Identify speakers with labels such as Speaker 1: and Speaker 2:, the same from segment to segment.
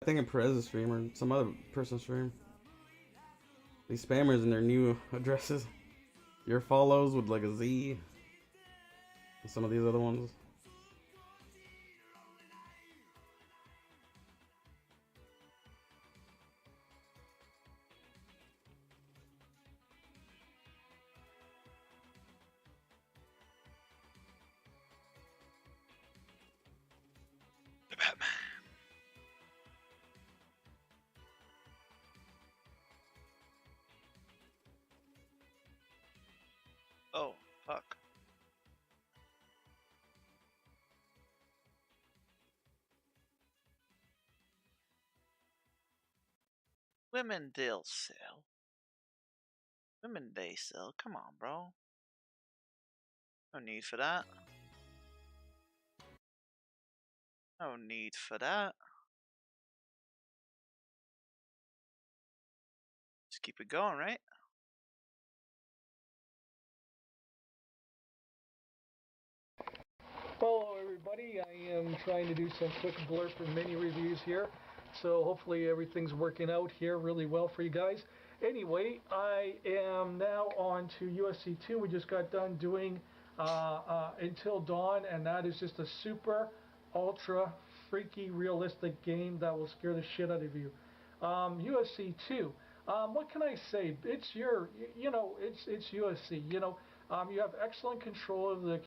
Speaker 1: I think a Perez's stream or some other person's stream. These spammers and their new addresses. Your follows with like a Z. And some of these other ones.
Speaker 2: Oh, fuck. Women sell. Women day sell. Come on, bro. No need for that. No need for that. Just keep it going, right?
Speaker 3: Hello everybody, I am trying to do some quick blurb and mini reviews here, so hopefully everything's working out here really well for you guys. Anyway, I am now on to USC 2. We just got done doing Until Dawn, and that is just a super ultra freaky realistic game that will scare the shit out of you. USC 2, what can I say? It's it's USC. You have excellent control of the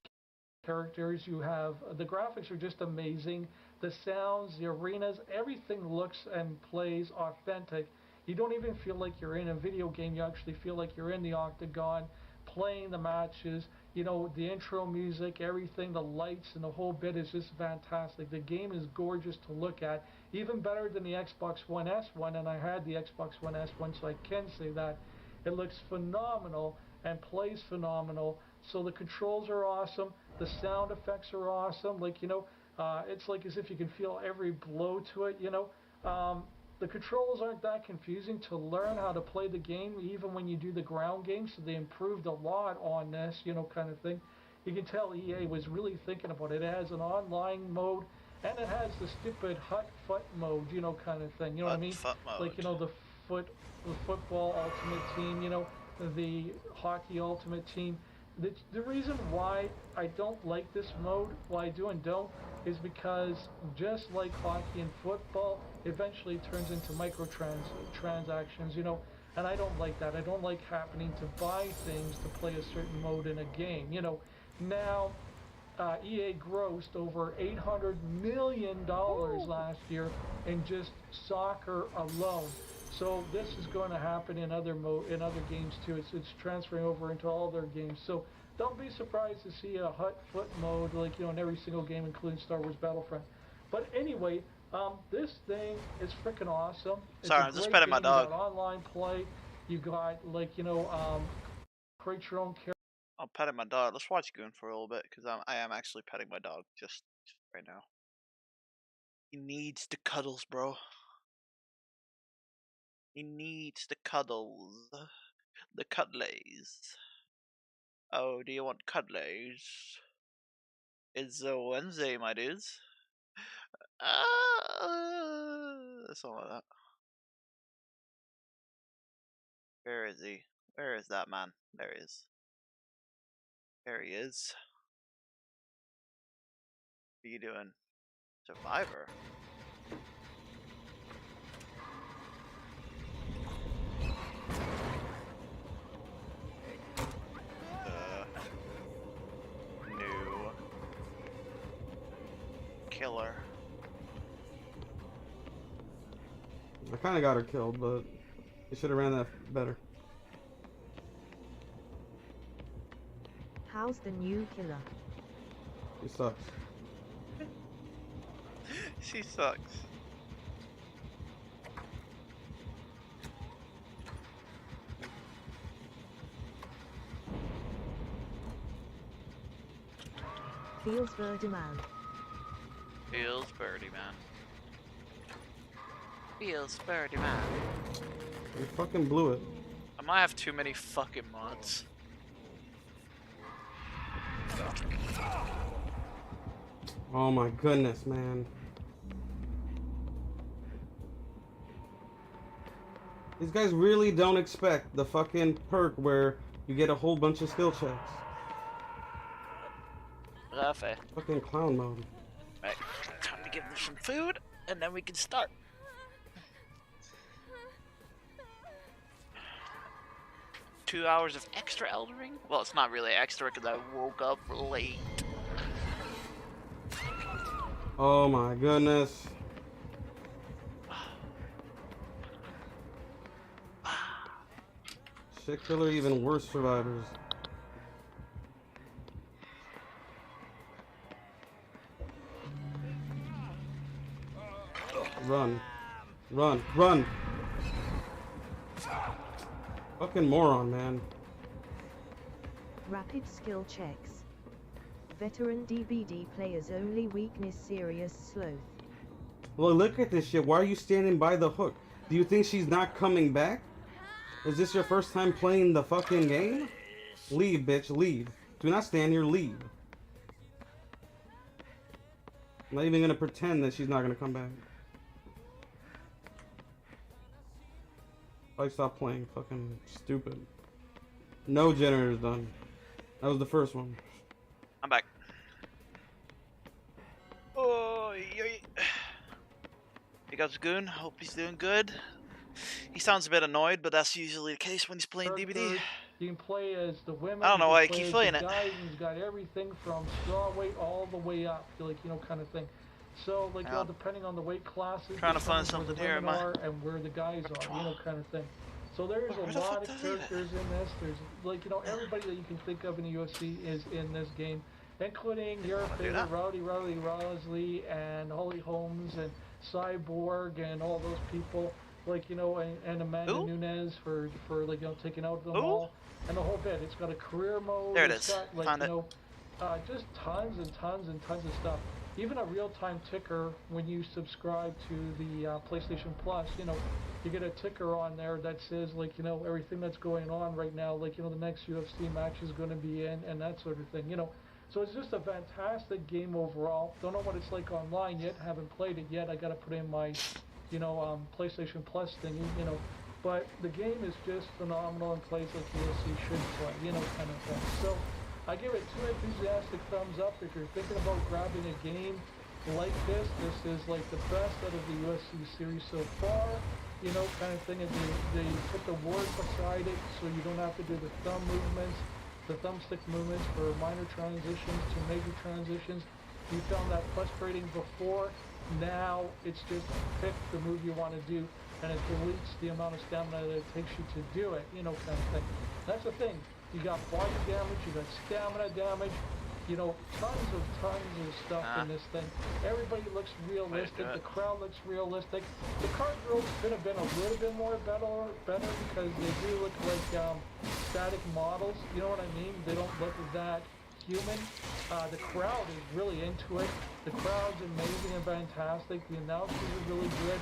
Speaker 3: characters. You have the graphics are just amazing. The sounds, the arenas, everything looks and plays authentic. You don't even feel like you're in a video game. You actually feel like you're in the octagon playing the matches. The intro music, everything, the lights and the whole bit is just fantastic. The game is gorgeous to look at, even better than the Xbox One S one, and I had the Xbox One S one, so I can say that. It looks phenomenal and plays phenomenal. So the controls are awesome. The sound effects are awesome. It's like as if you can feel every blow to it. The controls aren't that confusing to learn how to play the game, even when you do the ground game. So they improved a lot on this, kind of thing. You can tell EA was really thinking about it. It has an online mode, and it has the stupid hut-foot mode, kind of thing. You know what I mean? Like, the football ultimate team, the hockey ultimate team. The reason why I don't like this mode, why I do and don't, is because just like hockey and football, eventually turns into microtransactions, and I don't like that. I don't like having to buy things to play a certain mode in a game. Now EA grossed over $800 million last year in just soccer alone. So this is going to happen in other games too. It's transferring over into all their games. So don't be surprised to see a hut-foot mode in every single game, including Star Wars Battlefront. But anyway, this thing is freaking awesome.
Speaker 2: Sorry, I'm just petting my dog.
Speaker 3: You got online play. You got create your own character.
Speaker 2: I'm petting my dog. Let's watch Goon for a little bit, because I am actually petting my dog just right now. He needs the cuddles, bro. He needs the cuddles. The cuddlies. Oh, do you want cuddlies? It's a Wednesday, my dudes. Something like that. Where is he? Where is that man? There he is. There he is. What are you doing? Survivor? New killer.
Speaker 1: I kind of got her killed, but you should have ran that better.
Speaker 4: How's the new killer?
Speaker 1: She sucks.
Speaker 2: She sucks.
Speaker 4: Feels birdie man.
Speaker 2: Feels birdie man. Feels birdie man.
Speaker 1: You fucking blew it.
Speaker 2: I might have too many fucking mods.
Speaker 1: Oh my goodness, man. These guys really don't expect the fucking perk where you get a whole bunch of skill checks.
Speaker 2: Fair.
Speaker 1: Fucking clown mode.
Speaker 2: Right, time to give them some food, and then we can start. Two hours of extra Elden Ring? Well, it's not really extra because I woke up late.
Speaker 1: Oh my goodness. Shit killer, even worse survivors. Run. Run. Run! Fucking moron, man.
Speaker 4: Rapid skill checks. Veteran DBD players only weakness serious sloth.
Speaker 1: Well, look at this shit. Why are you standing by the hook? Do you think she's not coming back? Is this your first time playing the fucking game? Leave, bitch, leave. Do not stand here, leave. I'm not even gonna pretend that she's not gonna come back. I stop playing. Fucking stupid. No generators done. That was the first one.
Speaker 2: I'm back. Oh, Big up Goon. Hope he's doing good. He sounds a bit annoyed, but that's usually the case when he's playing DBD.
Speaker 3: You can play as the women.
Speaker 2: I don't know
Speaker 3: you
Speaker 2: why I
Speaker 3: can
Speaker 2: keep
Speaker 3: play as
Speaker 2: playing
Speaker 3: the
Speaker 2: it.
Speaker 3: guys, and he's got everything from straw weight all the way up, like, you know, kind of thing. So, like, you know, depending on the weight classes,
Speaker 2: Trying to find
Speaker 3: determines where
Speaker 2: something
Speaker 3: the
Speaker 2: here,
Speaker 3: women
Speaker 2: am I?
Speaker 3: are and where the guys are, you know, kind of thing. So there's
Speaker 2: Where
Speaker 3: a
Speaker 2: the
Speaker 3: lot
Speaker 2: fuck
Speaker 3: of
Speaker 2: does it?
Speaker 3: characters in this. There's, like, you know, everybody that you can think of in the UFC is in this game, including your favorite Rowdy Rosley and Holly Holmes and Cyborg and all those people, like, you know, and Amanda Nunes for like, you know, taking out them all, and the whole bit. It's got a career mode.
Speaker 2: There it
Speaker 3: it's
Speaker 2: is.
Speaker 3: got, like,
Speaker 2: Found
Speaker 3: you
Speaker 2: it.
Speaker 3: know, just tons and tons and tons of stuff. Even a real-time ticker when you subscribe to the PlayStation Plus, you know, you get a ticker on there that says, like, you know, everything that's going on right now, like, you know, the next UFC match is going to be in, and that sort of thing, you know. So it's just a fantastic game overall. Don't know what it's like online yet. Haven't played it yet. I got to put in my, you know, PlayStation Plus thingy, you know. But the game is just phenomenal and plays like UFC should play, you know, kind of thing. So I give it 2 enthusiastic thumbs up. If you're thinking about grabbing a game like this is like the best out of the UFC series so far, you know, kind of thing. And they put the word beside it so you don't have to do the thumb movements, the thumbstick movements for minor transitions to major transitions. You found that frustrating before. Now it's just pick the move you want to do, and it deletes the amount of stamina that it takes you to do it, you know, kind of thing. That's the thing. You got body damage, you got stamina damage, you know, tons of stuff in this thing. Everybody looks realistic. The crowd looks realistic. The card girls could have been a little bit more better because they do look like static models. You know what I mean? They don't look that human. The crowd is really into it. The crowd's amazing and fantastic. The announcers are really good.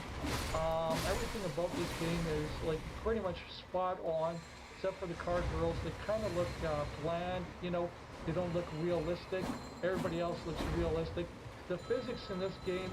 Speaker 3: Everything about this game is like pretty much spot on, except for the card girls. They kind of look bland, you know. They don't look realistic. Everybody else looks realistic. The physics in this game,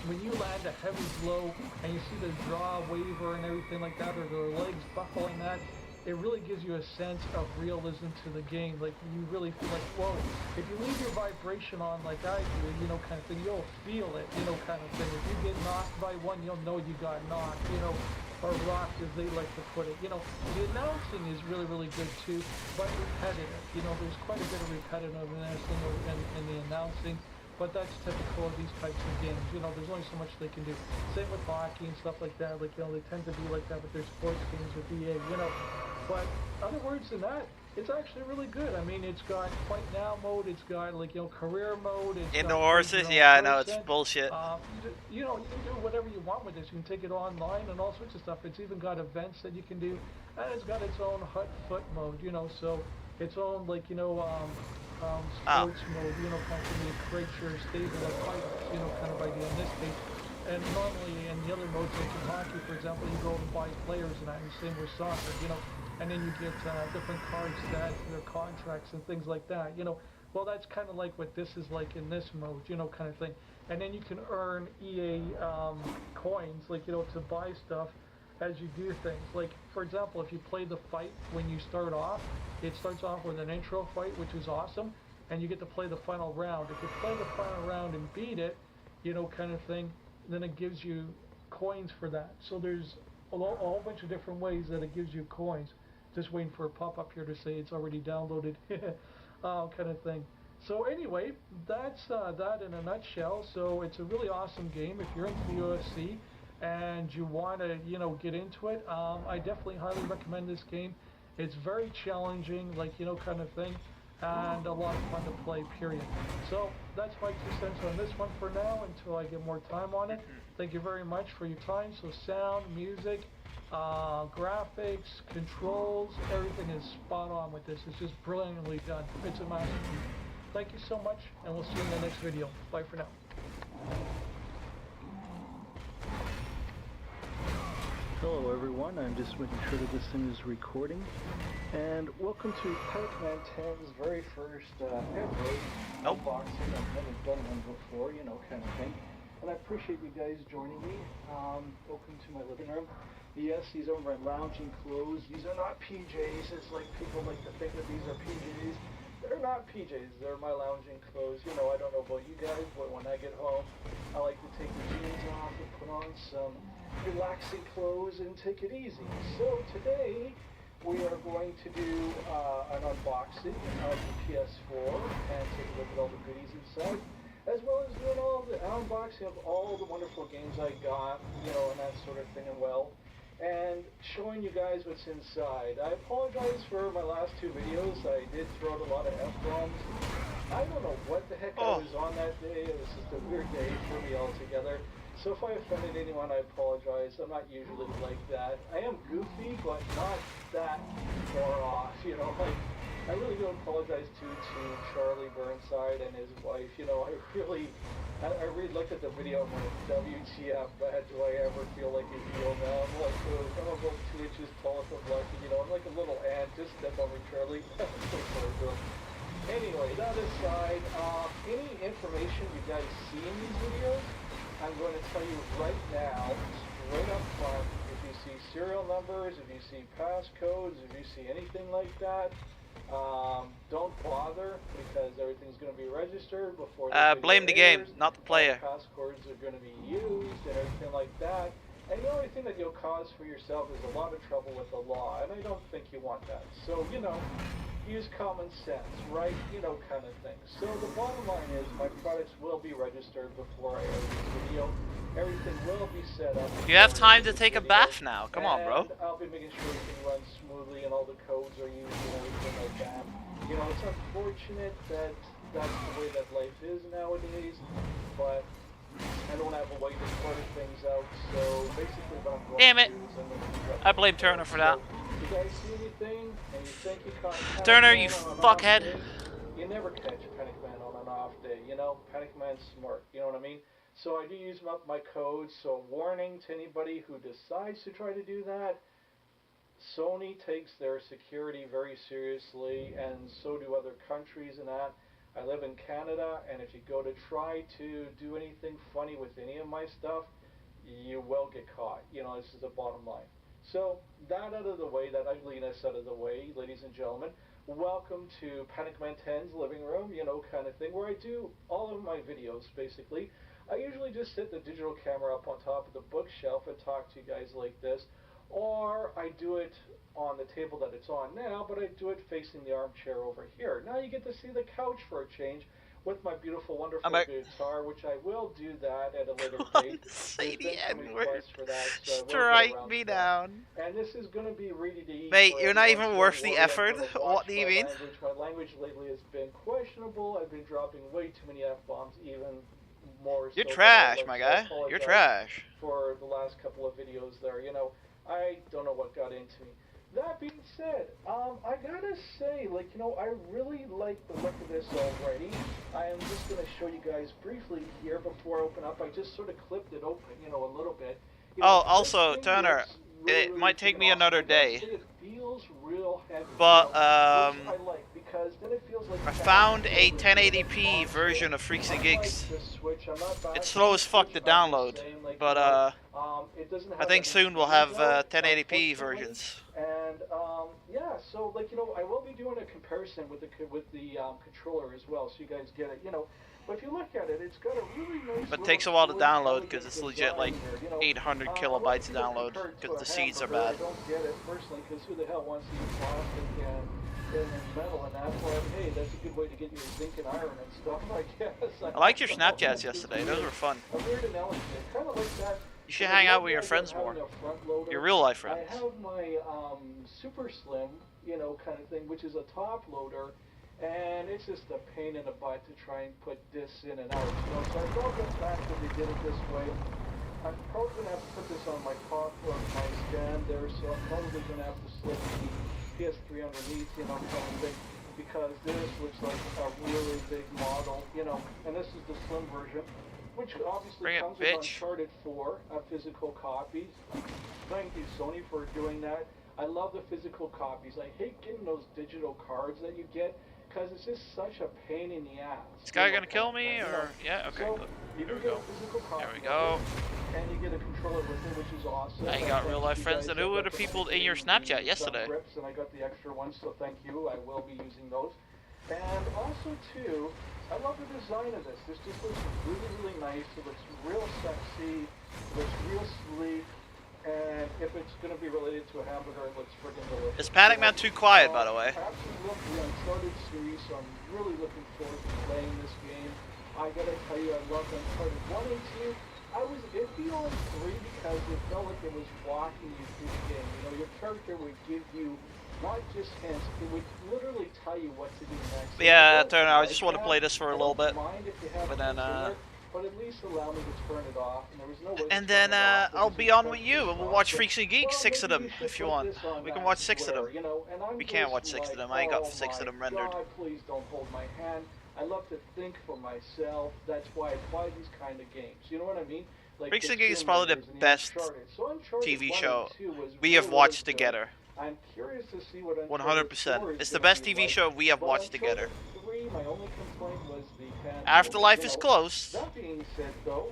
Speaker 3: when you land a heavy blow and you see the jaw waver and everything like that, or their legs buckling that, it really gives you a sense of realism to the game. Like, you really feel like, whoa, if you leave your vibration on like I do, you know, kind of thing, you'll feel it, you know, kind of thing. If you get knocked by one, you'll know you got knocked, you know, or rocked, as they like to put it. You know, the announcing is really, really good too, but repetitive. You know, there's quite a bit of repetitiveness in the announcing, but that's typical of these types of games. You know, there's only so much they can do. Same with hockey and stuff like that. Like, you know, they tend to be like that with their sports games with EA, you know. But other words than that, it's actually really good. I mean, it's got fight now mode, it's got, like, you know, career mode. It's
Speaker 2: In
Speaker 3: got
Speaker 2: the horses? Yeah, I know, it's bullshit.
Speaker 3: You know, you can do whatever you want with this. You can take it online and all sorts of stuff. It's even got events that you can do, and it's got its own foot mode, you know, so its own, like, you know, sports mode, you know, kind of thing. It creates your stable of fighters, you know, kind of idea in this case. And normally in the other modes, like in hockey, for example, you go and buy players and that, and same with soccer, you know, and then you get different cards to add to their contracts and things like that, you know. Well, that's kind of like what this is like in this mode, you know, kind of thing. And then you can earn EA coins, like, you know, to buy stuff. as you do things. Like, for example, if you play the fight when you start off, it starts off with an intro fight, which is awesome, and you get to play the final round. If you play the final round and beat it, you know, kind of thing, then it gives you coins for that. So there's a whole bunch of different ways that it gives you coins. Just waiting for a pop-up here to say it's already downloaded, kind of thing. So anyway, that's that in a nutshell. So it's a really awesome game. If you're into the UFC and you want to, you know, get into it, I definitely highly recommend this game. It's very challenging, like, you know, kind of thing, and a lot of fun to play, period. So that's my 2 cents on this one for now until I get more time on it. Thank you very much for your time. So sound, music, graphics, controls, everything is spot on with this. It's just brilliantly done. It's a masterpiece. Thank you so much, and we'll see you in the next video. Bye for now.
Speaker 5: Hello everyone, I'm just making sure that this thing is recording. And welcome to Pac-Man 10's very first ever unboxing. I've never done one before, you know, kind of thing. And I appreciate you guys joining me. Welcome to my living room. Yes, these are my lounging clothes. These are not PJs. It's like people like to think that these are PJs. They're not PJs. They're my lounging clothes. You know, I don't know about you guys, but when I get home, I like to take the jeans off and put on some relaxing clothes and take it easy. So today we are going to do an unboxing of the PS4 and take a look at all the goodies inside, as well as doing all the unboxing of all the wonderful games I got, you know, and that sort of thing, and showing you guys what's inside. I apologize for my last 2 videos. I did throw out a lot of F-bombs. I don't know what the heck I was on that day. It was just a weird day for me altogether. So if I offended anyone, I apologize. I'm not usually like that. I am goofy, but not that far off, you know. Like, I really do apologize to Charlie Burnside and his wife. You know, I really looked at the video and went, WTF, bad, do I ever feel like a heel now? I'm like, I'm about 2 inches tall if I'm lucky, you know, I'm like a little ant. Just step on me, Charlie. Anyway, that aside, any information you guys see in these videos, I'm going to tell you right now, straight up front. If you see serial numbers, if you see passcodes, if you see anything like that, don't bother, because everything's going to be registered before the
Speaker 2: blame the game, not the player.
Speaker 3: Passcodes are going to be used and everything like that. And the only thing that you'll cause for yourself is a lot of trouble with the law, and I don't think you want that. So, you know, use common sense, right? You know, kind of thing. So the bottom line is my products will be registered before I air this video. Everything will be set up.
Speaker 2: You have time to take a bath now. Come on, bro.
Speaker 3: I'll be making sure everything runs smoothly and all the codes are used and everything like that. You know, it's unfortunate that that's the way that life is nowadays, but I don't have a way to sort things out. So basically what I'm going
Speaker 2: Damn it.
Speaker 3: to do is I'm going to
Speaker 2: I blame Turner for that.
Speaker 3: you guys see anything and you think you caught
Speaker 2: Turner,
Speaker 3: Panic
Speaker 2: you
Speaker 3: Man on an
Speaker 2: fuckhead.
Speaker 3: off day, you never catch Panic Man on an off day, you know? Panic Man's smart, you know what I mean? So I do use my codes, so warning to anybody who decides to try to do that. Sony takes their security very seriously, and so do other countries and that. I live in Canada, and if you go to try to do anything funny with any of my stuff, you will get caught. You know, this is the bottom line. So, that out of the way, that ugliness out of the way, ladies and gentlemen, welcome to Panic Man 10's living room, you know, kind of thing, where I do all of my videos, basically. I usually just set the digital camera up on top of the bookshelf and talk to you guys like this, or I do it on the table that it's on now, but I do it facing the armchair over here. Now you get to see the couch for a change with my beautiful, wonderful guitar, which I will do that at a later date.
Speaker 2: Say the
Speaker 3: N-word. So
Speaker 2: strike me down.
Speaker 3: And this is going to be really the
Speaker 2: Mate, you're not even worth the effort. What do you mean?
Speaker 3: My language lately has been questionable. I've been dropping way too many F-bombs, even more.
Speaker 2: You're
Speaker 3: so
Speaker 2: trash,
Speaker 3: than I
Speaker 2: my
Speaker 3: like. So I
Speaker 2: guy. You're
Speaker 3: apologize
Speaker 2: trash.
Speaker 3: for the last couple of videos there. You know, I don't know what got into me. That being said, I gotta say, like, you know, I really like the look of this already. I am just gonna show you guys briefly here before I open up. I just sort of clipped it open, you know, a little bit. You know,
Speaker 2: also, Turner, it might take me another day.
Speaker 3: It feels real heavy,
Speaker 2: But,
Speaker 3: which I like, because then it feels like
Speaker 2: I found a 1080p version of Freaks and Geeks. It's slow as fuck to download, but,
Speaker 3: it doesn't have
Speaker 2: I think
Speaker 3: any
Speaker 2: soon we'll
Speaker 3: games
Speaker 2: have
Speaker 3: out,
Speaker 2: 1080p
Speaker 3: unfortunately.
Speaker 2: versions.
Speaker 3: And yeah, so like I will be doing a comparison with the controller as well, so you guys get it. But if you look at it, it's got a really nice.
Speaker 2: But it takes a while to
Speaker 3: really
Speaker 2: download because
Speaker 3: elegant
Speaker 2: it's legit like
Speaker 3: design here,
Speaker 2: 800
Speaker 3: a lot of
Speaker 2: kilobytes to
Speaker 3: people
Speaker 2: download
Speaker 3: compare it to
Speaker 2: because
Speaker 3: a
Speaker 2: the seeds are
Speaker 3: hamburger.
Speaker 2: bad.
Speaker 3: I don't get it personally, because who the hell wants to use plastic and metal and that? But hey, that's a good way to get your zinc and iron and stuff, I guess.
Speaker 2: I liked your
Speaker 3: don't know.
Speaker 2: Snapchats yesterday. Those were fun.
Speaker 3: A weird analogy. Kind of like that.
Speaker 2: You should
Speaker 3: I
Speaker 2: hang out
Speaker 3: love
Speaker 2: with
Speaker 3: the
Speaker 2: your
Speaker 3: idea
Speaker 2: friends
Speaker 3: of having
Speaker 2: more.
Speaker 3: a front loader.
Speaker 2: Your real life
Speaker 3: I
Speaker 2: friends.
Speaker 3: have my super slim, kind of thing, which is a top loader, and it's just a pain in the butt to try and put this in and out. So I love the fact that they did it this way. I'm probably gonna have to put this on my top of my stand there, so I'm probably gonna have to slip the PS3 underneath, kind of thing, because this looks like a really big model, and this is the slim version, which obviously comes with Uncharted 4, physical copies. Thank you, Sony, for doing that. I love the physical copies. I hate getting those digital cards that you get, because it's just such a pain in the ass.
Speaker 2: This guy gonna kill me, or yeah? Okay,
Speaker 3: So,
Speaker 2: good.
Speaker 3: you
Speaker 2: There
Speaker 3: do
Speaker 2: we
Speaker 3: get
Speaker 2: go.
Speaker 3: a physical copy
Speaker 2: There we
Speaker 3: of
Speaker 2: go.
Speaker 3: it, and you get a controller with it, which is awesome.
Speaker 2: Now you got real life friends. And who were the people in your Snapchat yesterday?
Speaker 3: Grips, and I got the extra ones, so thank you. I will be using those. And also, too, I love the design of this. This just looks really, really nice. It looks real sexy. It looks real sleek. And if it's going to be related to a hamburger, it looks friggin' delicious.
Speaker 2: Is Panic Man too quiet, by the way?
Speaker 3: Absolutely, the Uncharted series, so I'm really looking forward to playing this game. I gotta tell you, I love Uncharted 1 and 2. I was iffy on 3 because it felt like it was walking you through the game. Your character would give you not just hints, it would literally tell you what to do next.
Speaker 2: Yeah, Turner, I just want to play this for a little bit. But then,
Speaker 3: but at least allow me to turn it off, and there was no way
Speaker 2: and
Speaker 3: to
Speaker 2: then
Speaker 3: turn it off.
Speaker 2: I'll
Speaker 3: It was
Speaker 2: be on
Speaker 3: just
Speaker 2: with you, and we'll watch Freaks and Geeks, 6 of them, if you want. We can watch 6 of them.
Speaker 3: And I'm
Speaker 2: We can't
Speaker 3: just
Speaker 2: watch 6 of
Speaker 3: like,
Speaker 2: them. I ain't got
Speaker 3: oh
Speaker 2: 6 of
Speaker 3: my
Speaker 2: them rendered.
Speaker 3: God, please don't hold my hand. I love to think for myself. That's why I buy these kind of games. You know what I mean? Like
Speaker 2: Freaks
Speaker 3: the
Speaker 2: and Geeks is
Speaker 3: Tomb
Speaker 2: probably the
Speaker 3: Raiders and
Speaker 2: best
Speaker 3: Uncharted. So Uncharted
Speaker 2: TV
Speaker 3: 1
Speaker 2: show
Speaker 3: and 2 was
Speaker 2: we have
Speaker 3: really,
Speaker 2: watched
Speaker 3: really good.
Speaker 2: together.
Speaker 3: I'm curious to see what
Speaker 2: 100%. It's the best TV show we have watched together.
Speaker 3: 3, my only complaint was the pan.
Speaker 2: Afterlife is close,
Speaker 3: That being said, though,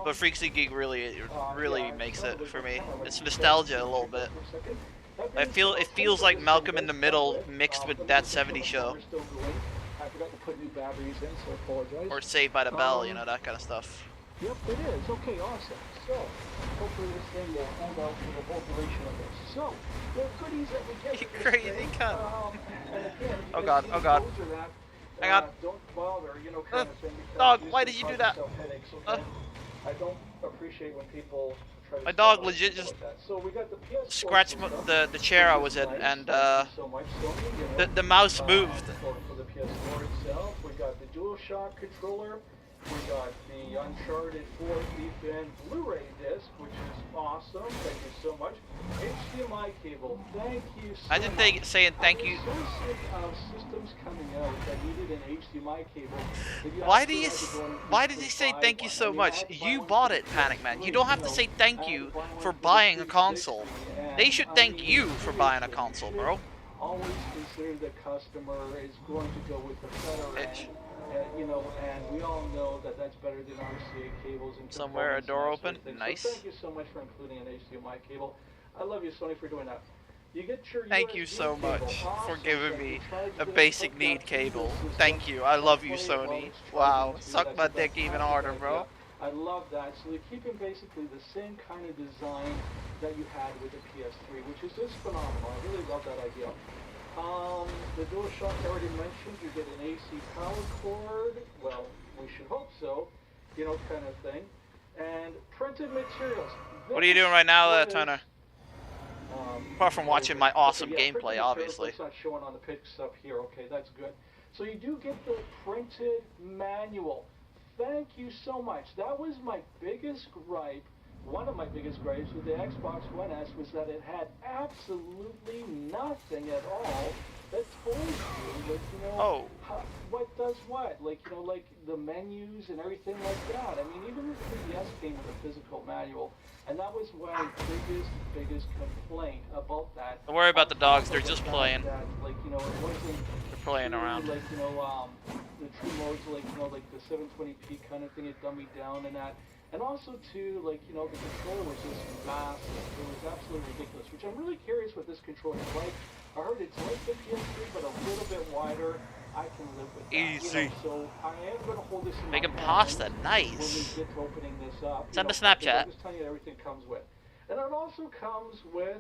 Speaker 2: but Freaks and Geeks really
Speaker 3: yeah,
Speaker 2: makes
Speaker 3: I'm
Speaker 2: it for me.
Speaker 3: trying to
Speaker 2: It's
Speaker 3: look
Speaker 2: nostalgia a little bit.
Speaker 3: for a second. That
Speaker 2: I
Speaker 3: being
Speaker 2: feel
Speaker 3: said,
Speaker 2: it feels like Malcolm in the Middle mixed
Speaker 3: let
Speaker 2: with
Speaker 3: me
Speaker 2: That
Speaker 3: just make sure
Speaker 2: 70s
Speaker 3: the
Speaker 2: Show,
Speaker 3: power's still going. I forgot to put new batteries in, so I apologize.
Speaker 2: or Saved by the Bell, that kind of stuff.
Speaker 3: Yep, it is. Okay, awesome. So, hopefully this thing will hold out for the whole duration of this. So, the goodies that we get
Speaker 2: You
Speaker 3: with this
Speaker 2: crazy
Speaker 3: thing,
Speaker 2: cunt.
Speaker 3: and again, if you
Speaker 2: Oh
Speaker 3: guys
Speaker 2: God,
Speaker 3: see
Speaker 2: oh God.
Speaker 3: photos of that,
Speaker 2: Hang on.
Speaker 3: don't bother, kind of thing. because
Speaker 2: Dog,
Speaker 3: this
Speaker 2: why
Speaker 3: can
Speaker 2: did you
Speaker 3: cause
Speaker 2: do that?
Speaker 3: yourself headaches, okay? I don't appreciate when people try to
Speaker 2: My
Speaker 3: step
Speaker 2: dog
Speaker 3: on
Speaker 2: legit
Speaker 3: stuff
Speaker 2: just
Speaker 3: like that. So we got the PS4
Speaker 2: scratched
Speaker 3: system,
Speaker 2: the chair I
Speaker 3: which
Speaker 2: was
Speaker 3: is
Speaker 2: in,
Speaker 3: nice.
Speaker 2: and
Speaker 3: Thank you so much, Sony,
Speaker 2: the mouse moved.
Speaker 3: for the PS4 itself, we got the DualShock controller, we got the Uncharted 4 deep end Blu-ray disc, which is awesome. Thank you so much. HDMI cable. Thank you so
Speaker 2: I didn't
Speaker 3: much.
Speaker 2: saying thank you.
Speaker 3: I'm so sick of systems coming out that needed an HDMI cable. If you
Speaker 2: Why
Speaker 3: actually
Speaker 2: do you?
Speaker 3: had to go and
Speaker 2: Why did he say
Speaker 3: buy
Speaker 2: thank you
Speaker 3: one,
Speaker 2: so
Speaker 3: I mean, I
Speaker 2: much?
Speaker 3: had to buy
Speaker 2: You
Speaker 3: one
Speaker 2: bought
Speaker 3: for
Speaker 2: it,
Speaker 3: the
Speaker 2: Panic Man.
Speaker 3: PS3,
Speaker 2: You don't have to say thank
Speaker 3: I had
Speaker 2: you
Speaker 3: to buy one
Speaker 2: for
Speaker 3: the
Speaker 2: buying a
Speaker 3: 360,
Speaker 2: console.
Speaker 3: and
Speaker 2: They should
Speaker 3: I
Speaker 2: thank
Speaker 3: mean,
Speaker 2: you for buying a
Speaker 3: seriously,
Speaker 2: console,
Speaker 3: you
Speaker 2: bro.
Speaker 3: should always consider the customer is going to go with the better
Speaker 2: Bitch.
Speaker 3: end. And we all know that that's better than RCA cables and
Speaker 2: Somewhere a
Speaker 3: components and
Speaker 2: door
Speaker 3: that
Speaker 2: open?
Speaker 3: sort of thing.
Speaker 2: Nice.
Speaker 3: So thank you so much for including an HDMI cable. I love you, Sony, for doing that. You get your
Speaker 2: Thank you
Speaker 3: USB
Speaker 2: so
Speaker 3: cable.
Speaker 2: much for
Speaker 3: Awesome.
Speaker 2: giving
Speaker 3: Thank you.
Speaker 2: me
Speaker 3: Tried to
Speaker 2: a
Speaker 3: get it
Speaker 2: basic
Speaker 3: hooked
Speaker 2: need
Speaker 3: up to the
Speaker 2: cable.
Speaker 3: system.
Speaker 2: Thank you. I love you,
Speaker 3: Hopefully, well,
Speaker 2: Sony.
Speaker 3: it's
Speaker 2: Wow.
Speaker 3: charging too.
Speaker 2: Suck
Speaker 3: That's
Speaker 2: my
Speaker 3: a
Speaker 2: dick even
Speaker 3: fantastic
Speaker 2: harder,
Speaker 3: idea.
Speaker 2: bro.
Speaker 3: I love that. So they're keeping basically the same kind of design that you had with the PS3, which is just phenomenal. I really love that idea. The DualShock I already mentioned, you get an AC power cord. Well, we should hope so, kind of thing. And printed materials.
Speaker 2: What are you doing right now,
Speaker 3: This
Speaker 2: Turner?
Speaker 3: is,
Speaker 2: Apart from watching my awesome
Speaker 3: okay, yeah,
Speaker 2: gameplay,
Speaker 3: printed
Speaker 2: obviously.
Speaker 3: materials, that's not showing on the picks up here. Okay, that's good. So you do get the printed manual. Thank you so much. That was my biggest gripe. One of my biggest gripes with the Xbox One S was that it had absolutely nothing at all that told you, what does what, like the menus and everything like that. I mean, even the 3DS came with a physical manual, and that was my biggest complaint about that.
Speaker 2: Don't worry about the dogs. They're just playing.
Speaker 3: That, it wasn't
Speaker 2: They're playing around.
Speaker 3: the true modes, like the 720p kind of thing, it dummied down and that.
Speaker 5: And also too, like, you know, the controller was just massive. It was absolutely ridiculous, which I'm really curious what this controller is like. I heard it's like the PS3, but a little bit wider. I can live with that.
Speaker 2: Easy.
Speaker 5: You know, so I am going to hold this in
Speaker 2: Making
Speaker 5: my
Speaker 2: pasta,
Speaker 5: hand
Speaker 2: nice.
Speaker 5: when we get to opening this up.
Speaker 2: Send a
Speaker 5: because
Speaker 2: Snapchat.
Speaker 5: I'm just telling you everything comes with. And it also comes with,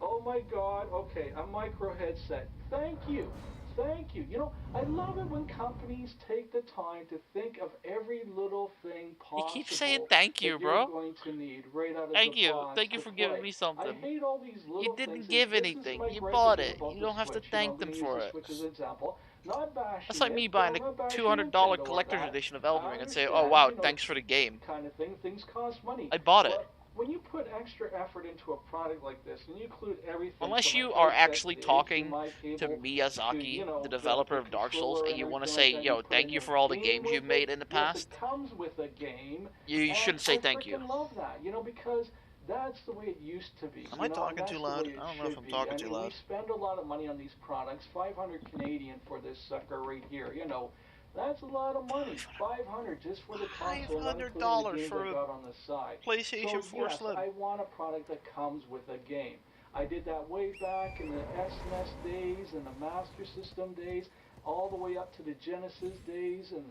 Speaker 5: oh my god, okay, a micro headset. Thank you. Thank you. You know, I love it when companies take the time to think of every little thing possible.
Speaker 2: You keep saying thank you,
Speaker 5: that
Speaker 2: bro.
Speaker 5: you're going to need right out of
Speaker 2: Thank
Speaker 5: the
Speaker 2: you.
Speaker 5: box
Speaker 2: Thank you
Speaker 5: to
Speaker 2: for giving
Speaker 5: play.
Speaker 2: me something.
Speaker 5: I hate all these little
Speaker 2: You didn't
Speaker 5: things.
Speaker 2: give
Speaker 5: This is
Speaker 2: anything.
Speaker 5: my
Speaker 2: You
Speaker 5: gripe
Speaker 2: bought
Speaker 5: again
Speaker 2: it.
Speaker 5: about
Speaker 2: You
Speaker 5: the
Speaker 2: don't have to
Speaker 5: Switch. You know,
Speaker 2: thank
Speaker 5: I'm
Speaker 2: them
Speaker 5: gonna use
Speaker 2: for
Speaker 5: the
Speaker 2: it.
Speaker 5: Switch as an example. Not bashing
Speaker 2: That's like
Speaker 5: it,
Speaker 2: me
Speaker 5: but
Speaker 2: buying
Speaker 5: I'm
Speaker 2: a
Speaker 5: not bashing
Speaker 2: $200
Speaker 5: Nintendo
Speaker 2: collector's
Speaker 5: on that.
Speaker 2: edition of Elden
Speaker 5: I
Speaker 2: Ring and say, oh
Speaker 5: understand,
Speaker 2: wow,
Speaker 5: you know,
Speaker 2: thanks for the game.
Speaker 5: kind of thing. Things cost money.
Speaker 2: I bought it.
Speaker 5: But when you put extra effort into a product like this, and you include everything,
Speaker 2: Unless
Speaker 5: from
Speaker 2: you
Speaker 5: a
Speaker 2: are
Speaker 5: headset
Speaker 2: actually
Speaker 5: to
Speaker 2: talking
Speaker 5: HDMI
Speaker 2: to
Speaker 5: cable,
Speaker 2: Miyazaki,
Speaker 5: you know,
Speaker 2: the developer
Speaker 5: the
Speaker 2: of Dark Souls,
Speaker 5: controller
Speaker 2: and you want to
Speaker 5: everything
Speaker 2: say,
Speaker 5: like that, you
Speaker 2: yo,
Speaker 5: put
Speaker 2: thank
Speaker 5: in
Speaker 2: you
Speaker 5: a
Speaker 2: for all the
Speaker 5: game
Speaker 2: games you've
Speaker 5: with
Speaker 2: made
Speaker 5: it.
Speaker 2: in the
Speaker 5: Yes,
Speaker 2: past,
Speaker 5: it comes with a game.
Speaker 2: you
Speaker 5: And
Speaker 2: shouldn't say
Speaker 5: I
Speaker 2: thank you.
Speaker 5: freaking love that, you know, because that's the way it used to be.
Speaker 2: Am I
Speaker 5: You know, and
Speaker 2: talking
Speaker 5: that's
Speaker 2: too
Speaker 5: the
Speaker 2: loud?
Speaker 5: way it
Speaker 2: I don't know if
Speaker 5: should
Speaker 2: I'm
Speaker 5: be.
Speaker 2: talking
Speaker 5: I
Speaker 2: too
Speaker 5: mean,
Speaker 2: loud.
Speaker 5: we spend a lot of money on these products, 500 Canadian for this sucker right here, you know. That's a lot of money. 500 just for the console, not including the
Speaker 2: $500
Speaker 5: games
Speaker 2: for
Speaker 5: I
Speaker 2: a
Speaker 5: got on the side.
Speaker 2: PlayStation
Speaker 5: So
Speaker 2: 4
Speaker 5: yes,
Speaker 2: Slim.
Speaker 5: I want a product that comes with a game. I did that way back in the SNES days and the Master System days, all the way up to the Genesis days, and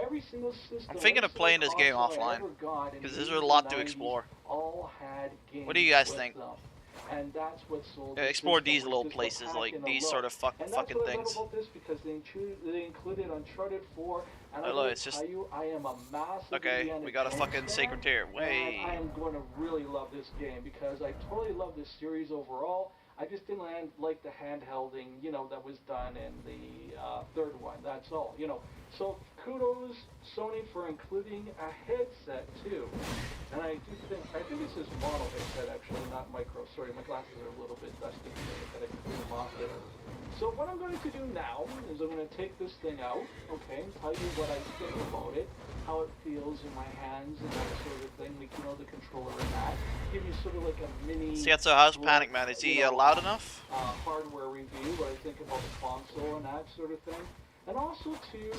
Speaker 5: every single system.
Speaker 2: I'm thinking
Speaker 5: every
Speaker 2: of playing
Speaker 5: single
Speaker 2: this game
Speaker 5: console I
Speaker 2: offline,
Speaker 5: ever got in
Speaker 2: because
Speaker 5: the
Speaker 2: there's a
Speaker 5: 80s
Speaker 2: lot
Speaker 5: and
Speaker 2: to
Speaker 5: 90s
Speaker 2: explore.
Speaker 5: all had games.
Speaker 2: What do you guys
Speaker 5: with
Speaker 2: think?
Speaker 5: them. And that's what sold the
Speaker 2: Explore
Speaker 5: system,
Speaker 2: these
Speaker 5: was
Speaker 2: little
Speaker 5: just a
Speaker 2: places,
Speaker 5: pack
Speaker 2: like
Speaker 5: and a
Speaker 2: these
Speaker 5: look.
Speaker 2: sort of
Speaker 5: And that's
Speaker 2: fucking
Speaker 5: what I love
Speaker 2: things.
Speaker 5: about this, because they included Uncharted 4, and
Speaker 2: Oh,
Speaker 5: I'm
Speaker 2: look,
Speaker 5: going
Speaker 2: it's
Speaker 5: to
Speaker 2: just...
Speaker 5: tell you, I am a massive
Speaker 2: Okay,
Speaker 5: Indiana
Speaker 2: we got a
Speaker 5: Jones
Speaker 2: fucking
Speaker 5: fan,
Speaker 2: secretaire.
Speaker 5: and
Speaker 2: Way.
Speaker 5: I am going to really love this game, because I totally love this series overall. I just didn't like the handhelding, you know, that was done in the third one. That's all, you know. So kudos Sony for including a headset too. And I think this is mono headset actually, not micro. Sorry, my glasses are a little bit dusty. I gotta clean them off there. So what I'm going to do now is I'm going to take this thing out, okay, and tell you what I think about it, how it feels in my hands and that sort of thing, like, you know, the controller and that. Give you sort of like a mini...
Speaker 2: See, that's a how's Panic Man. Is he loud enough?
Speaker 5: Hardware review, what I think about the console and that sort of thing. And also, too,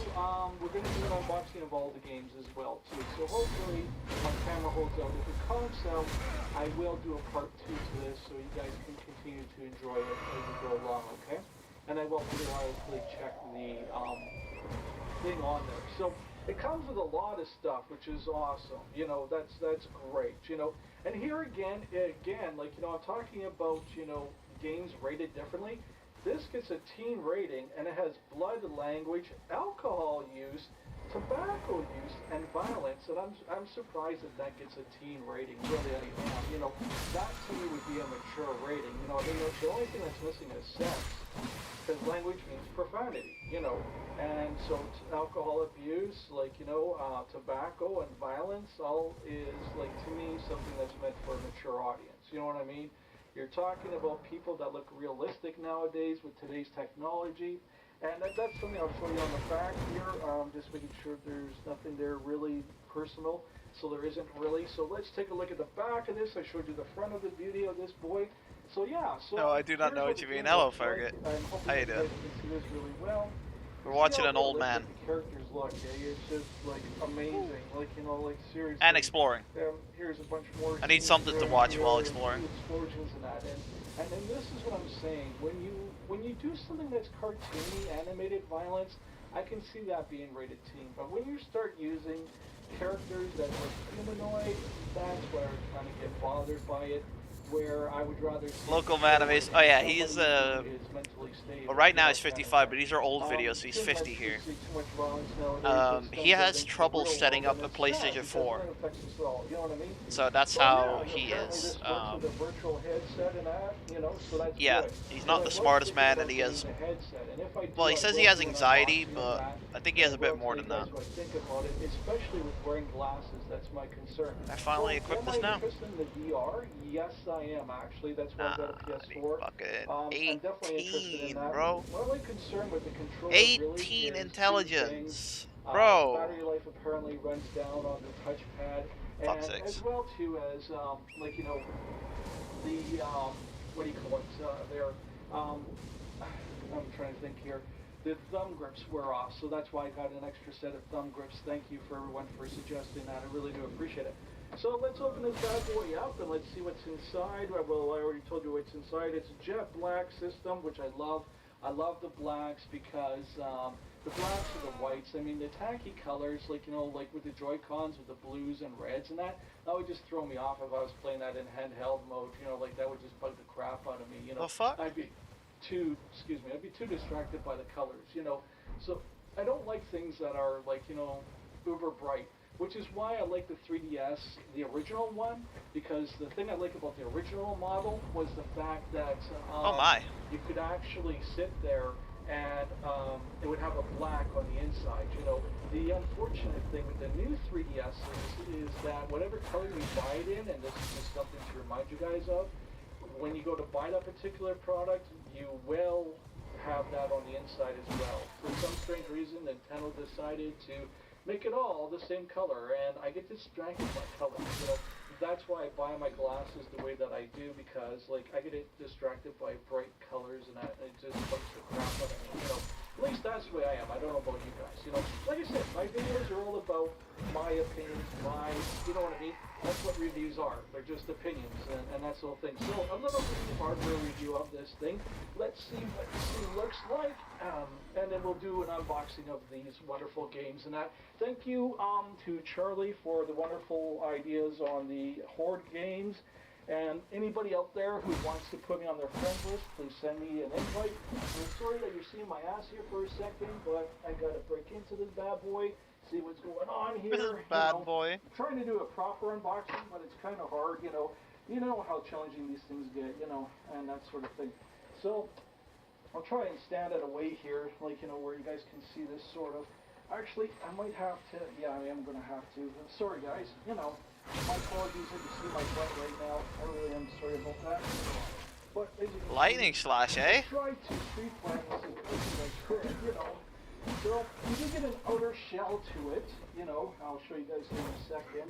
Speaker 5: we're going to do an unboxing of all the games as well, too. So hopefully my camera holds out. If it comes out, I will do a part 2 to this so you guys can continue to enjoy it as we go along, okay? And I will periodically check the thing on there. So it comes with a lot of stuff, which is awesome. You know, that's great, you know. And here again, like, you know, I'm talking about, you know, games rated differently. This gets a teen rating, and it has blood, language, alcohol use, tobacco use, and violence. And I'm surprised that gets a teen rating. Really, I am. You know, that to me would be a mature rating. You know, I mean, the only thing that's missing is sex, because language means profanity. You know, and so alcohol abuse, like, you know, tobacco and violence, all is, like, to me, something that's meant for a mature audience. You know what I mean? You're talking about people that look realistic nowadays with today's technology, and that's something I'll show you on the back here. Just making sure there's nothing there really personal, so there isn't really. So let's take a look at the back of this. I showed you the front of the beauty of this boy. So yeah. So
Speaker 2: no, I do not know what you mean. Hello, Fergus. How you doing?
Speaker 5: See this really well.
Speaker 2: We're watching an old man.
Speaker 5: The characters look, it's just like amazing, like, you know, like seriously.
Speaker 2: And exploring.
Speaker 5: Here's a bunch more.
Speaker 2: I need something to watch while exploring.
Speaker 5: Explosions and that, and then this is what I'm saying. When you do something that's cartoony, animated violence, I can see that being rated teen. But when you start using characters that look humanoid, that's where I kind of get bothered by it. Where I would rather
Speaker 2: local man is, oh yeah, he's well, right now he's 55, but these are old videos, so he's 50 here. He has trouble setting up a PlayStation 4, so that's how he is. Yeah, he's not the smartest man, and he has, well, he says he has anxiety, but I think he has a bit more than that. I finally equipped this now.
Speaker 5: Yes, I am actually. That's why I got a PS4.
Speaker 2: Fucking 18,
Speaker 5: that.
Speaker 2: bro.
Speaker 5: What am I concerned with the controller?
Speaker 2: 18
Speaker 5: really
Speaker 2: intelligence, bro.
Speaker 5: Battery life apparently runs down on the touchpad, and as well too as like, you know, the what do you call it? I'm trying to think here.
Speaker 3: the thumb grips wear off, so that's why I got an extra set of thumb grips. Thank you for everyone for suggesting that. I really do appreciate it. So let's open this bad boy up and let's see what's inside. Well, I already told you what's inside. It's a jet black system, which I love. I love the blacks because the blacks are the whites. I mean, the tacky colors, like, you know, like with the Joy-Cons with the blues and reds and that would just throw me off if I was playing that in handheld mode. You know, like that would just bug the crap out of me. You know,
Speaker 2: The fuck?
Speaker 3: I'd be too distracted by the colors. You know, so I don't like things that are like, you know, uber bright. Which is why I like the 3DS, the original one, because the thing I like about the original model was the fact that
Speaker 2: Oh my.
Speaker 3: you could actually sit there and it would have a black on the inside. You know, the unfortunate thing with the new 3DS is that whatever color you buy it in, and this is just something to remind you guys of, when you go to buy that particular product, you will have that on the inside as well. For some strange reason, Nintendo decided to make it all the same color, and I get distracted by colors. You know, that's why I buy my glasses the way that I do, because like I get distracted by bright colors, and it just bugs the crap out of me. You know, at least that's the way I am. I don't know about you guys. You know, like I said, my videos are all about my opinions, you know what I mean? That's what reviews are. They're just opinions, and that's the whole thing. So a little hardware review of this thing. Let's see what this thing looks like, and then we'll do an unboxing of these wonderful games. And that. Thank you to Charlie for the wonderful ideas on the Horde games. And anybody out there who wants to put me on their friends list, please send me an invite. I'm sorry that you're seeing my ass here for a second, but I gotta break into this bad boy. See what's going on here.
Speaker 2: This is bad boy.
Speaker 3: I'm trying to do a proper unboxing, but it's kind of hard, you know. You know how challenging these things get, you know, and that sort of thing. So I'll try and stand it away here, like, you know, where you guys can see this sort of. Actually, I might have to. Yeah, I am going to have to. Sorry, guys. You know, my apologies if you see my butt right now. I really am sorry about that. But as you can
Speaker 2: Lightning slash, eh?
Speaker 3: I tried to pre-plan this as best as I could, you know. So you do get an outer shell to it, you know. I'll show you guys in a second.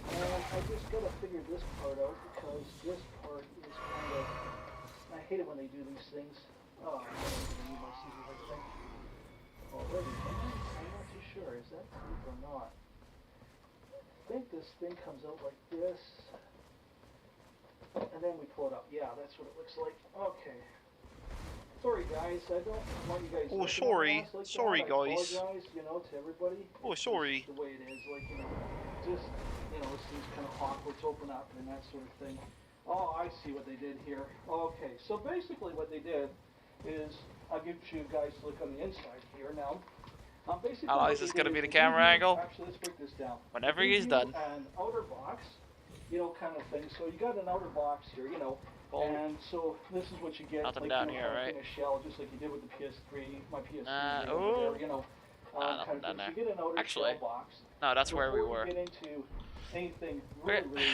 Speaker 3: And I just got to figure this part out because this part is kind of. I hate it when they do these things. Oh, I'm going to need my scissors, I think. Already, I'm not too sure. Is that deep or not? I think this thing comes out like this. And then we pull it up. Yeah, that's what it looks like. Okay. Sorry, guys. I don't want you guys.
Speaker 2: Oh, sorry.
Speaker 3: Like
Speaker 2: Sorry,
Speaker 3: that. I
Speaker 2: guys.
Speaker 3: apologize, you know, to everybody.
Speaker 2: Oh, sorry.
Speaker 3: It's the way it is, like, you know, just, you know, this thing's kind of awkward to open up and that sort of thing. Oh, I see what they did here. Okay, so basically what they did is, I'll give you guys a look on the inside here now. Basically,
Speaker 2: Oh, is this going to be the camera angle?
Speaker 3: Actually, let's break this down.
Speaker 2: Whenever he's done.
Speaker 3: An outer box, you know, kind of thing. So you got an outer box here, you know,
Speaker 2: Oh.
Speaker 3: and so this is what you get.
Speaker 2: Nothing
Speaker 3: like,
Speaker 2: down
Speaker 3: you know,
Speaker 2: here,
Speaker 3: kind of
Speaker 2: right?
Speaker 3: in a shell, just like you did with the PS3, my PS3.
Speaker 2: Oh.
Speaker 3: over there, you know,
Speaker 2: Nothing
Speaker 3: kind of
Speaker 2: down
Speaker 3: thing. So
Speaker 2: there.
Speaker 3: you get an outer
Speaker 2: Actually,
Speaker 3: shell box.
Speaker 2: No, that's where we
Speaker 3: Before
Speaker 2: were.
Speaker 3: Get into anything
Speaker 2: Okay.
Speaker 3: really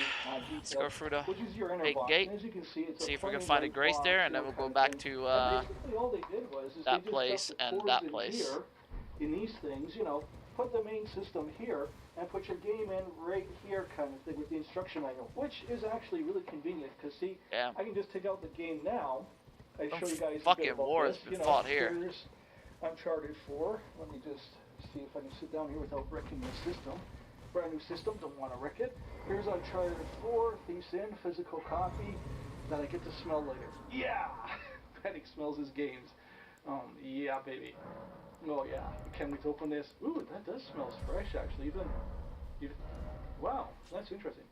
Speaker 2: Let's go through the
Speaker 3: which is your inner
Speaker 2: big
Speaker 3: box.
Speaker 2: gate.
Speaker 3: And as you can see, it's
Speaker 2: See
Speaker 3: a
Speaker 2: if we can
Speaker 3: funny
Speaker 2: find a
Speaker 3: white
Speaker 2: grace
Speaker 3: box,
Speaker 2: there, and
Speaker 3: you
Speaker 2: then
Speaker 3: know,
Speaker 2: we'll go
Speaker 3: kind of
Speaker 2: back
Speaker 3: thing.
Speaker 2: to
Speaker 3: And basically all they did was is
Speaker 2: that
Speaker 3: they just
Speaker 2: place
Speaker 3: stuck the
Speaker 2: and
Speaker 3: cords
Speaker 2: that
Speaker 3: in
Speaker 2: place.
Speaker 3: Here, in these things, you know, put the main system here and put your game in right here, kind of thing, with the instruction manual, which is actually really convenient. Cause see,
Speaker 2: Yeah.
Speaker 3: I can just take out the game now. I
Speaker 2: Some
Speaker 3: show you guys a
Speaker 2: fucking
Speaker 3: bit about
Speaker 2: war
Speaker 3: this.
Speaker 2: has been
Speaker 3: You know,
Speaker 2: fought here.
Speaker 3: Here's Uncharted 4. Let me just see if I can sit down here without wrecking the system. Brand new system, don't want to wreck it. Here's Uncharted 4, Thieves In, physical copy that I get to smell later. Yeah! Panic smells his games. Yeah, baby. Oh yeah, can't wait to open this. Ooh, that does smell fresh actually. Even, wow, that's interesting.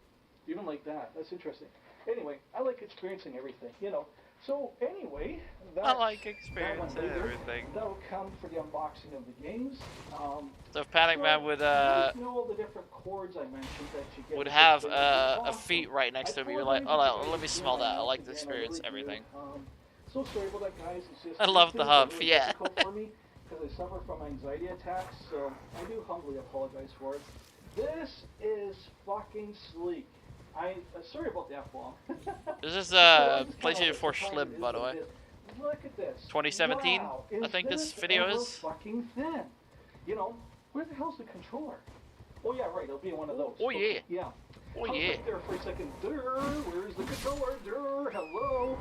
Speaker 3: Even like that, that's interesting. Anyway, I like experiencing everything, you know. So anyway,
Speaker 2: I like experiencing everything.
Speaker 3: That'll come for the unboxing of the games.
Speaker 2: So if Panic Man would
Speaker 3: you know all the different cords I mentioned that you get
Speaker 2: would
Speaker 3: with
Speaker 2: have
Speaker 3: this thing.
Speaker 2: a
Speaker 3: Awesome.
Speaker 2: feet right next to
Speaker 3: I
Speaker 2: him, you're
Speaker 3: told
Speaker 2: like,
Speaker 3: everybody
Speaker 2: oh, let me
Speaker 3: that,
Speaker 2: smell
Speaker 3: you know,
Speaker 2: that. I like to
Speaker 3: again,
Speaker 2: experience
Speaker 3: really do.
Speaker 2: everything.
Speaker 3: So sorry about that, guys. It's just
Speaker 2: I love the
Speaker 3: things are
Speaker 2: hub,
Speaker 3: really
Speaker 2: yeah.
Speaker 3: difficult for me because I suffer from anxiety attacks, so I do humbly apologize for it. This is fucking sleek. Sorry about the F-bomb.
Speaker 2: This is
Speaker 3: So
Speaker 2: PlayStation 4 Slim, by the way.
Speaker 3: Look at this.
Speaker 2: 2017,
Speaker 3: Wow,
Speaker 2: I think this video
Speaker 3: ever
Speaker 2: is.
Speaker 3: fucking thin. You know, where the hell's the controller? Oh yeah, right. It'll be one of those.
Speaker 2: Oh, yeah.
Speaker 3: Yeah.
Speaker 2: Oh
Speaker 3: I was
Speaker 2: yeah.
Speaker 3: like there for a second. Durr, where's the controller? Durr, hello.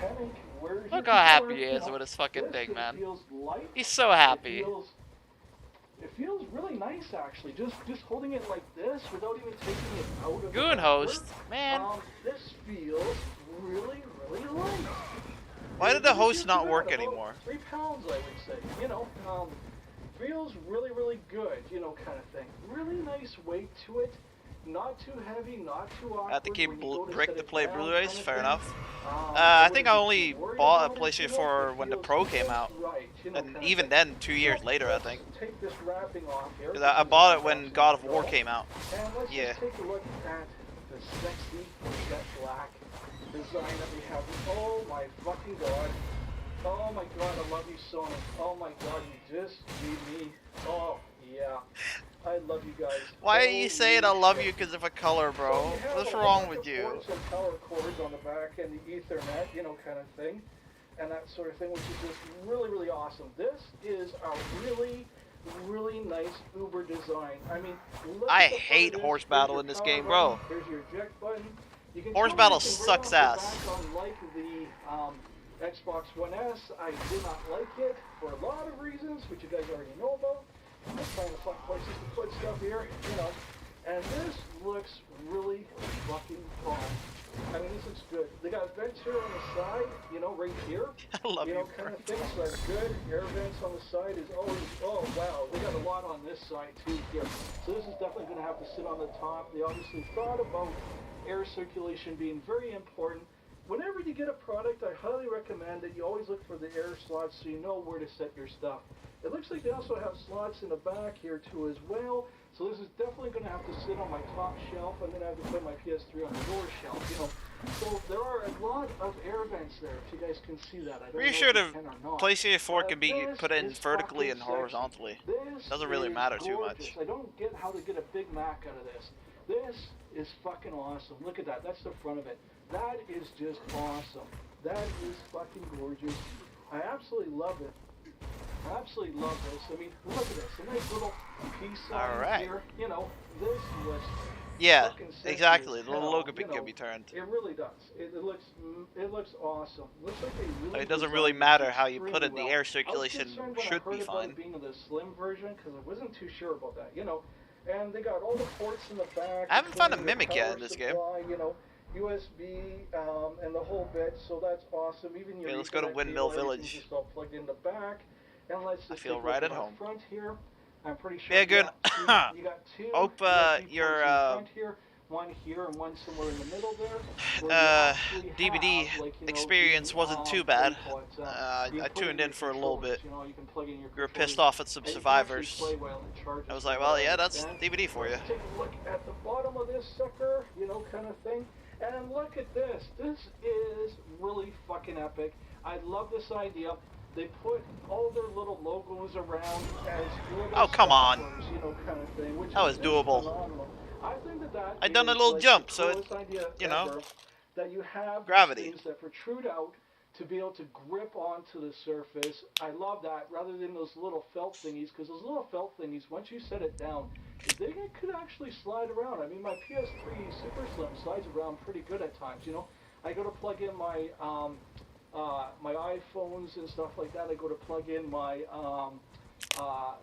Speaker 3: Panic
Speaker 5: Where's
Speaker 2: Look
Speaker 5: your
Speaker 2: how happy
Speaker 5: controller?
Speaker 2: he
Speaker 5: You
Speaker 2: is
Speaker 5: know,
Speaker 2: with his fucking
Speaker 5: this
Speaker 2: thing,
Speaker 5: just
Speaker 2: man.
Speaker 5: feels light.
Speaker 2: He's so happy.
Speaker 5: It feels really nice, actually. Just holding it like this without even taking it out of
Speaker 2: Goon
Speaker 5: the
Speaker 2: host,
Speaker 5: wrapper.
Speaker 2: man.
Speaker 5: This feels really, really light.
Speaker 2: Why did the host not work
Speaker 5: About
Speaker 2: anymore?
Speaker 5: 3 pounds, I would say. You know, feels really, really good. You know, kind of thing. Really nice weight to it. Not too heavy, not too awkward.
Speaker 2: I have to keep
Speaker 5: when you go to
Speaker 2: brick
Speaker 5: set
Speaker 2: to
Speaker 5: it
Speaker 2: play
Speaker 5: down,
Speaker 2: Blu-rays.
Speaker 5: kind of
Speaker 2: Fair
Speaker 5: thing.
Speaker 2: enough. I think I
Speaker 5: wouldn't
Speaker 2: only
Speaker 5: be too worried
Speaker 2: bought a
Speaker 5: about it,
Speaker 2: PlayStation
Speaker 5: you know,
Speaker 2: 4
Speaker 5: it
Speaker 2: when the
Speaker 5: feels
Speaker 2: Pro came
Speaker 5: just
Speaker 2: out,
Speaker 5: right, you know,
Speaker 2: and
Speaker 5: kind of
Speaker 2: even
Speaker 5: thing.
Speaker 2: then, 2 years
Speaker 5: So
Speaker 2: later, I
Speaker 5: let's
Speaker 2: think.
Speaker 5: Take this wrapping off here.
Speaker 2: 'Cause I bought it when God of War came out.
Speaker 5: And let's
Speaker 2: Yeah.
Speaker 5: just take a look at the sexy jet black design that we have. Oh my fucking god. Oh my god, I love you, Sony. Oh my god, you just made me. Oh, yeah. I love you guys.
Speaker 2: Why are you saying I love
Speaker 5: shit.
Speaker 2: you because of a color, bro?
Speaker 5: So you have
Speaker 2: What's
Speaker 5: a
Speaker 2: wrong
Speaker 5: bunch
Speaker 2: with
Speaker 5: of
Speaker 2: you?
Speaker 5: ports and power cords on the back and the Ethernet, you know, kind of thing. And that sort of thing, which is just really, really awesome. This is a really, really nice Uber design. I mean, look
Speaker 2: I
Speaker 5: at the
Speaker 2: hate
Speaker 5: front of this.
Speaker 2: horse
Speaker 5: Here's
Speaker 2: battle
Speaker 5: your
Speaker 2: in this
Speaker 5: power
Speaker 2: game,
Speaker 5: button.
Speaker 2: bro.
Speaker 5: Here's your eject button. You can
Speaker 2: Horse
Speaker 5: tell
Speaker 2: battle
Speaker 5: that you can
Speaker 2: sucks
Speaker 5: bring off
Speaker 2: ass.
Speaker 5: the back, unlike the Xbox One S. I did not like it for a lot of reasons, which you guys already know about. I'm trying to find places to put stuff here, you know. And this looks really fucking fun. I mean, this looks good. They got vents here on the side, you know, right here.
Speaker 2: I love
Speaker 5: You
Speaker 2: you,
Speaker 5: know, kind of thing, so that's good. Air vents on the side is always, oh wow, they got a lot on this side too here. So this is definitely going to have to sit on the top. They obviously thought about air circulation being very important. Whenever you get a product, I highly recommend that you always look for the air slots so you know where to set your stuff. It looks like they also have slots in the back here too as well. So this is definitely going to have to sit on my top shelf. I'm going to have to put my PS3 on the lower shelf, you know. So there are a lot of air vents there, if you guys can see that. I don't
Speaker 2: Pretty
Speaker 5: know
Speaker 2: sure
Speaker 5: if you
Speaker 2: the
Speaker 5: can or not.
Speaker 2: PlayStation 4 can be
Speaker 5: This
Speaker 2: put in
Speaker 5: is
Speaker 2: vertically
Speaker 5: fucking
Speaker 2: and horizontally.
Speaker 5: sexy. This
Speaker 2: Doesn't really
Speaker 5: is
Speaker 2: matter too
Speaker 5: gorgeous.
Speaker 2: much.
Speaker 5: I don't get how they get a Big Mac out of this. This is fucking awesome. Look at that. That's the front of it. That is just awesome. That is fucking gorgeous. I absolutely love it. I absolutely love this. I mean, look at this. A nice little peace sign
Speaker 2: Alright.
Speaker 5: here. You know, this looks
Speaker 2: Yeah,
Speaker 5: fucking sexy
Speaker 2: exactly.
Speaker 5: as
Speaker 2: The little
Speaker 5: hell,
Speaker 2: logo
Speaker 5: you
Speaker 2: can
Speaker 5: know.
Speaker 2: be turned.
Speaker 5: It really does. It looks awesome. Looks like they really
Speaker 2: It doesn't
Speaker 5: designed
Speaker 2: really
Speaker 5: this
Speaker 2: matter how you put
Speaker 5: extremely
Speaker 2: it. The
Speaker 5: well.
Speaker 2: air
Speaker 5: I was
Speaker 2: circulation
Speaker 5: concerned when I
Speaker 2: should
Speaker 5: heard
Speaker 2: be
Speaker 5: about
Speaker 2: fine.
Speaker 5: it being the slim version because I wasn't too sure about that, you know. And they got all the ports in the back.
Speaker 2: I haven't found a
Speaker 5: including the
Speaker 2: Mimic yet
Speaker 5: power
Speaker 2: in this game.
Speaker 5: supply, you know, USB and the whole bit. So that's awesome. Even your
Speaker 2: Okay, let's go to
Speaker 5: Ethernet
Speaker 2: Windmill
Speaker 5: cable, everything's
Speaker 2: Village.
Speaker 5: just all plugged in the back. And let's just
Speaker 2: feel
Speaker 5: take a look
Speaker 2: right at
Speaker 5: my
Speaker 2: home.
Speaker 5: Front here. I'm pretty sure.
Speaker 2: Yeah, good.
Speaker 5: You got two.
Speaker 2: Hope,
Speaker 5: you got two
Speaker 2: your,
Speaker 5: ports in the front here. One here and one somewhere in the middle there. where you actually
Speaker 2: DVD
Speaker 5: have, like, you know,
Speaker 2: experience
Speaker 5: the,
Speaker 2: wasn't too
Speaker 5: what
Speaker 2: bad.
Speaker 5: do you call it, you
Speaker 2: I
Speaker 5: put
Speaker 2: tuned
Speaker 5: your
Speaker 2: in for a little
Speaker 5: controllers,
Speaker 2: bit.
Speaker 5: You know, you can plug in your
Speaker 2: We were
Speaker 5: controllers,
Speaker 2: pissed off at some
Speaker 5: and you can
Speaker 2: survivors.
Speaker 5: actually play while it charges
Speaker 2: I was like,
Speaker 5: from
Speaker 2: well,
Speaker 5: what I
Speaker 2: yeah, that's
Speaker 5: understand.
Speaker 2: DVD for you.
Speaker 5: Let's take a look at the bottom of this sucker, you know, kind of thing. And look at this. This is really fucking epic. I love this idea. They put all their little logos around as little
Speaker 2: Oh, come on.
Speaker 5: stoppers, you know, kind of thing, which
Speaker 2: That
Speaker 5: is
Speaker 2: was
Speaker 5: just
Speaker 2: doable.
Speaker 5: phenomenal. I think that
Speaker 2: I done a
Speaker 5: is,
Speaker 2: little
Speaker 5: like,
Speaker 2: jump,
Speaker 5: the
Speaker 2: so it-
Speaker 5: coolest idea
Speaker 2: you know,
Speaker 5: ever, that you have
Speaker 2: gravity.
Speaker 5: these things that protrude out to be able to grip onto the surface. I love that, rather than those little felt thingies, because those little felt thingies, once you set it down, they could actually slide around. I mean, my PS3 Super Slim slides around pretty good at times, you know. I go to plug in my my iPhones and stuff like that. I go to plug in my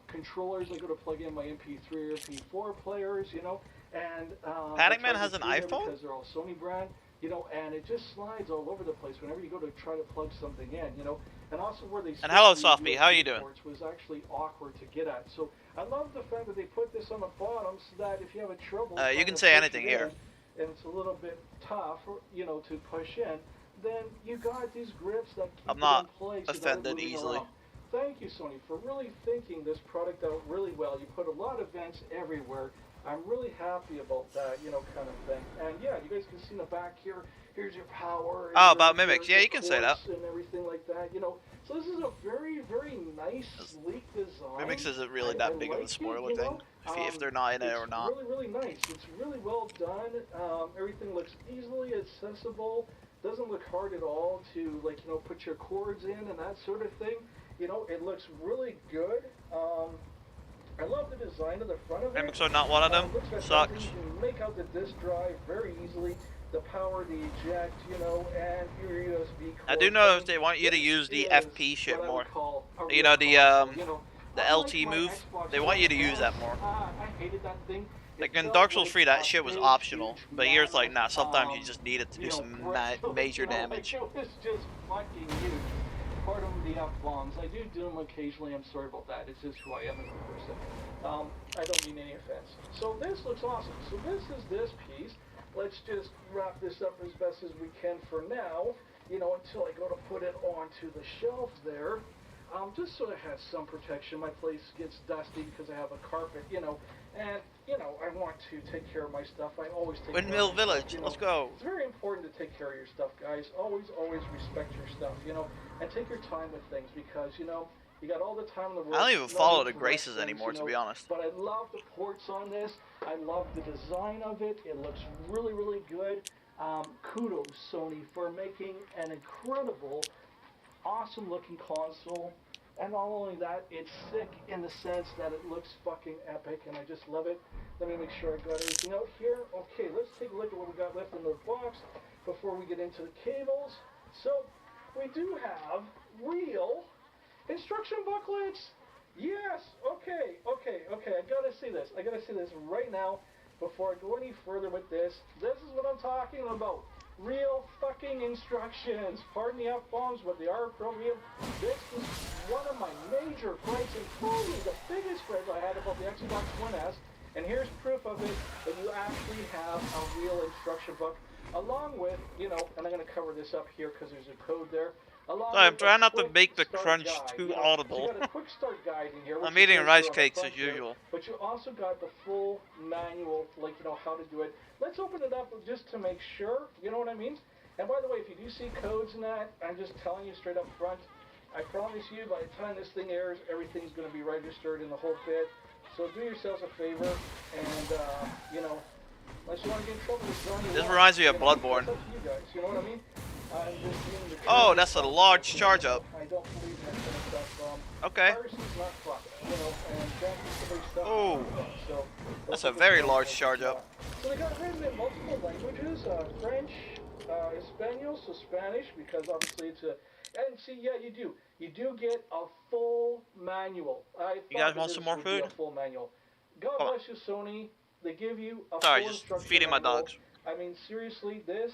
Speaker 5: controllers. I go to plug in my MP3 or MP4 players, you know. And
Speaker 2: Panic
Speaker 5: I
Speaker 2: Man
Speaker 5: charge
Speaker 2: has
Speaker 5: it
Speaker 2: an
Speaker 5: through there
Speaker 2: iPhone?
Speaker 5: because they're all Sony brand, you know, and it just slides all over the place whenever you go to try to plug something in, you know. And also where they
Speaker 2: And hello,
Speaker 5: stick the
Speaker 2: Softbee, how
Speaker 5: USB
Speaker 2: you doing?
Speaker 5: ports was actually awkward to get at. So I love the fact that they put this on the bottom so that if you have a trouble,
Speaker 2: You
Speaker 5: trying
Speaker 2: can
Speaker 5: to
Speaker 2: say
Speaker 5: push
Speaker 2: anything
Speaker 5: it
Speaker 2: here.
Speaker 5: in, and it's a little bit tough, you know, to push in, then you got these grips that keep
Speaker 2: I'm not
Speaker 5: it in place
Speaker 2: offended
Speaker 5: without moving
Speaker 2: easily.
Speaker 5: around. Thank you, Sony, for really thinking this product out really well. You put a lot of vents everywhere. I'm really happy about that, you know, kind of thing. And yeah, you guys can see in the back here. Here's your power.
Speaker 2: Oh,
Speaker 5: and
Speaker 2: about
Speaker 5: your-
Speaker 2: Mimics.
Speaker 5: your
Speaker 2: Yeah, you can say that.
Speaker 5: quartz and everything like that, you know. So this is a very, very nice, sleek design.
Speaker 2: Mimics isn't really
Speaker 5: I
Speaker 2: that big of a
Speaker 5: like it,
Speaker 2: spoiler
Speaker 5: you
Speaker 2: thing,
Speaker 5: know.
Speaker 2: if they're not in it
Speaker 5: It's
Speaker 2: or not.
Speaker 5: really, really nice. It's really well done. Everything looks easily accessible. Doesn't look hard at all to, like, you know, put your cords in and that sort of thing. You know, it looks really good. I love the design of the front of it.
Speaker 2: Mimics are not one of them.
Speaker 5: Looks fantastic.
Speaker 2: Sucks.
Speaker 5: You can make out the disk drive very easily. the power, the eject, you know, and your USB cord.
Speaker 2: I do know they want you to use the FP shit more. You know, the LT move. They want you to use that more.
Speaker 5: I hated that thing.
Speaker 2: Like in Dark Souls 3, that shit was optional, but here it's like, nah, sometimes you just need it to do some major damage.
Speaker 5: It was just fucking huge. Pardon the F-bombs. I do them occasionally. I'm sorry about that. It's just who I am as a person. I don't mean any offense. So this looks awesome. So this is this piece. Let's just wrap this up as best as we can for now, you know, until I go to put it onto the shelf there. Just so it has some protection. My place gets dusty because I have a carpet, you know, and, you know, I want to take care of my stuff. I always take
Speaker 2: Windmill
Speaker 5: care of
Speaker 2: Village,
Speaker 5: stuff, you know.
Speaker 2: let's go.
Speaker 5: It's very important to take care of your stuff, guys. Always, always respect your stuff, you know, and take your time with things because, you know, you got all the time in the world.
Speaker 2: I don't even follow the Graces anymore, to be honest.
Speaker 5: But I love the ports on this. I love the design of it. It looks really, really good. Kudos, Sony, for making an incredible, awesome-looking console. And not only that, it's sick in the sense that it looks fucking epic, and I just love it. Let me make sure I got everything out here. Okay, let's take a look at what we got left in the box before we get into the cables. So, we do have real instruction booklets. Yes, okay. I gotta see this. I gotta see this right now before I go any further with this. This is what I'm talking about. Real fucking instructions. Pardon the F-bombs, but they are appropriate. This is one of my major gripes, and probably the biggest gripe I had about the Xbox One S. And here's proof of it, that you actually have a real instruction book, along with, you know, and I'm going to cover this up here because there's a code there.
Speaker 2: Sorry, I'm trying not to make the crunch too audible.
Speaker 5: You got a quick start guide in here.
Speaker 2: I'm eating rice cakes as usual.
Speaker 5: But you also got the full manual, like, you know, how to do it. Let's open it up just to make sure, you know what I mean? And by the way, if you do see codes in that, I'm just telling you straight up front, I promise you, by the time this thing airs, everything's going to be registered in the whole bit. So do yourselves a favor, and, you know, unless you want to get in trouble with Johnny,
Speaker 2: this reminds me of Bloodborne.
Speaker 5: It's up to you guys, you know what I mean?
Speaker 2: Oh, that's a large charge up.
Speaker 5: I don't believe in that kind of stuff.
Speaker 2: Okay.
Speaker 5: Piracy's not fun, you know, and somebody stuff.
Speaker 2: Oh,
Speaker 5: so
Speaker 2: that's a very large charge up.
Speaker 5: So they got written in multiple languages, French, Espanol, so Spanish, because obviously it's a, and see, yeah, you do. You do get a full manual.
Speaker 2: You guys want some more food?
Speaker 5: A full manual. God bless you, Sony. They give you a
Speaker 2: Sorry,
Speaker 5: full
Speaker 2: just
Speaker 5: instruction
Speaker 2: feeding my
Speaker 5: manual.
Speaker 2: dogs.
Speaker 5: I mean, seriously, this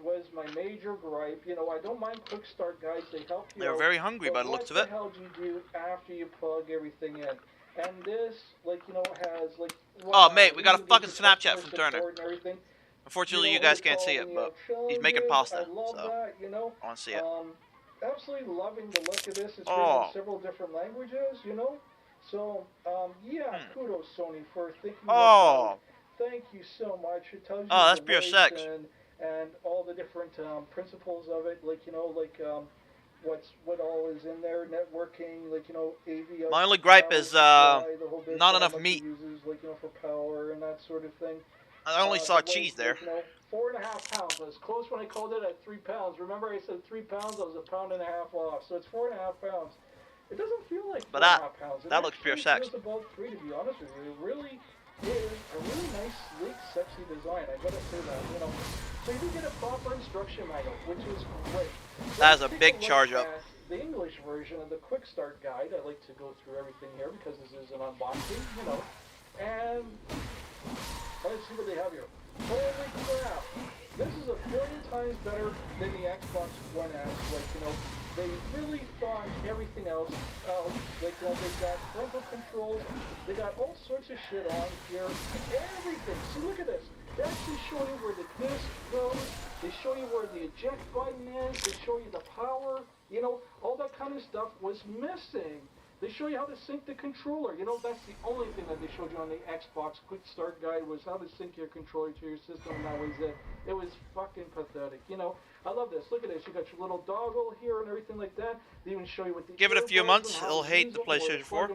Speaker 5: was my major gripe. You know, I don't mind quick start guides. They help you.
Speaker 2: They're very hungry by the looks of it.
Speaker 5: What the hell do you do after you plug everything in? And this, like, you know, has, like...
Speaker 2: Oh, mate, we got a fucking Snapchat from Turner. Unfortunately, you guys can't see it, but he's making pasta, so
Speaker 5: that, you know?
Speaker 2: I want to see it.
Speaker 5: Absolutely loving the look of this. It's written in several different languages, you know? So, yeah, kudos, Sony, for thinking about that. Thank you so much. It tells you
Speaker 2: that's
Speaker 5: the
Speaker 2: pure
Speaker 5: weight
Speaker 2: sex.
Speaker 5: And all the different principles of it, like, you know, like what all is in there, networking, like, you know, AV.
Speaker 2: My only gripe is not enough meat.
Speaker 5: Uses, like, you know, for power and that sort of thing.
Speaker 2: I only saw cheese there.
Speaker 5: You know, 4.5 pounds. I was close when I called it at 3 pounds. Remember, I said 3 pounds. I was a pound and a half off. So it's 4.5 pounds. It doesn't feel like 4.5 pounds.
Speaker 2: That looks pure sex.
Speaker 5: It feels about 3, to be honest with you. It really is a really nice, sleek, sexy design. I gotta say that, you know. So you do get a proper instruction manual, which is great.
Speaker 2: That is a big charge up.
Speaker 5: The English version of the quick start guide. I like to go through everything here because this is an unboxing, you know. And let's see what they have here. Holy crap! This is a billion times better than the Xbox One S. Like, you know, they really thought everything else out. Like, you know, they got parental controls, they got all sorts of shit on here. Everything. See, look at this. They actually show you where the disc goes. They show you where the eject button is. They show you the power. You know, all that kind of stuff was missing. They show you how to sync the controller. You know, that's the only thing that they showed you on the Xbox Quick Start Guide was how to sync your controller to your system, and that was it. It was fucking pathetic. You know, I love this. Look at this. You got your little doggle here and everything like that. They even show you what the
Speaker 2: give it a few months, he'll hate the PlayStation 4.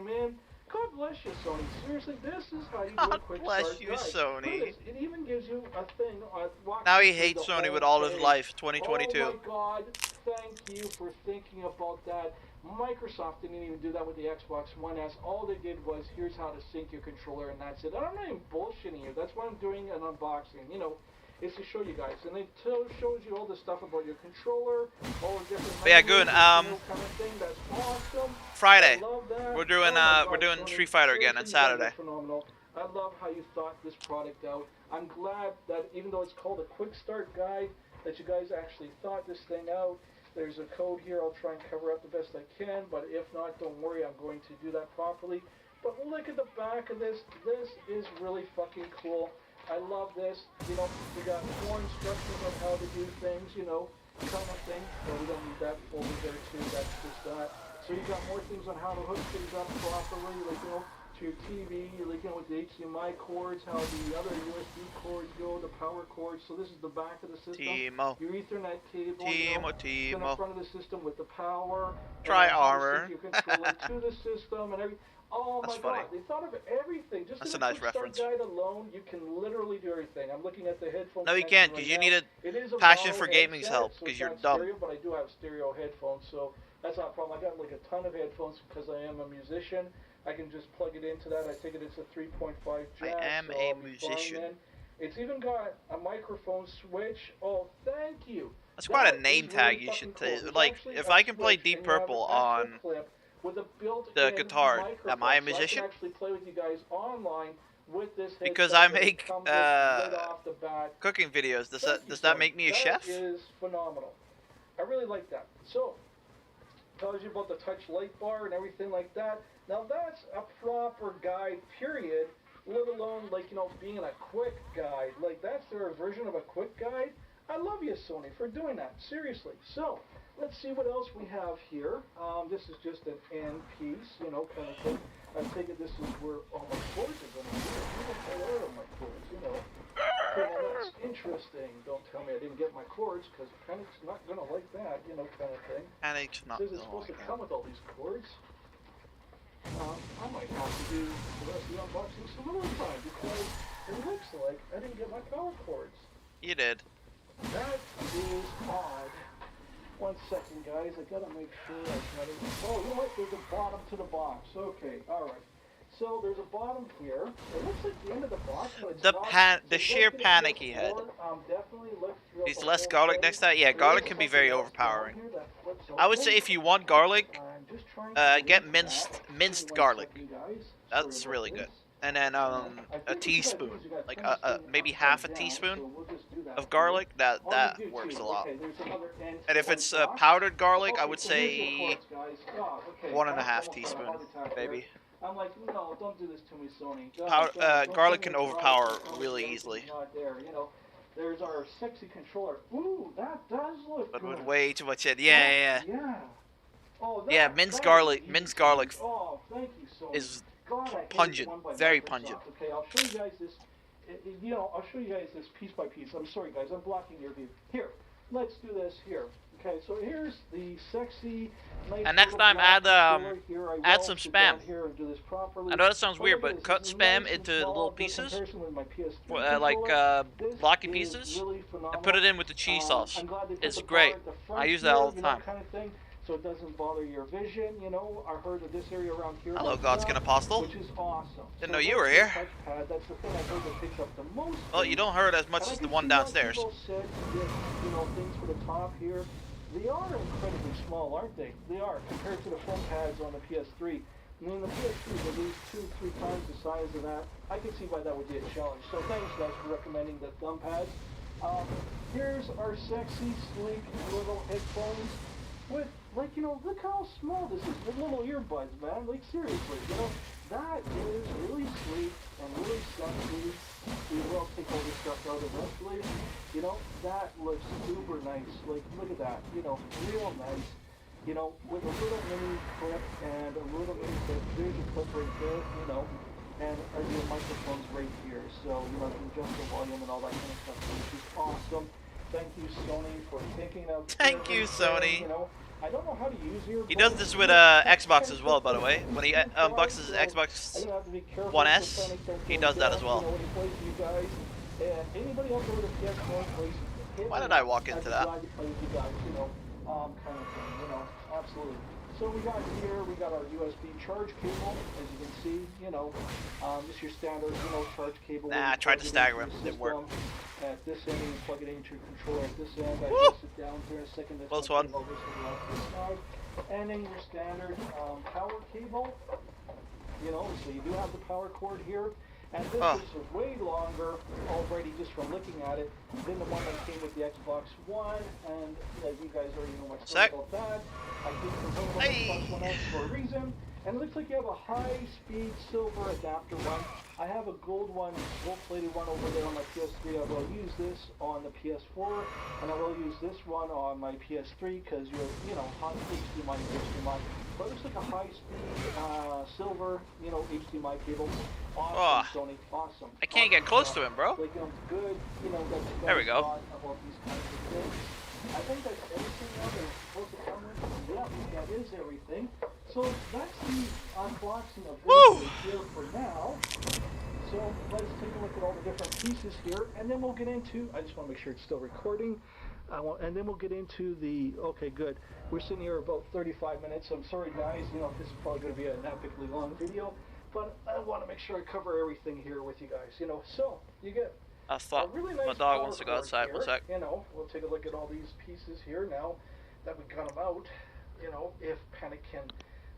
Speaker 5: God bless you, Sony. Seriously, this is how you do a quick start guide.
Speaker 2: God bless you, Sony.
Speaker 5: It even gives you a thing on
Speaker 2: now he hates Sony with all his life, 2022.
Speaker 5: Oh my God, thank you for thinking about that. Microsoft didn't even do that with the Xbox One S. All they did was, here's how to sync your controller, and that's it. I'm not even bullshitting you. That's why I'm doing an unboxing, you know.
Speaker 3: is to show you guys, and it shows you all the stuff about your controller, all the different.
Speaker 2: But yeah, Goon.
Speaker 3: kind of thing. That's awesome.
Speaker 2: Friday.
Speaker 3: I love that.
Speaker 2: We're doing
Speaker 3: God,
Speaker 2: doing
Speaker 3: Sony,
Speaker 2: Street Fighter again on
Speaker 3: seriously, you guys
Speaker 2: Saturday.
Speaker 3: are phenomenal. I love how you thought this product out. I'm glad that even though it's called a quick start guide, that you guys actually thought this thing out. There's a code here. I'll try and cover up the best I can, but if not, don't worry. I'm going to do that properly. But look at the back of this. This is really fucking cool. I love this. You know, we got more instructions on how to do things, you know, kind of thing. So we don't need that folder there too. That's just that. So you got more things on how to hook things up properly, like, you know, to your TV, like, you know, with the HDMI cords, how the other USB cords go, the power cords. So this is the back of the system.
Speaker 2: Timo.
Speaker 3: Your Ethernet cable.
Speaker 2: Timo.
Speaker 3: In the front of the system with the power.
Speaker 2: Try
Speaker 3: and
Speaker 2: armor.
Speaker 3: You control it to the system and everything. Oh
Speaker 2: That's
Speaker 3: my
Speaker 2: funny.
Speaker 3: God, they thought of everything. Just
Speaker 2: That's
Speaker 3: in
Speaker 2: a nice
Speaker 3: quick start
Speaker 2: reference.
Speaker 3: guide alone, you can literally do everything. I'm looking at the headphones.
Speaker 2: No, you
Speaker 3: connection
Speaker 2: can't,
Speaker 3: right
Speaker 2: because you
Speaker 3: now.
Speaker 2: need a
Speaker 3: It is a
Speaker 2: passion
Speaker 3: mono
Speaker 2: for gaming's
Speaker 3: headset,
Speaker 2: help,
Speaker 3: so
Speaker 2: because
Speaker 3: it's
Speaker 2: you're
Speaker 3: not
Speaker 2: dumb.
Speaker 3: Stereo, but I do have stereo headphones, so that's not a problem. I got like a ton of headphones because I am a musician. I can just plug it into that. I take it it's a 3.5 jack.
Speaker 2: I am
Speaker 3: so
Speaker 2: a
Speaker 3: I'll be fine
Speaker 2: musician.
Speaker 3: then. It's even got a microphone switch. Oh, thank you.
Speaker 2: That's quite a
Speaker 3: That
Speaker 2: name
Speaker 3: is
Speaker 2: tag
Speaker 3: really
Speaker 2: you should
Speaker 3: fucking cool.
Speaker 2: take.
Speaker 3: There's
Speaker 2: Like,
Speaker 3: actually
Speaker 2: if
Speaker 3: a
Speaker 2: I can play
Speaker 3: switch,
Speaker 2: Deep
Speaker 3: and you have an
Speaker 2: Purple
Speaker 3: actual
Speaker 2: on
Speaker 3: clip with a built-in
Speaker 2: the guitar,
Speaker 3: microphone,
Speaker 2: am I a
Speaker 3: so
Speaker 2: musician?
Speaker 3: I can actually play with you guys online with this
Speaker 2: Because
Speaker 3: headset
Speaker 2: I
Speaker 3: that
Speaker 2: make,
Speaker 3: comes with right off the bat.
Speaker 2: cooking videos. Does
Speaker 3: Thank you,
Speaker 2: that
Speaker 3: Sony.
Speaker 2: make me a chef?
Speaker 3: That is phenomenal. I really like that. So, tells you about the touch light bar and everything like that. Now that's a proper guide, period. Let alone, like, you know, being a quick guide. Like, that's their version of a quick guide. I love you, Sony, for doing that. Seriously. So, let's see what else we have here. This is just an end piece, you know, kind of thing. I take it this is where all my cords are going to be. Where are my cords, you know? Okay, now that's interesting. Don't tell me I didn't get my cords, because Panic's not going to like that, you know, kind of thing.
Speaker 2: And it's not.
Speaker 3: Says it's supposed to come with all these cords. I might have to do the rest of the unboxing some other time, because it looks like I didn't get my power cords.
Speaker 2: You did.
Speaker 3: That is odd. 1 second, guys. I gotta make sure I got it. Oh, you know what? There's a bottom to the box. Okay, alright. So there's a bottom here. It looks like the end of the box, but it's not.
Speaker 2: The sheer panic he had.
Speaker 3: Definitely look throughout
Speaker 2: He's
Speaker 3: the
Speaker 2: less
Speaker 3: whole
Speaker 2: garlic
Speaker 3: thing.
Speaker 2: next time. Yeah,
Speaker 3: There
Speaker 2: garlic
Speaker 3: is
Speaker 2: can be
Speaker 3: something
Speaker 2: very
Speaker 3: else
Speaker 2: overpowering.
Speaker 3: down here that flips
Speaker 2: I would
Speaker 3: open.
Speaker 2: say if you want garlic,
Speaker 3: I'm just trying to
Speaker 2: get
Speaker 3: do
Speaker 2: minced
Speaker 3: that.
Speaker 2: minced
Speaker 3: Give me 1
Speaker 2: garlic.
Speaker 3: second, guys.
Speaker 2: That's
Speaker 3: Sorry
Speaker 2: really
Speaker 3: about
Speaker 2: good.
Speaker 3: this.
Speaker 2: And then a teaspoon, like maybe half a teaspoon of garlic. That works a lot. And if it's powdered garlic, I would say 1.5 teaspoon, maybe.
Speaker 3: I'm like, no, don't do this to me, Sony. Don't
Speaker 2: Garlic
Speaker 3: send
Speaker 2: can
Speaker 3: me
Speaker 2: overpower
Speaker 3: garlic.
Speaker 2: really
Speaker 3: It's
Speaker 2: easily.
Speaker 3: not there, you know. There's our sexy controller. Ooh, that does look
Speaker 2: But
Speaker 3: good.
Speaker 2: with way too much in. Yeah.
Speaker 3: Yeah. Oh, that,
Speaker 2: Yeah, minced
Speaker 3: that
Speaker 2: garlic-
Speaker 3: is
Speaker 2: minced
Speaker 3: easy.
Speaker 2: garlic
Speaker 3: Oh, thank you, Sony.
Speaker 2: is
Speaker 3: God, I hate
Speaker 2: pungent,
Speaker 3: one by
Speaker 2: very
Speaker 3: Microsoft.
Speaker 2: pungent.
Speaker 3: Okay, I'll show you guys this. You know, I'll show you guys this piece by piece. I'm sorry, guys, I'm blocking your view. Here, let's do this here. Okay, so here's the sexy. Nice
Speaker 2: And next
Speaker 3: little
Speaker 2: time
Speaker 3: black
Speaker 2: add,
Speaker 3: controller. Here I
Speaker 2: add
Speaker 3: will
Speaker 2: some
Speaker 3: sit
Speaker 2: spam.
Speaker 3: down here and do this properly.
Speaker 2: I know that sounds
Speaker 3: Oh,
Speaker 2: weird,
Speaker 3: look at
Speaker 2: but
Speaker 3: this.
Speaker 2: cut
Speaker 3: This is
Speaker 2: spam
Speaker 3: nice and
Speaker 2: into
Speaker 3: small,
Speaker 2: little
Speaker 3: good
Speaker 2: pieces,
Speaker 3: comparison with my PS3
Speaker 2: like
Speaker 3: controller. This
Speaker 2: blocky
Speaker 3: is
Speaker 2: pieces,
Speaker 3: really
Speaker 2: and
Speaker 3: phenomenal.
Speaker 2: put it in with the cheese sauce.
Speaker 3: I'm glad they put
Speaker 2: It's
Speaker 3: the bar
Speaker 2: great.
Speaker 3: at the front
Speaker 2: I use that
Speaker 3: here,
Speaker 2: all the
Speaker 3: you know,
Speaker 2: time.
Speaker 3: kind of thing, so it doesn't bother your vision. You know, I heard that this area around here.
Speaker 2: Hello,
Speaker 3: lights
Speaker 2: Godskin
Speaker 3: up,
Speaker 2: Apostle.
Speaker 3: which is awesome.
Speaker 2: Didn't
Speaker 3: So
Speaker 2: know you
Speaker 3: that's
Speaker 2: were
Speaker 3: the
Speaker 2: here.
Speaker 3: touchpad. That's the thing I heard that takes up the most.
Speaker 2: Well, you
Speaker 3: space.
Speaker 2: don't hurt as much
Speaker 3: And I
Speaker 2: as the
Speaker 3: can
Speaker 2: one
Speaker 3: see why
Speaker 2: downstairs.
Speaker 3: people sit and get, you know, things for the top here. They are incredibly small, aren't they? They are, compared to the phone pads on the PS3. I mean, the PS3 is at least 2-3 times the size of that. I can see why that would be a challenge. So thanks, guys, for recommending the thumb pads. Here's our sexy, sleek little headphones with, like, you know, look how small this is. With little earbuds, man. Like, seriously, you know, that is really sleek and really sexy. We will take all this stuff out eventually. You know, that looks super nice. Like, look at that. You know, real nice. You know, with a little mini clip and a little mini clip. There's your clip right there, you know. And your microphone's right here. So, you know, you can adjust the volume and all that kind of stuff, which is awesome. Thank you, Sony, for thinking out.
Speaker 2: Thank you, Sony.
Speaker 3: You know, I don't know how to use earbuds.
Speaker 2: He does this with Xbox as well, by the way. When he unboxes his Xbox One S, he does that as well. Why did I walk into that?
Speaker 3: Kind of thing, you know,
Speaker 5: absolutely. So we got our USB charge cable, as you can see, you know, just your standard, you know, charge cable.
Speaker 2: Nah, I tried to stagger him, didn't work.
Speaker 5: At this end, you plug it into your controller at this end. I
Speaker 2: Woo!
Speaker 5: press it down here in a second. That's
Speaker 2: Close
Speaker 5: something
Speaker 2: one.
Speaker 5: about this off to the side. And then your standard power cable, you know, so you do have the power cord here. And this is way longer already just from looking at it than the one that came with the Xbox One. And you guys already know my story about that. I did complain about the Xbox One X for a reason. And it looks like you have a high-speed silver adapter one. I have a gold one, gold-plated one over there on my PS3. I will use this on the PS4, and I will use this one on my PS3 because you know, hot HDMI. But it looks like a high-speed silver, you know, HDMI cable. Awesome, Sony, awesome.
Speaker 2: I can't get close to him, bro.
Speaker 5: Like, you know, it's good, you know, that you
Speaker 2: there we go.
Speaker 5: thought about these kinds of things. I think that's everything now that it's supposed to come with. Yeah, that is everything. So that's the unboxing of this here for now. So let's take a look at all the different pieces here, and then we'll get into, I just want to make sure it's still recording, and then we'll get into the, okay, good. We're sitting here about 35 minutes. I'm sorry, guys, you know, this is probably going to be an epically long video, but I want to make sure I cover everything here with you guys, you know. So you get
Speaker 2: I thought
Speaker 5: really nice
Speaker 2: my dog wants to go outside.
Speaker 5: here.
Speaker 2: 1 sec.
Speaker 5: You know, we'll take a look at all these pieces here now that we got them out. You know, if Panic can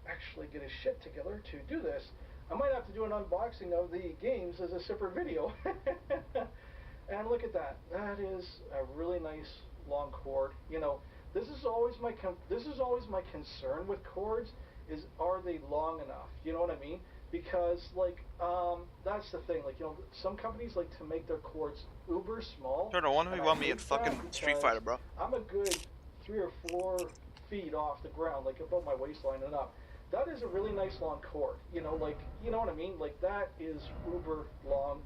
Speaker 5: actually get his shit together to do this, I might have to do an unboxing of the games as a separate video. And look at that. That is a really nice long cord. You know, this is always my concern with cords is, are they long enough? You know what I mean? Because, like, that's the thing. Like, you know, some companies like to make their cords uber small.
Speaker 2: Turtle, why don't you want me in fucking Street Fighter, bro?
Speaker 5: I'm a good 3 or 4 feet off the ground, like above my waistline and up. That is a really nice long cord. You know, like, you know what I mean? Like, that is uber long.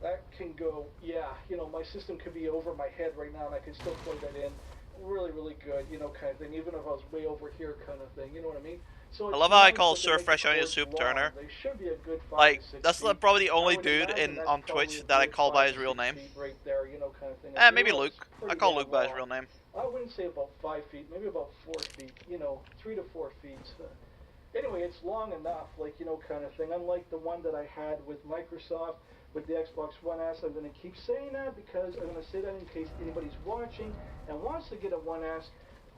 Speaker 5: That can go, yeah, you know, my system could be over my head right now and I can still plug that in. Really, really good, you know, kind of thing. Even if I was way over here kind of thing, you know what I mean? So
Speaker 2: I love how I call Sir Fresh Onion Soup Turner.
Speaker 5: They should be a good 5
Speaker 2: Like,
Speaker 5: to 6
Speaker 2: that's
Speaker 5: feet.
Speaker 2: probably the only
Speaker 5: I would
Speaker 2: dude
Speaker 5: imagine that's
Speaker 2: on
Speaker 5: probably
Speaker 2: Twitch
Speaker 5: a
Speaker 2: that I
Speaker 5: good
Speaker 2: call by
Speaker 5: 5
Speaker 2: his
Speaker 5: to
Speaker 2: real
Speaker 5: 6
Speaker 2: name.
Speaker 5: feet right there, you know, kind of thing.
Speaker 2: Maybe
Speaker 5: You know,
Speaker 2: Luke.
Speaker 5: it's pretty
Speaker 2: I call
Speaker 5: damn
Speaker 2: Luke by his
Speaker 5: long.
Speaker 2: real name.
Speaker 5: I wouldn't say about 5 feet, maybe about 4 feet, you know, 3 to 4 feet. Anyway, it's long enough, like, you know, kind of thing. Unlike the one that I had with Microsoft, with the Xbox One S, I'm going to keep saying that because I'm going to say that in case anybody's watching and wants to get a 1S.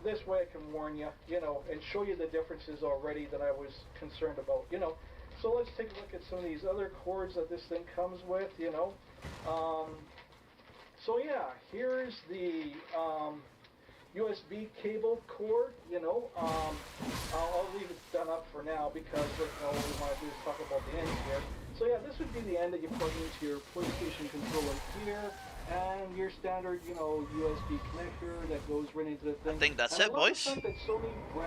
Speaker 5: This way I can warn you, you know, and show you the differences already that I was concerned about, you know. So let's take a look at some of these other cords that this thing comes with, you know. So yeah, here's the USB cable cord, you know. I'll leave it done up for now because you know, what we want to do is talk about the end here. So yeah, this would be the end that you plug into your PlayStation controller here. And your standard, you know, USB connector that goes right into the thing.
Speaker 2: I think that's
Speaker 5: and
Speaker 2: it, boys.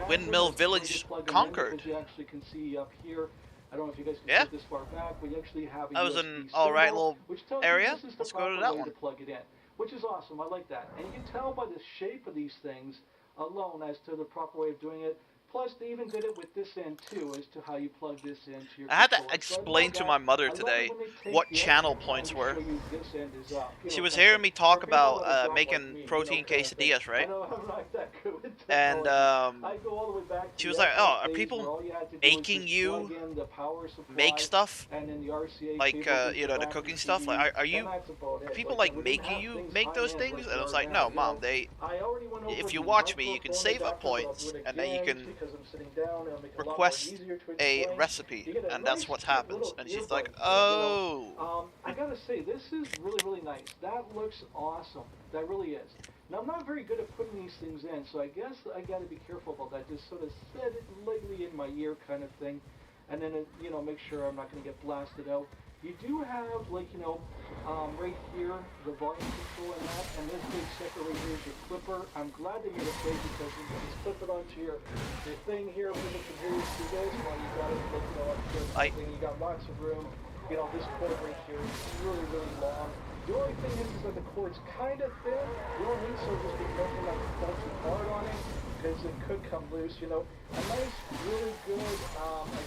Speaker 5: Windmill
Speaker 2: Village conquered.
Speaker 5: You actually can see up here. I don't know if you guys can
Speaker 2: Yeah.
Speaker 5: see this far back, but you actually have a
Speaker 2: That was
Speaker 5: USB
Speaker 2: an
Speaker 5: symbol,
Speaker 2: alright little
Speaker 5: which tells
Speaker 2: area.
Speaker 5: You this is the
Speaker 2: Let's go to
Speaker 5: proper
Speaker 2: that
Speaker 5: way
Speaker 2: one.
Speaker 5: to plug it in, which is awesome. I like that. And you can tell by the shape of these things alone as to the proper way of doing it. Plus, they even did it with this end too, as to how you plug this into your
Speaker 2: I had to
Speaker 5: controller. So
Speaker 2: explain
Speaker 5: love
Speaker 2: to
Speaker 5: that.
Speaker 2: my mother
Speaker 5: I love
Speaker 2: today
Speaker 5: when they take
Speaker 2: what
Speaker 5: the
Speaker 2: channel
Speaker 5: extra
Speaker 2: points
Speaker 5: time to
Speaker 2: were.
Speaker 5: show you this end is up, you
Speaker 2: She
Speaker 5: know,
Speaker 2: was
Speaker 5: kind of
Speaker 2: hearing
Speaker 5: thing.
Speaker 2: me talk
Speaker 5: For people that
Speaker 2: about
Speaker 5: are dumb
Speaker 2: making
Speaker 5: like me,
Speaker 2: protein
Speaker 5: you know, kind of thing.
Speaker 2: quesadillas, right?
Speaker 5: I know I'm not that good with
Speaker 2: And
Speaker 5: technology. I go all the way back to
Speaker 2: she was
Speaker 5: the
Speaker 2: like, "Oh,
Speaker 5: Xbox
Speaker 2: are
Speaker 5: days
Speaker 2: people
Speaker 5: where all you had to do was
Speaker 2: making
Speaker 5: just
Speaker 2: you
Speaker 5: plug in the power supply
Speaker 2: make stuff
Speaker 5: and then the RCA
Speaker 2: like
Speaker 5: cable into
Speaker 2: you know, the
Speaker 5: back of
Speaker 2: cooking
Speaker 5: the
Speaker 2: stuff?
Speaker 5: TV,
Speaker 2: Like, are you
Speaker 5: and that's about it.
Speaker 2: people
Speaker 5: Like,
Speaker 2: like
Speaker 5: we didn't
Speaker 2: making
Speaker 5: have
Speaker 2: you
Speaker 5: things
Speaker 2: make those
Speaker 5: high-end
Speaker 2: things?"
Speaker 5: like
Speaker 2: And I
Speaker 5: they
Speaker 2: was
Speaker 5: are
Speaker 2: like,
Speaker 5: now,
Speaker 2: "No,
Speaker 5: you
Speaker 2: mom.
Speaker 5: know.
Speaker 2: They
Speaker 5: I already went over
Speaker 2: if you
Speaker 5: the
Speaker 2: watch me, you can
Speaker 5: microphone
Speaker 2: save up
Speaker 5: adapter, but I'll do
Speaker 2: points,
Speaker 5: it
Speaker 2: and then you
Speaker 5: again
Speaker 2: can
Speaker 5: because I'm sitting down, it'll make it a lot more
Speaker 2: request
Speaker 5: easier to
Speaker 2: a
Speaker 5: explain.
Speaker 2: recipe."
Speaker 5: You get a
Speaker 2: And that's
Speaker 5: nice
Speaker 2: what
Speaker 5: cute
Speaker 2: happens.
Speaker 5: little
Speaker 2: And she's
Speaker 5: earbud
Speaker 2: like,
Speaker 5: here, you know.
Speaker 2: "Oh."
Speaker 5: I gotta say, this is really, really nice. That looks awesome. That really is. Now, I'm not very good at putting these things in, so I guess I gotta be careful about that. Just sort of set it lightly in my ear kind of thing. And then, you know, make sure I'm not gonna get blasted out. You do have, like, you know, right here, the volume control and that, and this big sucker right here is your clipper. I'm glad that you're the plate because you can just clip it onto your thing here. People can hear you through this while you got it, like, you know, up here. And you got lots of room. You know, this cord right here is really, really long. The only thing is that the cord's kind of thin. You don't need so just be careful not to pull too hard on it because it could come loose, you know. A nice, really good,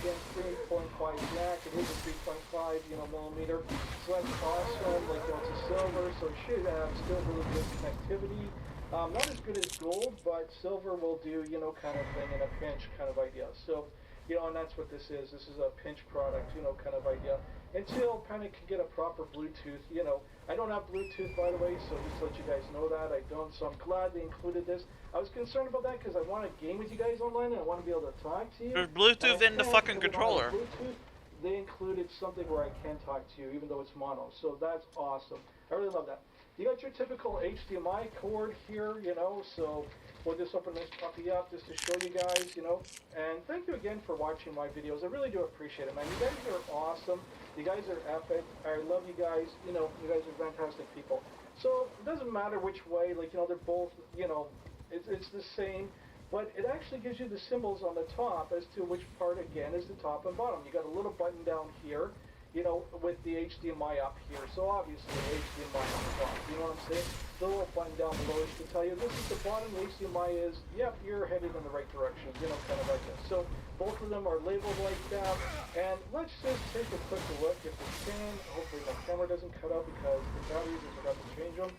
Speaker 5: again, 3.5 jack. It is a 3.5, you know, millimeter. So that's awesome. Like, you know, it's a silver, so it should have still really good connectivity.
Speaker 3: Not as good as gold, but silver will do, you know, kind of thing in a pinch kind of idea. So, you know, and that's what this is. This is a pinch product, you know, kind of idea. Until Panic can get a proper Bluetooth, you know. I don't have Bluetooth, by the way, so just to let you guys know that. I don't, so I'm glad they included this. I was concerned about that because I want to game with you guys online and I want to be able to talk to you.
Speaker 2: There's Bluetooth in the fucking controller.
Speaker 3: Bluetooth, they included something where I can talk to you, even though it's mono. So that's awesome. I really love that. You got your typical HDMI cord here, you know, so we'll just open this puppy up just to show you guys, you know. And thank you again for watching my videos. I really do appreciate it, man. You guys are awesome. You guys are epic. I love you guys. You know, you guys are fantastic people. So it doesn't matter which way, like, you know, they're both, you know, it's the same. But it actually gives you the symbols on the top as to which part, again, is the top and bottom. You got a little button down here, you know, with the HDMI up here. So obviously HDMI on the top, you know what I'm saying? The little button down below is to tell you this is the bottom, the HDMI is, yep, you're heading in the right direction, you know, kind of like this. So both of them are labeled like that. And let's just take a quick look if we can. Hopefully my camera doesn't cut out because the batteries, I forgot to change them,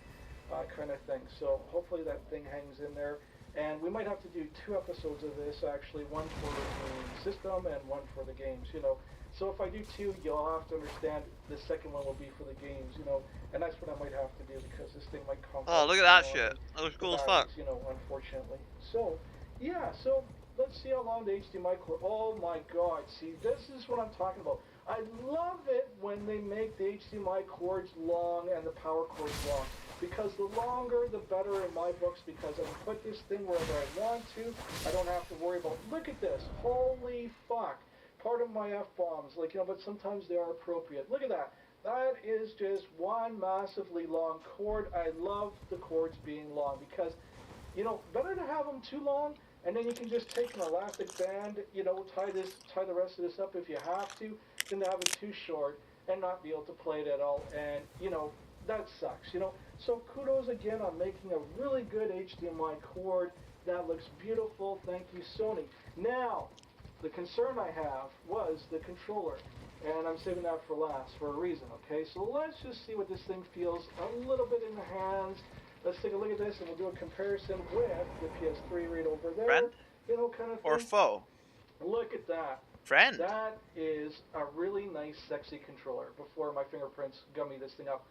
Speaker 3: kind of thing. So hopefully that thing hangs in there. And we might have to do 2 episodes of this, actually, one for the system and one for the games, you know. So if I do 2, you'll have to understand the second one will be for the games, you know. And that's what I might have to do because this thing might come.
Speaker 2: Oh, look at that shit. That looks cool as fuck.
Speaker 3: You know, unfortunately. So, yeah, so let's see how long the HDMI cord. Oh my god, see, this is what I'm talking about. I love it when they make the HDMI cords long and the power cords long. Because the longer, the better in my books, because I can put this thing wherever I want to. I don't have to worry about, look at this, holy fuck. Part of my F-bombs, like, you know, but sometimes they are appropriate. Look at that. That is just one massively long cord. I love the cords being long because, you know, better to have them too long, and then you can just take an elastic band, you know, tie the rest of this up if you have to, than to have it too short and not be able to play it at all. And, you know, that sucks, you know. So kudos again on making a really good HDMI cord. That looks beautiful. Thank you, Sony. Now, the concern I have was the controller. And I'm saving that for last for a reason, okay? So let's just see what this thing feels a little bit in the hands. Let's take a look at this and we'll do a comparison with the PS3 right over there.
Speaker 2: Friend?
Speaker 3: You know, kind of thing.
Speaker 2: Or foe?
Speaker 3: Look at that.
Speaker 2: Friend?
Speaker 3: That is a really nice, sexy controller before my fingerprints gummy this thing up.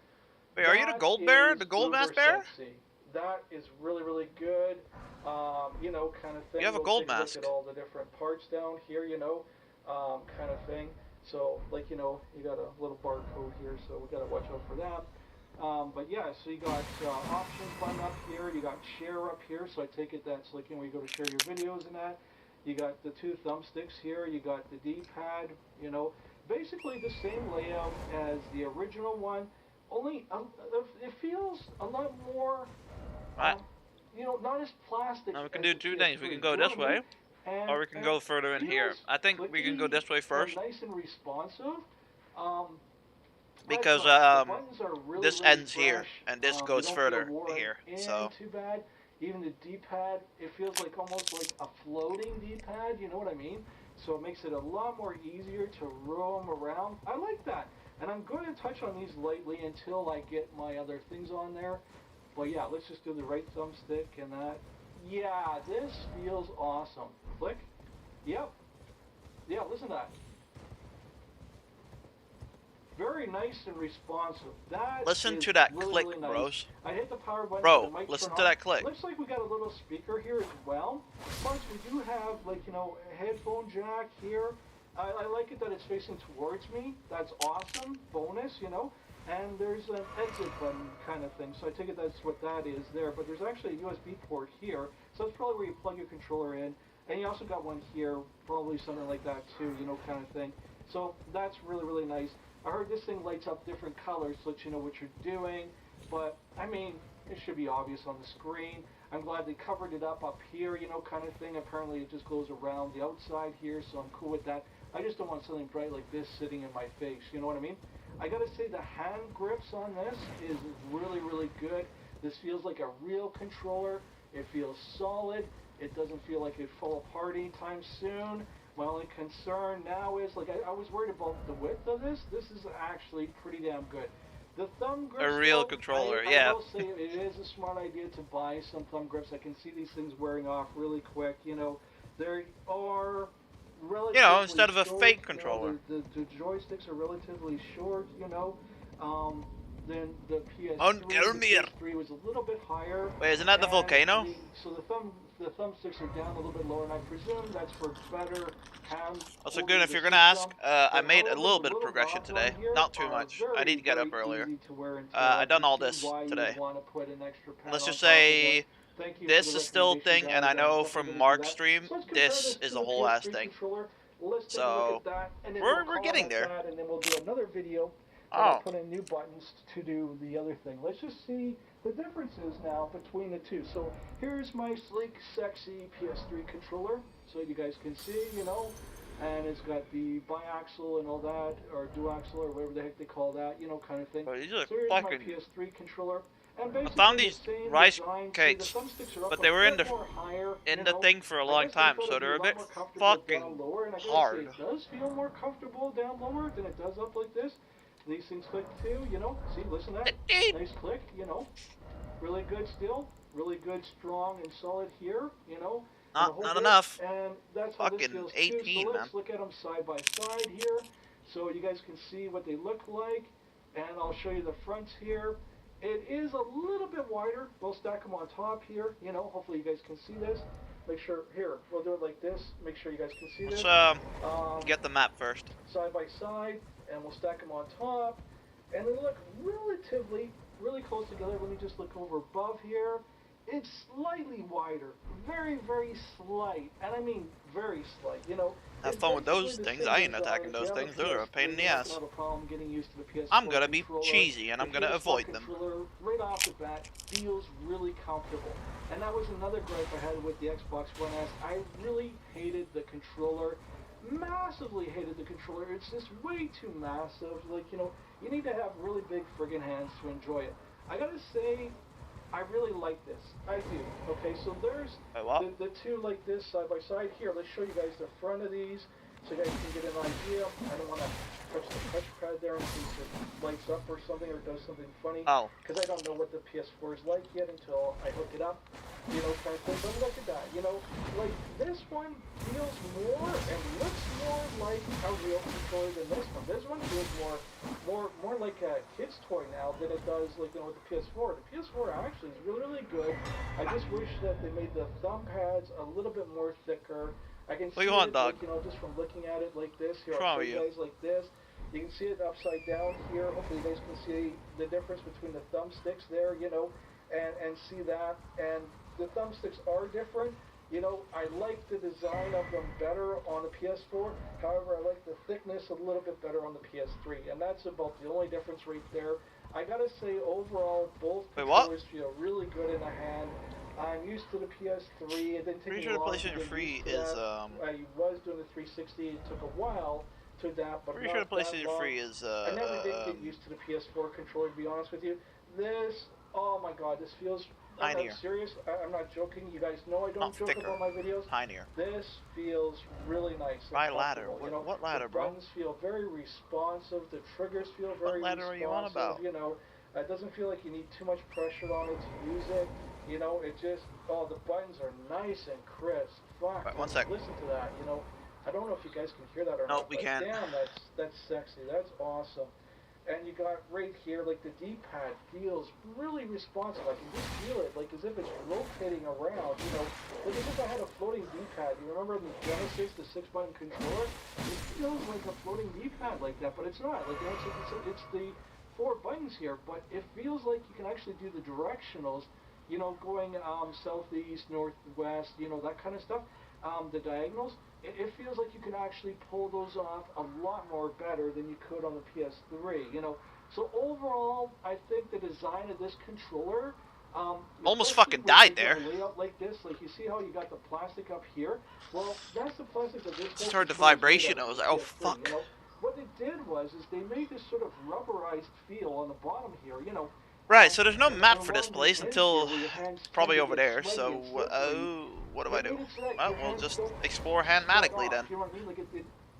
Speaker 2: Wait, are you the gold bear? The gold mask bear?
Speaker 3: Sexy. That is really, really good. You know, kind of thing.
Speaker 2: You have a gold mask.
Speaker 3: Look at all the different parts down here, you know, kind of thing. So, like, you know, you got a little barcode here, so we got to watch out for that. But yeah, so you got options button up here, you got share up here, so I take it that's like, you know, you go to share your videos and that. You got the 2 thumbsticks here, you got the D-pad, you know, basically the same layout as the original one, only it feels a lot more, you know, not as plastic.
Speaker 2: Now we can do 2 things. We can go this way, or we can go further in here. I think we can go this way first.
Speaker 3: Nice and responsive.
Speaker 2: Because
Speaker 3: really,
Speaker 2: this
Speaker 3: really
Speaker 2: ends here, and this goes further here. So
Speaker 3: too bad. Even the D-pad, it feels like almost like a floating D-pad. You know what I mean? So it makes it a lot more easier to roam around. I like that. And I'm going to touch on these lightly until I get my other things on there. But yeah, let's just do the right thumbstick and that. Yeah, this feels awesome. Click. Yep. Yeah, listen to that. Very nice and responsive.
Speaker 2: Listen to that
Speaker 3: really,
Speaker 2: click,
Speaker 3: really nice.
Speaker 2: bros.
Speaker 3: I hit the power button.
Speaker 2: Bro,
Speaker 3: the mic
Speaker 2: listen
Speaker 3: turned
Speaker 2: to
Speaker 3: on.
Speaker 2: that click.
Speaker 3: Looks like we got a little speaker here as well. Plus, we do have, like, you know, a headphone jack here. I like it that it's facing towards me. That's awesome. Bonus, you know. And there's an exit button kind of thing. So I take it that's what that is there. But there's actually a USB port here. So that's probably where you plug your controller in. And you also got one here, probably something like that too, you know, kind of thing. So that's really, really nice. I heard this thing lights up different colors to let you know what you're doing. But, I mean, it should be obvious on the screen. I'm glad they covered it up here, you know, kind of thing. Apparently it just goes around the outside here, so I'm cool with that. I just don't want something bright like this sitting in my face, you know what I mean? I gotta say the hand grips on this is really, really good. This feels like a real controller. It feels solid. It doesn't feel like it fall apart anytime soon. My only concern now is, like, I was worried about the width of this. This is actually pretty damn good.
Speaker 5: The thumb grips,
Speaker 2: A real
Speaker 5: though,
Speaker 2: controller,
Speaker 5: I
Speaker 2: yeah.
Speaker 5: will say it is a smart idea to buy some thumb grips. I can see these things wearing off really quick. You know, there are relatively
Speaker 2: instead of a
Speaker 5: short,
Speaker 2: fake
Speaker 5: you know,
Speaker 2: controller.
Speaker 5: the joysticks are relatively short, you know. Then the PS3,
Speaker 2: Gelmir.
Speaker 5: the PS3 was a little bit higher.
Speaker 2: Wait, isn't that the
Speaker 5: and
Speaker 2: volcano?
Speaker 5: So the thumbsticks are down a little bit lower, and I presume that's for better hand.
Speaker 2: Also,
Speaker 5: holding
Speaker 2: good if
Speaker 5: the
Speaker 2: you're gonna ask.
Speaker 5: system.
Speaker 2: I made a
Speaker 5: However,
Speaker 2: little
Speaker 5: the
Speaker 2: bit of progression
Speaker 5: knobs on
Speaker 2: today,
Speaker 5: here
Speaker 2: not too
Speaker 5: are
Speaker 2: much. I
Speaker 5: very,
Speaker 2: need to get up
Speaker 5: very
Speaker 2: earlier.
Speaker 5: easy to wear and
Speaker 2: I
Speaker 5: tear.
Speaker 2: done all
Speaker 5: You can
Speaker 2: this
Speaker 5: see why you
Speaker 2: today.
Speaker 5: would want to put an extra pad
Speaker 2: Let's
Speaker 5: on
Speaker 2: just
Speaker 5: top of
Speaker 2: say
Speaker 5: this. Thank you
Speaker 2: this
Speaker 5: for the
Speaker 2: is still a
Speaker 5: recommendation,
Speaker 2: thing, and I
Speaker 5: guys. I'm
Speaker 2: know
Speaker 5: definitely
Speaker 2: from
Speaker 5: gonna do
Speaker 2: Mark's
Speaker 5: that.
Speaker 2: stream,
Speaker 5: So let's compare
Speaker 2: this is
Speaker 5: to
Speaker 2: a
Speaker 5: the
Speaker 2: whole ass
Speaker 5: PS3
Speaker 2: thing.
Speaker 5: controller. Let's take a
Speaker 2: So,
Speaker 5: look at that, and then
Speaker 2: we're
Speaker 5: we'll
Speaker 2: getting
Speaker 5: comment
Speaker 2: there.
Speaker 5: that, and then we'll do another video. And
Speaker 2: Oh.
Speaker 5: I'll put in new buttons to do the other thing. Let's just see the differences now between the two. So here's my sleek, sexy PS3 controller, so you guys can see, you know, and it's got the biaxial and all that, or duaxial, or whatever the heck they call that, you know, kind of thing.
Speaker 2: Bro, these are
Speaker 5: So here's
Speaker 2: fucking.
Speaker 5: my PS3 controller. And basically
Speaker 2: found
Speaker 5: the
Speaker 2: these
Speaker 5: same
Speaker 2: rice
Speaker 5: design.
Speaker 2: cakes,
Speaker 5: See, the thumbsticks are up
Speaker 2: but
Speaker 5: a
Speaker 2: they were in
Speaker 5: bit
Speaker 2: the
Speaker 5: more higher,
Speaker 2: in
Speaker 5: you
Speaker 2: the
Speaker 5: know.
Speaker 2: thing for a
Speaker 5: I
Speaker 2: long
Speaker 5: guess they
Speaker 2: time,
Speaker 5: thought
Speaker 2: so
Speaker 5: it'd be
Speaker 2: they're a
Speaker 5: lot
Speaker 2: bit
Speaker 5: more comfortable
Speaker 2: fucking
Speaker 5: down lower, and I gotta
Speaker 2: hard.
Speaker 5: say, it does feel more comfortable down lower than it does up like this. These things click too, you know. See, listen to that. Nice click, you know. Really good still. Really good, strong, and solid here, you know.
Speaker 2: Not enough.
Speaker 5: And that's how this
Speaker 2: Fucking
Speaker 5: feels
Speaker 2: 18,
Speaker 5: too. So
Speaker 2: man.
Speaker 5: let's look at them side by side here, so you guys can see what they look like. And I'll show you the fronts here. It is a little bit wider. We'll stack them on top here. You know, hopefully you guys can see this. Make sure, here, we'll do it like this. Make sure you guys can see this.
Speaker 2: Let's get the map first.
Speaker 5: Side by side, and we'll stack them on top. And they look relatively, really close together. Let me just look over above here. It's slightly wider. Very, very slight. And I mean very slight, you know.
Speaker 2: Have
Speaker 5: It's
Speaker 2: fun with those
Speaker 5: basically the
Speaker 2: things.
Speaker 5: same
Speaker 2: I ain't
Speaker 5: design
Speaker 2: attacking
Speaker 5: as
Speaker 2: those
Speaker 5: the other
Speaker 2: things. Those are a pain in the
Speaker 5: PS3. I
Speaker 2: ass.
Speaker 5: don't have a problem getting used to the PS4
Speaker 2: I'm gonna be
Speaker 5: controller.
Speaker 2: cheesy, and I'm
Speaker 5: The
Speaker 2: gonna
Speaker 5: PS4
Speaker 2: avoid them.
Speaker 5: controller, right off the bat, feels really comfortable. And that was another gripe I had with the Xbox One S. I really hated the controller. Massively hated the controller. It's just way too massive. Like, you know, you need to have really big friggin' hands to enjoy it. I gotta say, I really like this. I do. Okay, so there's the two like this side by side. Here, let's show you guys the front of these so you guys can get an idea. I don't want to touch the touchpad there in case it lights up or something or does something funny.
Speaker 2: Oh.
Speaker 5: Because I don't know what the PS4 is like yet until I hook it up. You know, kind of thing. But look at that. You know, like this one feels more and looks more like a real controller than this one. This one feels more like a kid's toy now than it does like, you know, with the PS4. The PS4 actually is really, really good. I just wish that they made the thumb pads a little bit more thicker. I can see it,
Speaker 2: dog?
Speaker 5: like, you know, just from looking at it like this. Here,
Speaker 2: What's wrong
Speaker 5: I'll
Speaker 2: with
Speaker 5: show
Speaker 2: you?
Speaker 5: you guys like this. You can see it upside down here. Hopefully you guys can see the difference between the thumbsticks there, you know, and see that. And the thumbsticks are different. You know, I like the design of them better on the PS4. However, I like the thickness a little bit better on the PS3. And that's about the only difference right there. I gotta say, overall, both controllers feel really good in the hand. I'm used to the PS3. It didn't take
Speaker 2: Pretty
Speaker 5: me
Speaker 2: sure the
Speaker 5: long to
Speaker 2: PlayStation
Speaker 5: get
Speaker 2: 3
Speaker 5: used to
Speaker 2: is
Speaker 5: that. I was doing the 360. It took a while to adapt, but
Speaker 2: Pretty sure
Speaker 5: not
Speaker 2: the
Speaker 5: that
Speaker 2: PlayStation
Speaker 5: long.
Speaker 2: 3 is
Speaker 5: I never did get used to the PS4 controller, to be honest with you. This, oh my god, this feels... I'm
Speaker 2: tinier.
Speaker 5: not serious. I'm not joking. You guys know I don't
Speaker 2: Not
Speaker 5: joke
Speaker 2: thicker.
Speaker 5: about my videos.
Speaker 2: Tinier.
Speaker 5: This feels really nice. and
Speaker 2: Try ladder.
Speaker 5: comfortable, you know.
Speaker 2: What ladder,
Speaker 5: the
Speaker 2: bro?
Speaker 5: buttons feel very responsive. The triggers feel very
Speaker 2: ladder are
Speaker 5: responsive.
Speaker 2: you on about?
Speaker 5: You know, it doesn't feel like you need too much pressure on it to use it. You know, it just, oh, the buttons are nice and crisp. Fuck.
Speaker 2: Right, one sec.
Speaker 5: Listen to that. You know, I don't know if you guys can hear that or
Speaker 2: Nope,
Speaker 5: not.
Speaker 2: we
Speaker 5: but
Speaker 2: can't.
Speaker 5: Damn, that's sexy. That's awesome. And you got right here, like the D-pad feels really responsive. I can just feel it, like as if it's rotating around, you know. Like as if I had a floating D-pad. You remember in the Genesis, the 6-button controller? It feels like a floating D-pad like that, but it's not. Like it's the 4 buttons here, but it feels like you can actually do the directionals, you know, going southeast, northwest, you know, that kind of stuff. The diagonals. It feels like you can actually pull those off a lot more better than you could on the PS3, you know. So overall, I think the design of this controller,
Speaker 2: Almost
Speaker 5: especially
Speaker 2: fucking
Speaker 5: with,
Speaker 2: died
Speaker 5: like,
Speaker 2: there.
Speaker 5: a layout like this, like you see how you got the plastic up here. Well, that's the plastic that this.
Speaker 2: Just heard the
Speaker 5: controller is made
Speaker 2: vibration.
Speaker 5: of,
Speaker 2: I was like, oh
Speaker 5: PS3,
Speaker 2: fuck.
Speaker 5: You know? What they did was they made this sort of rubberized feel on the bottom here, you know.
Speaker 2: Right, so there's no
Speaker 5: And
Speaker 2: map for this
Speaker 5: along the
Speaker 2: place
Speaker 5: edge
Speaker 2: until
Speaker 5: here where your hands
Speaker 2: probably
Speaker 5: tend to
Speaker 2: over
Speaker 5: get
Speaker 2: there.
Speaker 5: sweaty
Speaker 2: So,
Speaker 5: and slippery,
Speaker 2: what do I do?
Speaker 5: they made it so that
Speaker 2: Well,
Speaker 5: your
Speaker 2: we'll
Speaker 5: hands
Speaker 2: just
Speaker 5: don't
Speaker 2: explore
Speaker 5: slip
Speaker 2: handmatically
Speaker 5: off,
Speaker 2: then.
Speaker 5: You know what I mean? Like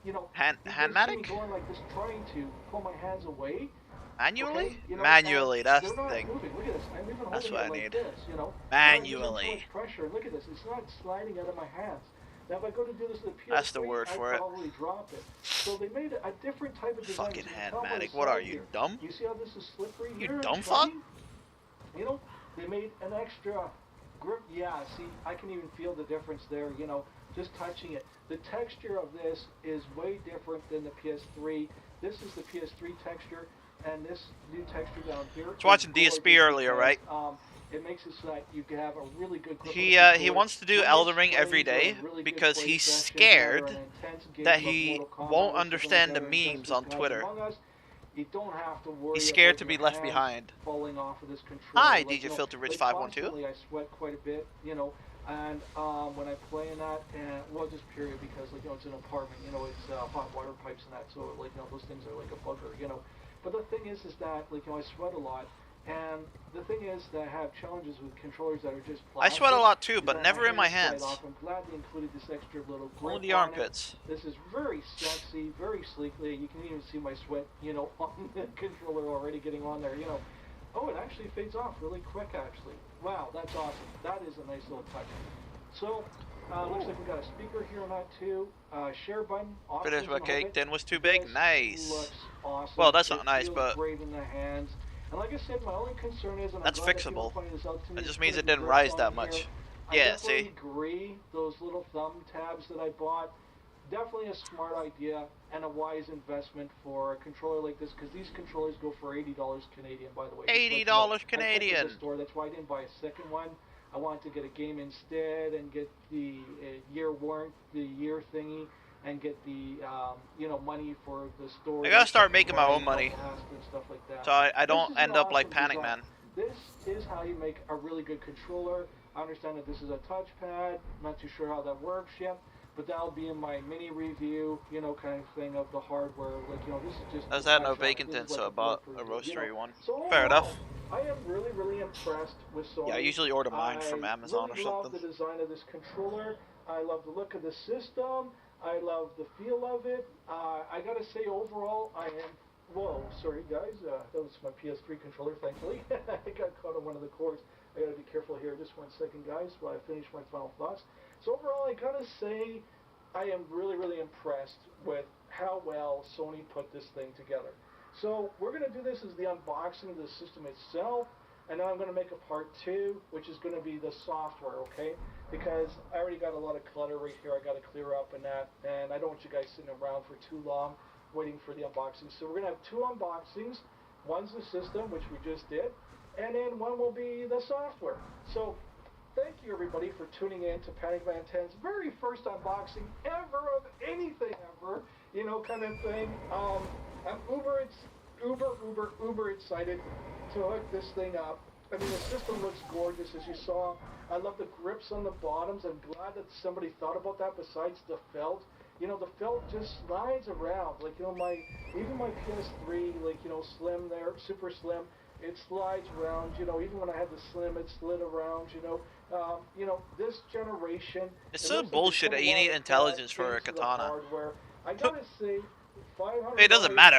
Speaker 5: you know,
Speaker 2: Handmatic?
Speaker 5: going like this, trying to pull my hands away.
Speaker 2: Manually?
Speaker 3: Okay? You know,
Speaker 2: Manually,
Speaker 3: and
Speaker 2: that's
Speaker 3: they're
Speaker 2: the
Speaker 3: not
Speaker 2: thing.
Speaker 3: moving. Look at this. I'm even
Speaker 2: That's
Speaker 3: holding
Speaker 2: what
Speaker 3: it
Speaker 2: I
Speaker 3: like
Speaker 2: need.
Speaker 3: this, you know.
Speaker 2: Manually.
Speaker 3: I'm using so much pressure. Look at this. It's not sliding out of my hands. Now, if I go to do this with the PS3,
Speaker 2: That's the word for
Speaker 3: I'd
Speaker 2: it.
Speaker 3: probably drop it. So they made a different type of design.
Speaker 2: Fucking
Speaker 3: You can tell by the
Speaker 2: Handmatic. What are
Speaker 3: side
Speaker 2: you,
Speaker 3: here.
Speaker 2: dumb?
Speaker 3: You see how this is slippery
Speaker 2: You
Speaker 3: here?
Speaker 2: dumb
Speaker 3: and
Speaker 2: fuck?
Speaker 3: shiny? You know, they made an extra grip. Yeah, see, I can even feel the difference there, you know, just touching it. The texture of this is way different than the PS3. This is the PS3 texture, and this new texture down here.
Speaker 2: I was watching DSP earlier, right?
Speaker 3: It makes it so that you can have a really good grip.
Speaker 2: He wants to do Elden Ring every day because he's scared that he won't understand the memes on Twitter.
Speaker 3: You don't have to worry.
Speaker 2: He's scared
Speaker 3: about
Speaker 2: to be
Speaker 3: your
Speaker 2: left
Speaker 3: hands
Speaker 2: behind.
Speaker 3: falling off of this controller.
Speaker 2: Hi,
Speaker 3: Like,
Speaker 2: DJ
Speaker 3: you know,
Speaker 2: Filter Rich
Speaker 3: like
Speaker 2: 512.
Speaker 3: constantly I sweat quite a bit, you know, and when I play in that, and well, just period, because like, you know, it's an apartment, you know, it's hot water pipes and that, so like, you know, those things are like a bugger, you know. But the thing is that like, you know, I sweat a lot. And the thing is that I have challenges with controllers that are just
Speaker 2: I
Speaker 3: plastic.
Speaker 2: sweat a lot too, but
Speaker 3: That
Speaker 2: never in my
Speaker 3: slide
Speaker 2: hands.
Speaker 3: off. I'm glad they included this extra little grip
Speaker 2: Only the
Speaker 3: on it.
Speaker 2: armpits.
Speaker 3: This is very sexy, very sleekly. You can even see my sweat, you know, on the controller already getting on there, you know. Oh, it actually fades off really quick, actually. Wow, that's awesome. That is a nice little touch. So, looks like we got a speaker here on that too. Share button.
Speaker 2: Finished my
Speaker 3: options and all
Speaker 2: cake,
Speaker 3: that.
Speaker 2: then was too big.
Speaker 3: This
Speaker 2: Nice.
Speaker 3: looks awesome.
Speaker 2: Well, that's
Speaker 3: It
Speaker 2: not nice,
Speaker 3: feels
Speaker 2: but
Speaker 3: great in the hands. And like I said, my only concern is, and
Speaker 2: that's
Speaker 3: I'm glad that people
Speaker 2: fixable.
Speaker 3: pointed this out to me,
Speaker 2: That
Speaker 3: is
Speaker 2: just means it
Speaker 3: putting
Speaker 2: didn't
Speaker 3: the
Speaker 2: rise
Speaker 3: grips
Speaker 2: that
Speaker 3: on
Speaker 2: much.
Speaker 3: here.
Speaker 2: Yeah,
Speaker 3: I definitely
Speaker 2: see?
Speaker 3: agree. Those little thumb tabs that I bought, definitely a smart idea and a wise investment for a controller like this, because these controllers go for $80 Canadian, by the way.
Speaker 2: $80 Canadian.
Speaker 3: I checked the store, that's why I didn't buy a second one. I wanted to get a game instead and get the year warrant, the year thingy, and get the you know, money for the store.
Speaker 2: I gotta start making my own money,
Speaker 3: and stuff like that.
Speaker 2: so I
Speaker 3: This
Speaker 2: don't
Speaker 3: is
Speaker 2: end
Speaker 3: an
Speaker 2: up like
Speaker 3: awesome
Speaker 2: Panic
Speaker 3: design.
Speaker 2: Man.
Speaker 3: This is how you make a really good controller. I understand that this is a touchpad. I'm not too sure how that works yet, but that'll be in my mini review, you know, kind of thing of the hardware. Like, you know, this is just.
Speaker 2: I was had no
Speaker 3: snapshot.
Speaker 2: bacon
Speaker 3: This
Speaker 2: tin,
Speaker 3: is like
Speaker 2: so I bought
Speaker 3: blur
Speaker 2: a
Speaker 3: preview, you know.
Speaker 2: roastery one.
Speaker 3: So
Speaker 2: Fair
Speaker 3: overall,
Speaker 2: enough.
Speaker 3: I am really, really impressed with Sony.
Speaker 2: Yeah, I usually order mine from
Speaker 3: I
Speaker 2: Amazon
Speaker 3: really
Speaker 2: or
Speaker 3: love
Speaker 2: something.
Speaker 3: the design of this controller. I love the look of the system. I love the feel of it. I gotta say, overall, I am. Whoa, sorry guys, that was my PS3 controller, thankfully. I got caught on one of the cords. I gotta be careful here. Just 1 second, guys, while I finish my final thoughts. So overall, I gotta say, I am really, really impressed with how well Sony put this thing together. So we're gonna do this as the unboxing of the system itself, and now I'm gonna make a part 2, which is gonna be the software, okay? Because I already got a lot of clutter right here. I gotta clear up and that, and I don't want you guys sitting around for too long waiting for the unboxing. So we're gonna have 2 unboxings. One's the system, which we just did, and then one will be the software. So thank you everybody for tuning in to Panic Man 10's very first unboxing ever of anything ever, you know, kind of thing. I'm uber excited to hook this thing up. I mean, the system looks gorgeous, as you saw. I love the grips on the bottoms. I'm glad that somebody thought about that besides the felt. You know, the felt just slides around. Like, you know, even my PS3, like, you know, slim there, super slim, it slides around. You know, even when I had the slim, it slid around, you know. You know, this generation...
Speaker 2: It's so bullshit that you need intelligence for a katana.
Speaker 3: I gotta say, $500
Speaker 2: It doesn't matter.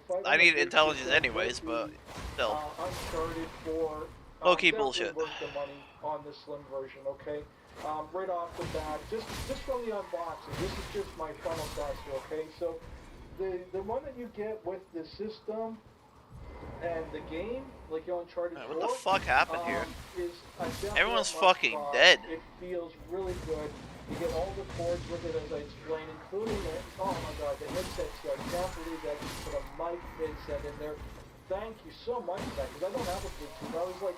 Speaker 3: for
Speaker 2: I need
Speaker 3: 500
Speaker 2: intelligence
Speaker 3: gigs
Speaker 2: anyways,
Speaker 3: would
Speaker 2: but
Speaker 3: be,
Speaker 2: still.
Speaker 3: Uncharted for
Speaker 2: Low-key
Speaker 3: definitely
Speaker 2: bullshit.
Speaker 3: worth the money on the slim version, okay? Right off the bat, just from the unboxing, this is just my final thoughts here, okay? So, the one that you get with the system and the game, like your Uncharted 4,
Speaker 2: What the fuck happened here?
Speaker 3: is a definite
Speaker 2: Everyone's
Speaker 3: must
Speaker 2: fucking
Speaker 3: buy.
Speaker 2: dead.
Speaker 3: It feels really good. You get all the cords with it, as I explained, including the, oh my god, the headset set. I can't believe that you put a mic headset in there. Thank you so much for that, because I don't have a Bluetooth. I was like,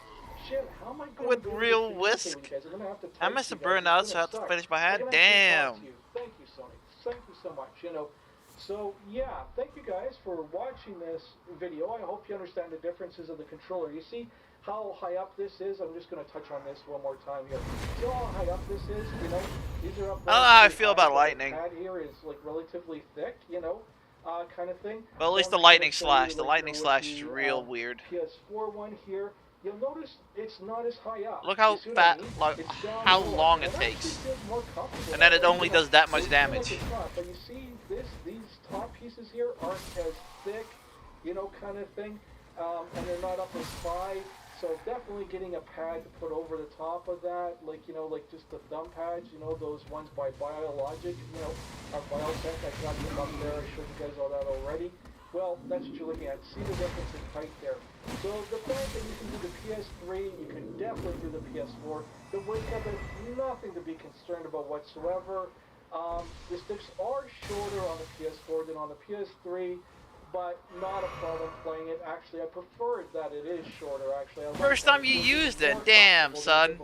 Speaker 3: shit, how am I going
Speaker 2: With
Speaker 3: to do
Speaker 2: real
Speaker 3: this
Speaker 2: whisk.
Speaker 3: with you guys? I'm gonna have to
Speaker 2: I
Speaker 3: type
Speaker 2: must
Speaker 3: you
Speaker 2: have
Speaker 3: guys.
Speaker 2: burned
Speaker 3: It's
Speaker 2: out, so I
Speaker 3: gonna
Speaker 2: have to
Speaker 3: suck.
Speaker 2: finish my
Speaker 3: I
Speaker 2: hat.
Speaker 3: can actually talk
Speaker 2: Damn.
Speaker 3: to you. Thank you, Sony. Thank you so much, you know. So, yeah, thank you guys for watching this video. I hope you understand the differences of the controller. You see how high up this is? I'm just going to touch on this one more time here. See how high up this is? You know, these are up.
Speaker 2: I don't know how I
Speaker 3: very
Speaker 2: feel
Speaker 3: high,
Speaker 2: about
Speaker 3: but
Speaker 2: lightning.
Speaker 3: The pad here is like relatively thick, you know, kind of thing.
Speaker 2: Well, at least the
Speaker 3: I'm
Speaker 2: lightning
Speaker 3: gonna show
Speaker 2: slash.
Speaker 3: you,
Speaker 2: The
Speaker 3: like,
Speaker 2: lightning
Speaker 3: you know,
Speaker 2: slash
Speaker 3: with
Speaker 2: is
Speaker 3: the,
Speaker 2: real weird.
Speaker 3: PS4 one here. You'll notice it's not as high up.
Speaker 2: Look how
Speaker 3: You see what I
Speaker 2: fat,
Speaker 3: mean?
Speaker 2: like,
Speaker 3: It's down
Speaker 2: how
Speaker 3: lower.
Speaker 2: long
Speaker 3: And
Speaker 2: it
Speaker 3: actually
Speaker 2: takes.
Speaker 3: feels more comfortable
Speaker 2: And then
Speaker 3: that
Speaker 2: it
Speaker 3: way,
Speaker 2: only
Speaker 3: you know.
Speaker 2: does that much
Speaker 3: It feels like
Speaker 2: damage.
Speaker 3: it's not, but you see these top pieces here aren't as thick you know, kind of thing. And they're not up as high. So definitely getting a pad to put over the top of that, like, you know, like just the thumb pads, you know, those ones by Biologic, you know, or Biotech. I got them up there. I showed you guys all that already. Well, that's what you're looking at. See the difference in height there. So the fact that you can do the PS3, you can definitely do the PS4. The weight of it, nothing to be concerned about whatsoever. The sticks are shorter on the PS4 than on the PS3, but not a problem playing it. Actually, I prefer it that it is shorter, actually.
Speaker 2: First time you used it, damn, son.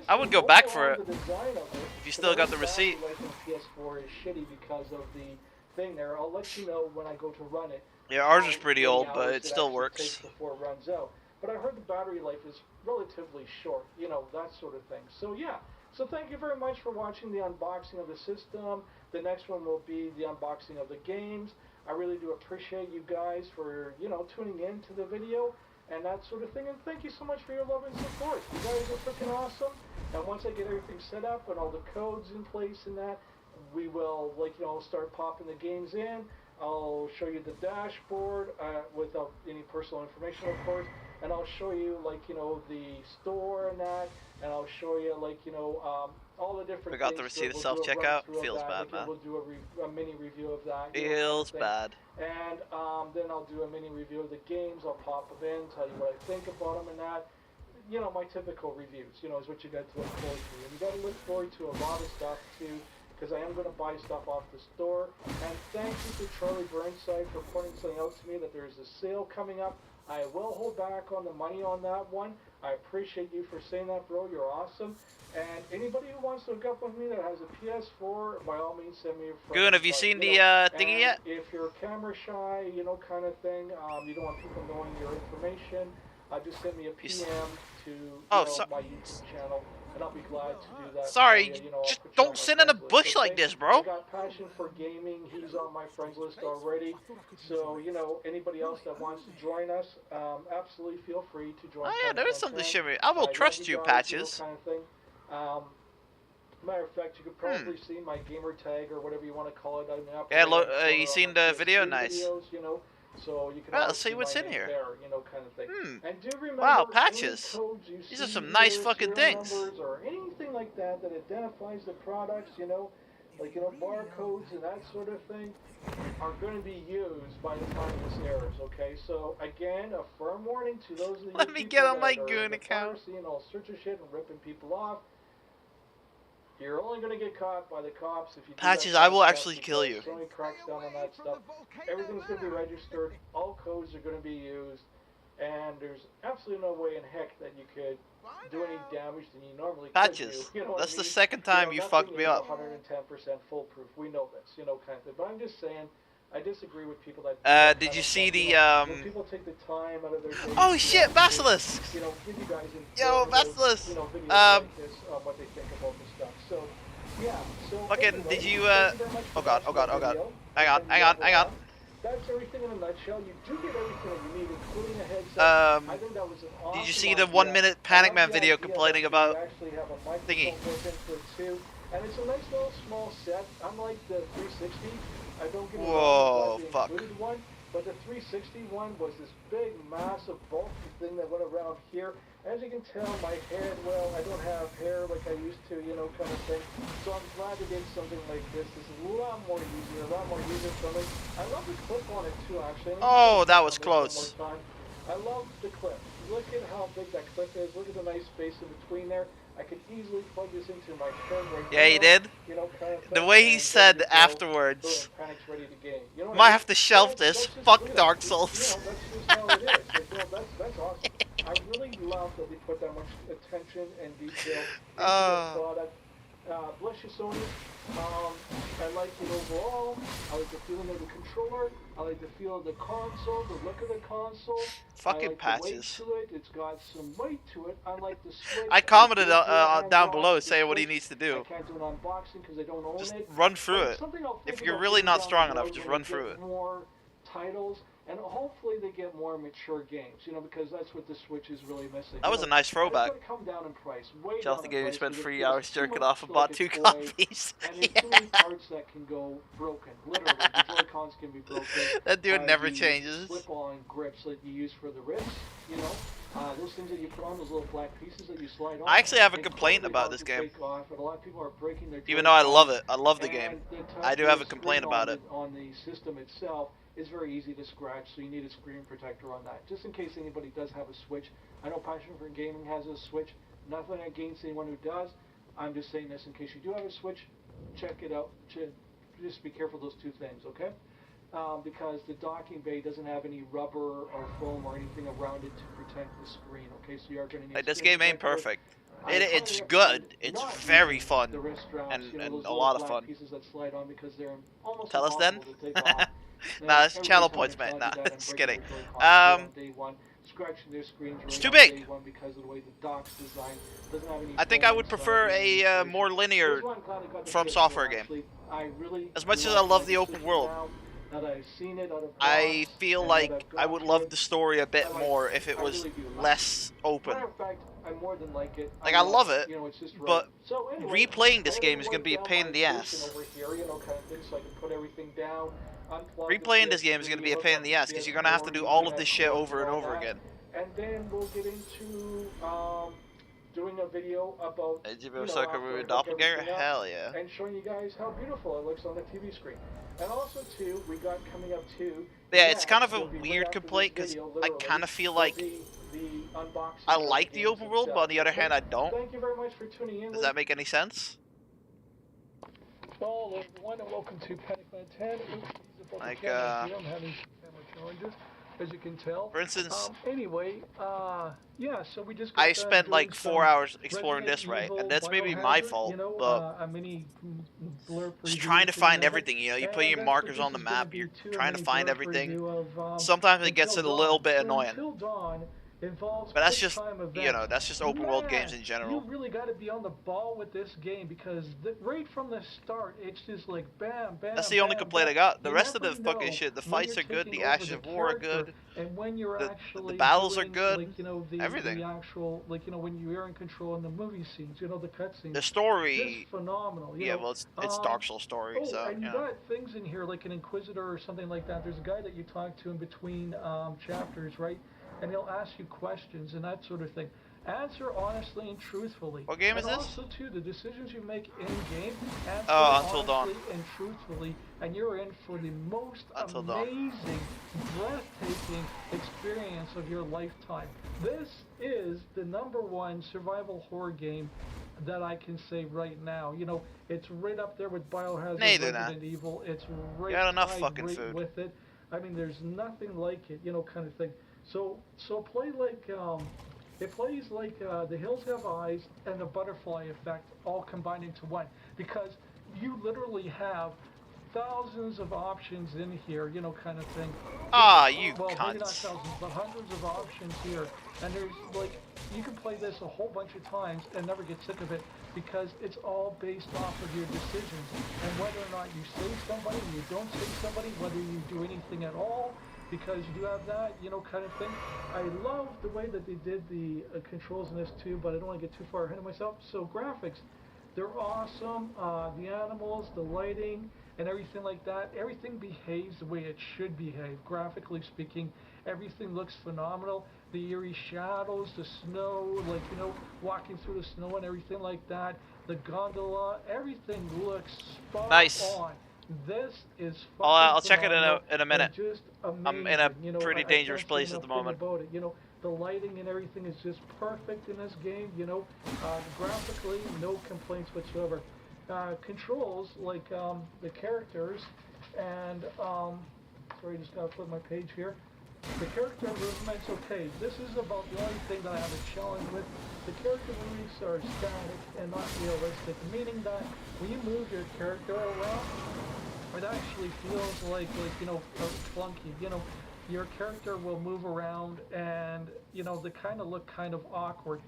Speaker 2: I would go back for it. If you still got the receipt.
Speaker 3: The PS4 is shitty because of the thing there. I'll let you know when I go to run it.
Speaker 2: Yeah, ours is pretty old, but it still works.
Speaker 3: Before it runs out. But I heard the battery life is relatively short, you know, that sort of thing. So yeah, so thank you very much for watching the unboxing of the system. The next one will be the unboxing of the games. I really do appreciate you guys for, you know, tuning in to the video and that sort of thing. And thank you so much for your love and support. You guys are freaking awesome. And once I get everything set up and all the codes in place and that, we will, like, you know, start popping the games in. I'll show you the dashboard without any personal information, of course. And I'll show you, like, you know, the store and that. And I'll show you, like, you know, all the different
Speaker 2: We got the
Speaker 3: things.
Speaker 2: receipt of
Speaker 3: We'll
Speaker 2: self-checkout. Feels bad, man.
Speaker 3: We'll do a mini review of that.
Speaker 2: Feels bad.
Speaker 3: And then I'll do a mini review of the games. I'll pop them in, tell you what I think about them and that. You know, my typical reviews, you know, is what you got to look forward to. And you got to look forward to a lot of stuff, too, because I am going to buy stuff off the store. And thank you to Charlie Burnside for pointing something out to me that there's a sale coming up. I will hold back on the money on that one. I appreciate you for saying that, bro. You're awesome. And anybody who wants to hook up with me that has a PS4, by all means, send me a friend.
Speaker 2: Goon, have you seen the thingy yet?
Speaker 3: If you're camera shy, you know, kind of thing, you don't want people knowing your information, just send me a PM to my YouTube channel, and I'll be glad to do that.
Speaker 2: Sorry,
Speaker 3: you know,
Speaker 2: just don't sit in a bush like this, bro.
Speaker 3: I got Passion for Gaming. He's on my friends list already. So, you know, anybody else that wants to join us, absolutely feel free to join.
Speaker 2: Oh yeah, there is something shimmery. I will trust you, Patches.
Speaker 3: Kind of thing. Matter of fact, you could probably see my gamer tag or whatever you want to call it.
Speaker 2: Yeah, you seen the video? Nice.
Speaker 3: Videos, you know, so you can
Speaker 2: let's see what's in here.
Speaker 3: there, you know, kind of thing. And do remember,
Speaker 2: wow, Patches.
Speaker 3: These
Speaker 2: are some nice fucking things.
Speaker 3: Or anything like that that identifies the products, you know, like, you know, barcodes and that sort of thing are going to be used by the time this airs, okay? So, again, a firm warning to those of you
Speaker 2: Let me get on my Goon account.
Speaker 3: Seeing all sorts of shit and ripping people off. You're only going to get caught by the cops if you do
Speaker 2: Patches,
Speaker 3: that
Speaker 2: I will
Speaker 3: stuff,
Speaker 2: actually kill you.
Speaker 3: Sony cracks down on that stuff. Everything's going to be registered. All codes are going to be used. And there's absolutely no way in heck that you could do any damage than you normally
Speaker 2: Patches,
Speaker 3: could do. You know
Speaker 2: that's
Speaker 3: what I
Speaker 2: the
Speaker 3: mean?
Speaker 2: second time you fucked me up.
Speaker 3: 110% foolproof. We know this, you know, kind of thing. But I'm just saying, I disagree with people that.
Speaker 2: Did you see the
Speaker 3: when people take the time out of their day,
Speaker 2: Oh shit, Basilisk!
Speaker 3: You know, give you guys
Speaker 2: Yo, Basilisk!
Speaker 3: You know, videos like this, what they think about the stuff. So, yeah. So.
Speaker 2: Fucking,
Speaker 3: anyway,
Speaker 2: did you
Speaker 3: thank very much for
Speaker 2: Oh god, oh god, oh god.
Speaker 3: video.
Speaker 2: Hang on.
Speaker 3: That's everything in a nutshell. You do get everything that you need, including a headset. I think that was an awesome
Speaker 2: Did you see the
Speaker 3: idea.
Speaker 2: 1 minute Panic Man
Speaker 3: I love the
Speaker 2: video
Speaker 3: idea
Speaker 2: complaining
Speaker 3: that
Speaker 2: about
Speaker 3: you actually have a microphone
Speaker 2: thingy?
Speaker 3: built into it too. And it's a nice little small set. Unlike the 360, I don't get
Speaker 2: Whoa,
Speaker 3: the
Speaker 2: fuck.
Speaker 3: included one, but the 360 one was this big, massive, bulky thing that went around here. As you can tell, my head, well, I don't have hair like I used to, you know, kind of thing. So I'm glad to get something like this. This is a lot more easier, a lot more user-friendly. I love the clip on it too, actually.
Speaker 2: Oh, that was close.
Speaker 3: I love the clip. Look at how big that clip is. Look at the nice space in between there. I could easily plug this into my head right now.
Speaker 2: Yeah, you did?
Speaker 3: You know, kind of
Speaker 2: The
Speaker 3: thing,
Speaker 2: way he
Speaker 3: and
Speaker 2: said
Speaker 3: ready to go.
Speaker 2: afterwards,
Speaker 3: Boom, Panic's ready to game. You know what
Speaker 2: might
Speaker 3: I mean?
Speaker 2: have to shelf
Speaker 3: That's
Speaker 2: this.
Speaker 3: just
Speaker 2: Fuck
Speaker 3: good.
Speaker 2: Dark
Speaker 3: You
Speaker 2: Souls.
Speaker 3: know, that's just how it is. Like, you know, that's awesome. I really love that they put that much attention and detail into the product. Bless you, Sony. I like it overall. I like the feeling of the controller. I like the feel of the console, the look of the console.
Speaker 2: Fucking
Speaker 3: I like
Speaker 2: Patches.
Speaker 3: the weight to it. It's got some weight to it, unlike the Switch.
Speaker 2: I commented
Speaker 3: can't
Speaker 2: down
Speaker 3: unbox
Speaker 2: below
Speaker 3: the
Speaker 2: saying what he
Speaker 3: Switch.
Speaker 2: needs to do.
Speaker 3: I can't do an unboxing because I don't own
Speaker 2: Just
Speaker 3: it.
Speaker 2: run through
Speaker 3: But
Speaker 2: it.
Speaker 3: it's something I'll think
Speaker 2: If you're
Speaker 3: about
Speaker 2: really
Speaker 3: doing
Speaker 2: not
Speaker 3: down
Speaker 2: strong
Speaker 3: the
Speaker 2: enough,
Speaker 3: road
Speaker 2: just
Speaker 3: when
Speaker 2: run
Speaker 3: we
Speaker 2: through
Speaker 3: get
Speaker 2: it.
Speaker 3: More titles And hopefully they get more mature games, you know, because that's what the Switch is really missing.
Speaker 2: That was a nice throwback.
Speaker 3: It's going to come down in price, way
Speaker 2: Chelsea
Speaker 3: down in
Speaker 2: Gaming
Speaker 3: price,
Speaker 2: spent
Speaker 3: because
Speaker 2: 3
Speaker 3: it feels
Speaker 2: hours
Speaker 3: too
Speaker 2: jerking
Speaker 3: much
Speaker 2: off and
Speaker 3: like
Speaker 2: bought
Speaker 3: a
Speaker 2: 2
Speaker 3: toy,
Speaker 2: copies.
Speaker 3: And there's too many parts that can go broken. Literally, the Joy-Cons can be broken.
Speaker 2: That dude never
Speaker 3: the
Speaker 2: changes.
Speaker 3: Slip-on grips that you use for the wrists, you know, those things that you put on, those little black pieces that you slide on.
Speaker 2: I actually have a
Speaker 3: incredibly
Speaker 2: complaint about
Speaker 3: hard
Speaker 2: this
Speaker 3: to
Speaker 2: game.
Speaker 3: take off, and a lot of people are breaking their
Speaker 2: Even though I
Speaker 3: Joy-Cons.
Speaker 2: love it. I love the game.
Speaker 3: And the
Speaker 2: I do have a
Speaker 3: touch
Speaker 2: complaint
Speaker 3: screen
Speaker 2: about
Speaker 3: on
Speaker 2: it.
Speaker 3: On the system itself is very easy to scratch, so you need a screen protector on that. Just in case anybody does have a Switch. I know Passion for Gaming has a Switch. Nothing against anyone who does. I'm just saying this in case you do have a Switch. Check it out. Just be careful of those two things, okay? Because the docking bay doesn't have any rubber or foam or anything around it to protect the screen, okay? So you are going to need
Speaker 2: Like, this
Speaker 3: screen
Speaker 2: game ain't
Speaker 3: protector.
Speaker 2: perfect.
Speaker 3: I
Speaker 2: It's
Speaker 3: highly
Speaker 2: good.
Speaker 3: recommend
Speaker 2: It's
Speaker 3: not
Speaker 2: very
Speaker 3: using
Speaker 2: fun.
Speaker 3: the wrist straps,
Speaker 2: And
Speaker 3: you know, those
Speaker 2: a
Speaker 3: little
Speaker 2: lot of
Speaker 3: black
Speaker 2: fun.
Speaker 3: pieces that slide on because they're almost
Speaker 2: Tell us then?
Speaker 3: impossible to take off.
Speaker 2: Nah, it's
Speaker 3: Every
Speaker 2: channel
Speaker 3: time
Speaker 2: points,
Speaker 3: I
Speaker 2: man.
Speaker 3: tried
Speaker 2: Nah,
Speaker 3: to do that, I'm
Speaker 2: just
Speaker 3: breaking
Speaker 2: kidding.
Speaker 3: the Joy-Cons on day one, scratching their screens
Speaker 2: It's
Speaker 3: right
Speaker 2: too
Speaker 3: on
Speaker 2: big.
Speaker 3: day one because of the way the dock's designed. Doesn't have any
Speaker 2: I think I
Speaker 3: foam
Speaker 2: would
Speaker 3: inside,
Speaker 2: prefer
Speaker 3: any
Speaker 2: a
Speaker 3: insulation.
Speaker 2: more linear
Speaker 3: Here's why I'm glad I got the
Speaker 2: From
Speaker 3: PS4,
Speaker 2: Software game.
Speaker 3: actually. I really
Speaker 2: As much
Speaker 3: do
Speaker 2: as
Speaker 3: like
Speaker 2: I love
Speaker 3: my
Speaker 2: the open
Speaker 3: decision
Speaker 2: world,
Speaker 3: now that I've seen it out of
Speaker 2: I
Speaker 3: box
Speaker 2: feel
Speaker 3: and that
Speaker 2: like
Speaker 3: I've
Speaker 2: I
Speaker 3: gone
Speaker 2: would
Speaker 3: through
Speaker 2: love
Speaker 3: it.
Speaker 2: the story a bit
Speaker 3: I like
Speaker 2: more
Speaker 3: it.
Speaker 2: if it
Speaker 3: I
Speaker 2: was
Speaker 3: really do.
Speaker 2: less open.
Speaker 3: Matter of fact, I more than like it.
Speaker 2: Like, I love it,
Speaker 3: You know, it's just right.
Speaker 2: but
Speaker 3: So anyway,
Speaker 2: replaying this
Speaker 3: I
Speaker 2: game is
Speaker 3: went
Speaker 2: going to be a
Speaker 3: down
Speaker 2: pain
Speaker 3: my
Speaker 2: in the
Speaker 3: station
Speaker 2: ass.
Speaker 3: Over here, you know, kind of thing, so I can put everything down. Unplug
Speaker 2: Replaying
Speaker 3: the
Speaker 2: this game is
Speaker 3: PS3,
Speaker 2: going to be a
Speaker 3: hook
Speaker 2: pain
Speaker 3: up
Speaker 2: in the
Speaker 3: the
Speaker 2: ass because you're going to have to
Speaker 3: PS4,
Speaker 2: do
Speaker 3: you
Speaker 2: all
Speaker 3: know,
Speaker 2: of this
Speaker 3: that
Speaker 2: shit
Speaker 3: code
Speaker 2: over and
Speaker 3: all
Speaker 2: over
Speaker 3: that.
Speaker 2: again.
Speaker 3: And then we'll get into doing a video about
Speaker 2: HBO
Speaker 3: after
Speaker 2: Soccer
Speaker 3: I
Speaker 2: Movie
Speaker 3: hook
Speaker 2: Doppelganger?
Speaker 3: everything up
Speaker 2: Hell yeah.
Speaker 3: and showing you guys how beautiful it looks on the TV screen. And also too, we got coming up too.
Speaker 2: Yeah, it's kind of
Speaker 3: will
Speaker 2: a
Speaker 3: be right
Speaker 2: weird
Speaker 3: after this
Speaker 2: complaint because
Speaker 3: video,
Speaker 2: I
Speaker 3: literally,
Speaker 2: kind of feel
Speaker 3: will
Speaker 2: like
Speaker 3: be the unboxing
Speaker 2: I
Speaker 3: of
Speaker 2: like the
Speaker 3: games
Speaker 2: open world, but on the other hand, I don't.
Speaker 3: Thank you very much for tuning in.
Speaker 2: Does that make any sense?
Speaker 3: Hello everyone and welcome to Panicman 10. Oops, these are both
Speaker 2: Like,
Speaker 3: the cameras here. I'm having some camera challenges, as you can tell.
Speaker 2: For instance,
Speaker 3: Anyway, yeah, so we just
Speaker 2: I
Speaker 3: got
Speaker 2: spent
Speaker 3: doing
Speaker 2: like 4
Speaker 3: some
Speaker 2: hours exploring
Speaker 3: Resident
Speaker 2: this, right?
Speaker 3: Evil
Speaker 2: And that's maybe my
Speaker 3: Biohazard,
Speaker 2: fault,
Speaker 3: you know,
Speaker 2: but
Speaker 3: a mini blurb
Speaker 2: just
Speaker 3: review
Speaker 2: trying to
Speaker 3: for
Speaker 2: find
Speaker 3: you.
Speaker 2: everything, you know, you put
Speaker 3: And
Speaker 2: your
Speaker 3: that's
Speaker 2: markers
Speaker 3: what
Speaker 2: on the
Speaker 3: this is gonna
Speaker 2: map,
Speaker 3: be
Speaker 2: you're
Speaker 3: too, a
Speaker 2: trying to
Speaker 3: mini
Speaker 2: find
Speaker 3: blurb
Speaker 2: everything.
Speaker 3: review of,
Speaker 2: Sometimes it gets a
Speaker 3: Until
Speaker 2: little
Speaker 3: Dawn.
Speaker 2: bit
Speaker 3: So
Speaker 2: annoying.
Speaker 3: Until Dawn involves
Speaker 2: But that's
Speaker 3: quick
Speaker 2: just,
Speaker 3: time
Speaker 2: you
Speaker 3: events.
Speaker 2: know, that's just open world games in
Speaker 3: You
Speaker 2: general.
Speaker 3: really got to be on the ball with this game because right from the start, it's just like bam, bam.
Speaker 2: That's the only
Speaker 3: bam,
Speaker 2: complaint I
Speaker 3: bam.
Speaker 2: got. The
Speaker 3: You
Speaker 2: rest of the
Speaker 3: never
Speaker 2: fucking
Speaker 3: know
Speaker 2: shit, the
Speaker 3: when
Speaker 2: fights
Speaker 3: you're
Speaker 2: are good,
Speaker 3: taking
Speaker 2: the
Speaker 3: over
Speaker 2: actions of war are
Speaker 3: character
Speaker 2: good,
Speaker 3: and when you're
Speaker 2: the
Speaker 3: actually
Speaker 2: battles are
Speaker 3: doing,
Speaker 2: good,
Speaker 3: like, you know,
Speaker 2: everything.
Speaker 3: the actual, like, you know, when you're in control in the movie scenes, you know, the cutscenes.
Speaker 2: The story,
Speaker 3: Just phenomenal. You
Speaker 2: yeah,
Speaker 3: know,
Speaker 2: well, it's Dark Souls story, so,
Speaker 3: and
Speaker 2: you
Speaker 3: you
Speaker 2: know.
Speaker 3: got things in here like an Inquisitor or something like that. There's a guy that you talk to in between chapters, right? And he'll ask you questions and that sort of thing. Answer honestly and truthfully.
Speaker 2: What game is
Speaker 3: and
Speaker 2: this?
Speaker 3: Also, too, the decisions you make in game. Answer
Speaker 2: Until Dawn.
Speaker 3: honestly and truthfully, and you're in for the most
Speaker 2: Until Dawn.
Speaker 3: amazing, breathtaking experience of your lifetime. This is the #1 survival horror game that I can say right now. You know, it's right up there with Biohazard,
Speaker 2: Nay, they're not.
Speaker 3: Resident Evil. It's right,
Speaker 2: You got enough
Speaker 3: tied
Speaker 2: fucking
Speaker 3: right
Speaker 2: food.
Speaker 3: with it. I mean, there's nothing like it, you know, kind of thing. So play like, it plays like The Hills Have Eyes and the Butterfly Effect all combined into one. Because you literally have thousands of options in here, you know, kind of thing.
Speaker 2: Ah, you
Speaker 3: Well, maybe not
Speaker 2: cunts.
Speaker 3: thousands, but hundreds of options here. And there's, like, you can play this a whole bunch of times and never get sick of it because it's all based off of your decisions. And whether or not you save somebody, you don't save somebody, whether you do anything at all, because you do have that, you know, kind of thing. I love the way that they did the controls in this too, but I don't want to get too far ahead of myself. So graphics, they're awesome. The animals, the lighting, and everything like that. Everything behaves the way it should behave, graphically speaking. Everything looks phenomenal. The eerie shadows, the snow, like, you know, walking through the snow and everything like that. The gondola, everything looks spot
Speaker 2: Nice.
Speaker 3: on. This is
Speaker 2: I'll check it
Speaker 3: phenomenal
Speaker 2: in a minute.
Speaker 3: and just
Speaker 2: I'm in a
Speaker 3: amazing. You know,
Speaker 2: pretty
Speaker 3: I
Speaker 2: dangerous
Speaker 3: can't say
Speaker 2: place at
Speaker 3: enough
Speaker 2: the
Speaker 3: thing
Speaker 2: moment.
Speaker 3: about it. You know, the lighting and everything is just perfect in this game. You know, graphically, no complaints whatsoever. Controls, like the characters, and sorry, just gotta flip my page here. The character movements, okay, this is about the only thing that I have a challenge with. The character movements are static and not realistic, meaning that when you move your character around, it actually feels like you know, clunky. You know, your character will move around and, you know, they kind of look kind of awkward.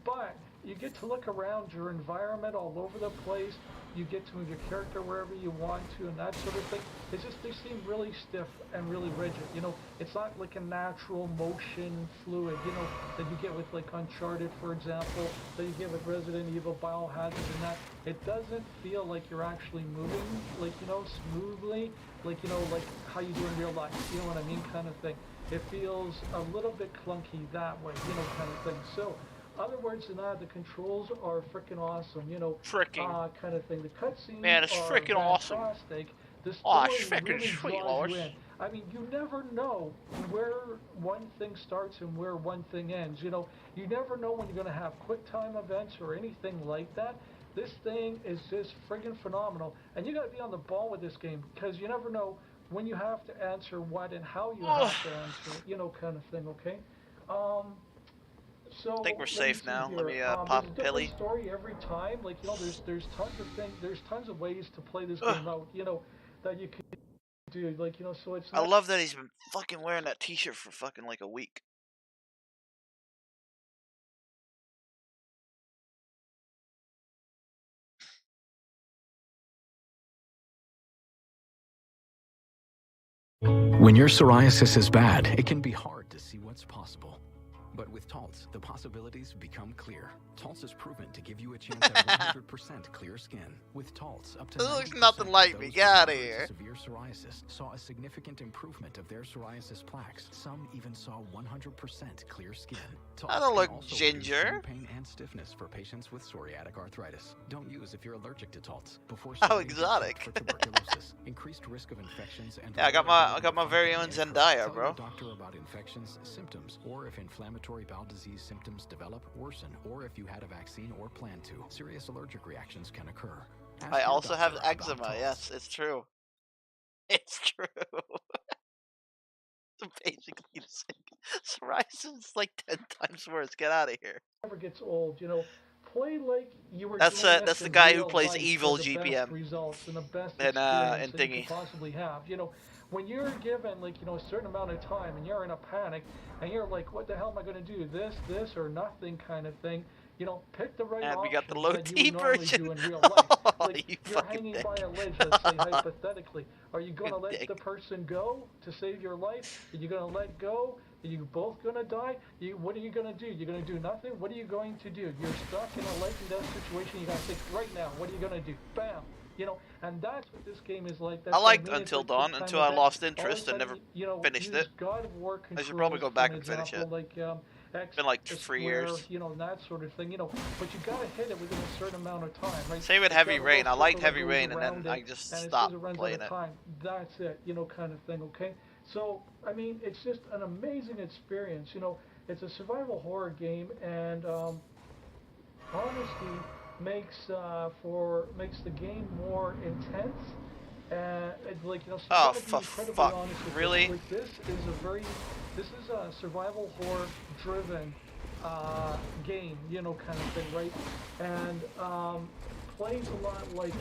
Speaker 3: But you get to look around your environment all over the place. You get to move your character wherever you want to and that sort of thing. It's just, they seem really stiff and really rigid. You know, it's not like a natural motion fluid, you know, that you get with like Uncharted, for example, that you get with Resident Evil, Biohazard and that. It doesn't feel like you're actually moving, like, you know, smoothly, like, you know, like how you do in real life, you know what I mean, kind of thing. It feels a little bit clunky that way, you know, kind of thing. So, other words than that, the controls are freaking awesome, you know, kind of thing. The cutscenes are
Speaker 2: freaking awesome.
Speaker 3: fantastic. The
Speaker 2: Oh,
Speaker 3: story
Speaker 2: it's freaking
Speaker 3: really
Speaker 2: sweet,
Speaker 3: draws
Speaker 2: Lars.
Speaker 3: you in. I mean, you never know where one thing starts and where one thing ends. You know, you never know when you're going to have quick time events or anything like that. This thing is just friggin' phenomenal, and you got to be on the ball with this game because you never know when you have to answer what and how you have to answer it, you know, kind of thing. Okay. So
Speaker 2: I think we're
Speaker 3: let me
Speaker 2: safe
Speaker 3: see
Speaker 2: now.
Speaker 3: here.
Speaker 2: Let me pop
Speaker 3: There's
Speaker 2: a
Speaker 3: a
Speaker 2: pilly.
Speaker 3: different story every time. Like, you know, there's tons of things. There's tons of ways to play this game out. You know, that you can do. Like, you know, so it's
Speaker 2: I
Speaker 3: not.
Speaker 2: love that he's been fucking wearing that t-shirt for fucking like a week.
Speaker 6: When your psoriasis is bad, it can be hard to see what's possible. But with Taltz, the possibilities become clear. Taltz is proven to give you a chance at 100% clear skin. With Taltz, up to
Speaker 2: This looks
Speaker 6: 90%
Speaker 2: nothing like
Speaker 6: of
Speaker 2: me.
Speaker 6: those
Speaker 2: Get outta
Speaker 6: with
Speaker 2: here.
Speaker 6: severe psoriasis saw a significant improvement of their psoriasis plaques. Some even saw 100% clear skin. Taltz
Speaker 2: I don't
Speaker 6: can
Speaker 2: look
Speaker 6: also reduce
Speaker 2: ginger.
Speaker 6: joint pain and stiffness for patients with psoriatic arthritis. Don't use if you're allergic to Taltz. Before
Speaker 2: How
Speaker 6: starting to
Speaker 2: exotic.
Speaker 6: check for tuberculosis, increased risk of infections, and
Speaker 2: Yeah, I got my very own Zendaya,
Speaker 6: Tell
Speaker 2: bro.
Speaker 6: your doctor about infections, symptoms, or if inflammatory bowel disease symptoms develop, worsen, or if you had a vaccine or plan to. Serious allergic reactions can occur. Ask
Speaker 2: I
Speaker 6: your
Speaker 2: also have
Speaker 6: doctor about
Speaker 2: eczema.
Speaker 6: Taltz.
Speaker 2: Yes, it's true. It's true. So basically, it's like, psoriasis is like 10 times worse. Get out of here.
Speaker 3: Never gets old, you know. Play like you were
Speaker 2: That's
Speaker 3: doing
Speaker 2: that's
Speaker 3: this
Speaker 2: the
Speaker 3: in
Speaker 2: guy who
Speaker 3: real
Speaker 2: plays
Speaker 3: life
Speaker 2: evil
Speaker 3: for the best
Speaker 2: GPM
Speaker 3: results and the best
Speaker 2: and
Speaker 3: experience that you
Speaker 2: thingy.
Speaker 3: could possibly have. You know, when you're given like, you know, a certain amount of time and you're in a panic and you're like, what the hell am I going to do? This or nothing kind of thing. You know, pick the right
Speaker 2: And we got the
Speaker 3: options
Speaker 2: low
Speaker 3: that you
Speaker 2: T
Speaker 3: would normally
Speaker 2: version.
Speaker 3: do in real life.
Speaker 2: Oh,
Speaker 3: Like,
Speaker 2: you
Speaker 3: you're
Speaker 2: fucking
Speaker 3: hanging
Speaker 2: dick.
Speaker 3: by a ledge, let's say hypothetically. Are you going to let
Speaker 2: Dick.
Speaker 3: the person go to save your life? Are you going to let go? Are you both going to die? What are you going to do? You're going to do nothing? What are you going to do? You're stuck in a life and death situation. You got to think right now. What are you going to do? Bam. You know, and that's what this game is like. That's
Speaker 2: I liked
Speaker 3: what I mean.
Speaker 2: Until
Speaker 3: It's like
Speaker 2: Dawn
Speaker 3: quick time
Speaker 2: until I
Speaker 3: event.
Speaker 2: lost
Speaker 3: All of a
Speaker 2: interest and
Speaker 3: sudden,
Speaker 2: never
Speaker 3: you know,
Speaker 2: finished
Speaker 3: use
Speaker 2: it.
Speaker 3: God of War
Speaker 2: I should probably go
Speaker 3: controls,
Speaker 2: back
Speaker 3: for
Speaker 2: and finish
Speaker 3: example,
Speaker 2: it.
Speaker 3: like X,
Speaker 2: Been like
Speaker 3: the
Speaker 2: 3
Speaker 3: square,
Speaker 2: years.
Speaker 3: you know, and that sort of thing. You know, but you got to hit it within a certain amount of time, right?
Speaker 2: Same with
Speaker 3: It's
Speaker 2: Heavy
Speaker 3: got a
Speaker 2: Rain.
Speaker 3: little
Speaker 2: I liked
Speaker 3: circle that
Speaker 2: Heavy
Speaker 3: goes
Speaker 2: Rain and then
Speaker 3: around
Speaker 2: I
Speaker 3: it,
Speaker 2: just
Speaker 3: and as soon as
Speaker 2: stopped
Speaker 3: it runs
Speaker 2: playing
Speaker 3: out of
Speaker 2: it.
Speaker 3: time, that's it. You know, kind of thing. Okay, so I mean, it's just an amazing experience. You know, it's a survival horror game, and honesty makes the game more intense. Like, you know, so you
Speaker 2: Oh,
Speaker 3: gotta be
Speaker 2: for
Speaker 3: incredibly
Speaker 2: fuck.
Speaker 3: honest with
Speaker 2: Really?
Speaker 3: this. This is a survival horror driven game, you know, kind of thing, right? And plays a lot like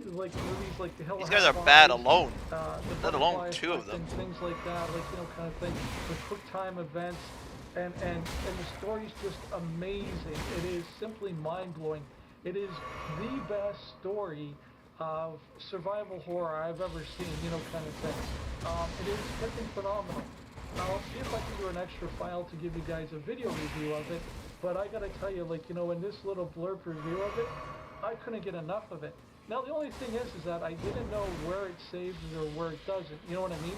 Speaker 3: movies like The Hill
Speaker 2: These
Speaker 3: of
Speaker 2: guys are
Speaker 3: Half
Speaker 2: bad
Speaker 3: Eyes,
Speaker 2: alone.
Speaker 3: the
Speaker 2: Let alone
Speaker 3: Butterfly
Speaker 2: 2 of
Speaker 3: Effect
Speaker 2: them.
Speaker 3: and things like that, like, you know, kind of thing, with quick time events, and the story's just amazing. It is simply mind-blowing. It is the best story of survival horror I've ever seen, you know, kind of thing. It is freaking phenomenal. Now, I'll see if I can do an extra file to give you guys a video review of it, but I gotta tell you, like, you know, in this little blurb review of it, I couldn't get enough of it. Now, the only thing is that I didn't know where it saves or where it doesn't, you know what I mean?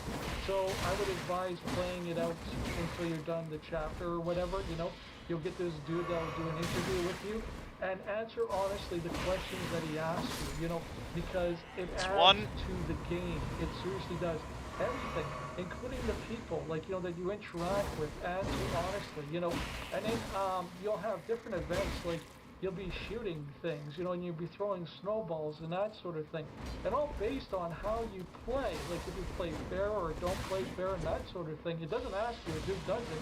Speaker 3: So I would advise playing it out until you're done the chapter or whatever, you know? You'll get this dude that'll do an interview with you and answer honestly the questions that he asks you, you know, because it adds to the game. It seriously does. Everything, including the people, like, you know, that you interact with, answer honestly, you know, and then you'll have different events, like, you'll be shooting things, you know, and you'll be throwing snowballs and that sort of thing. And all based on how you play, like if you play fair or don't play fair and that sort of thing. It doesn't ask you, a dude does it.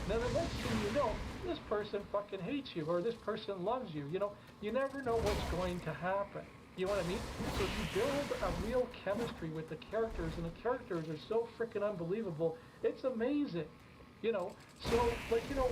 Speaker 3: Then the next thing you know, this person fucking hates you or this person loves you, you know. You never know what's going to happen. You know what I mean? So you build a real chemistry with the characters, and the characters are so freaking unbelievable. It's amazing. You know, so, like, you know,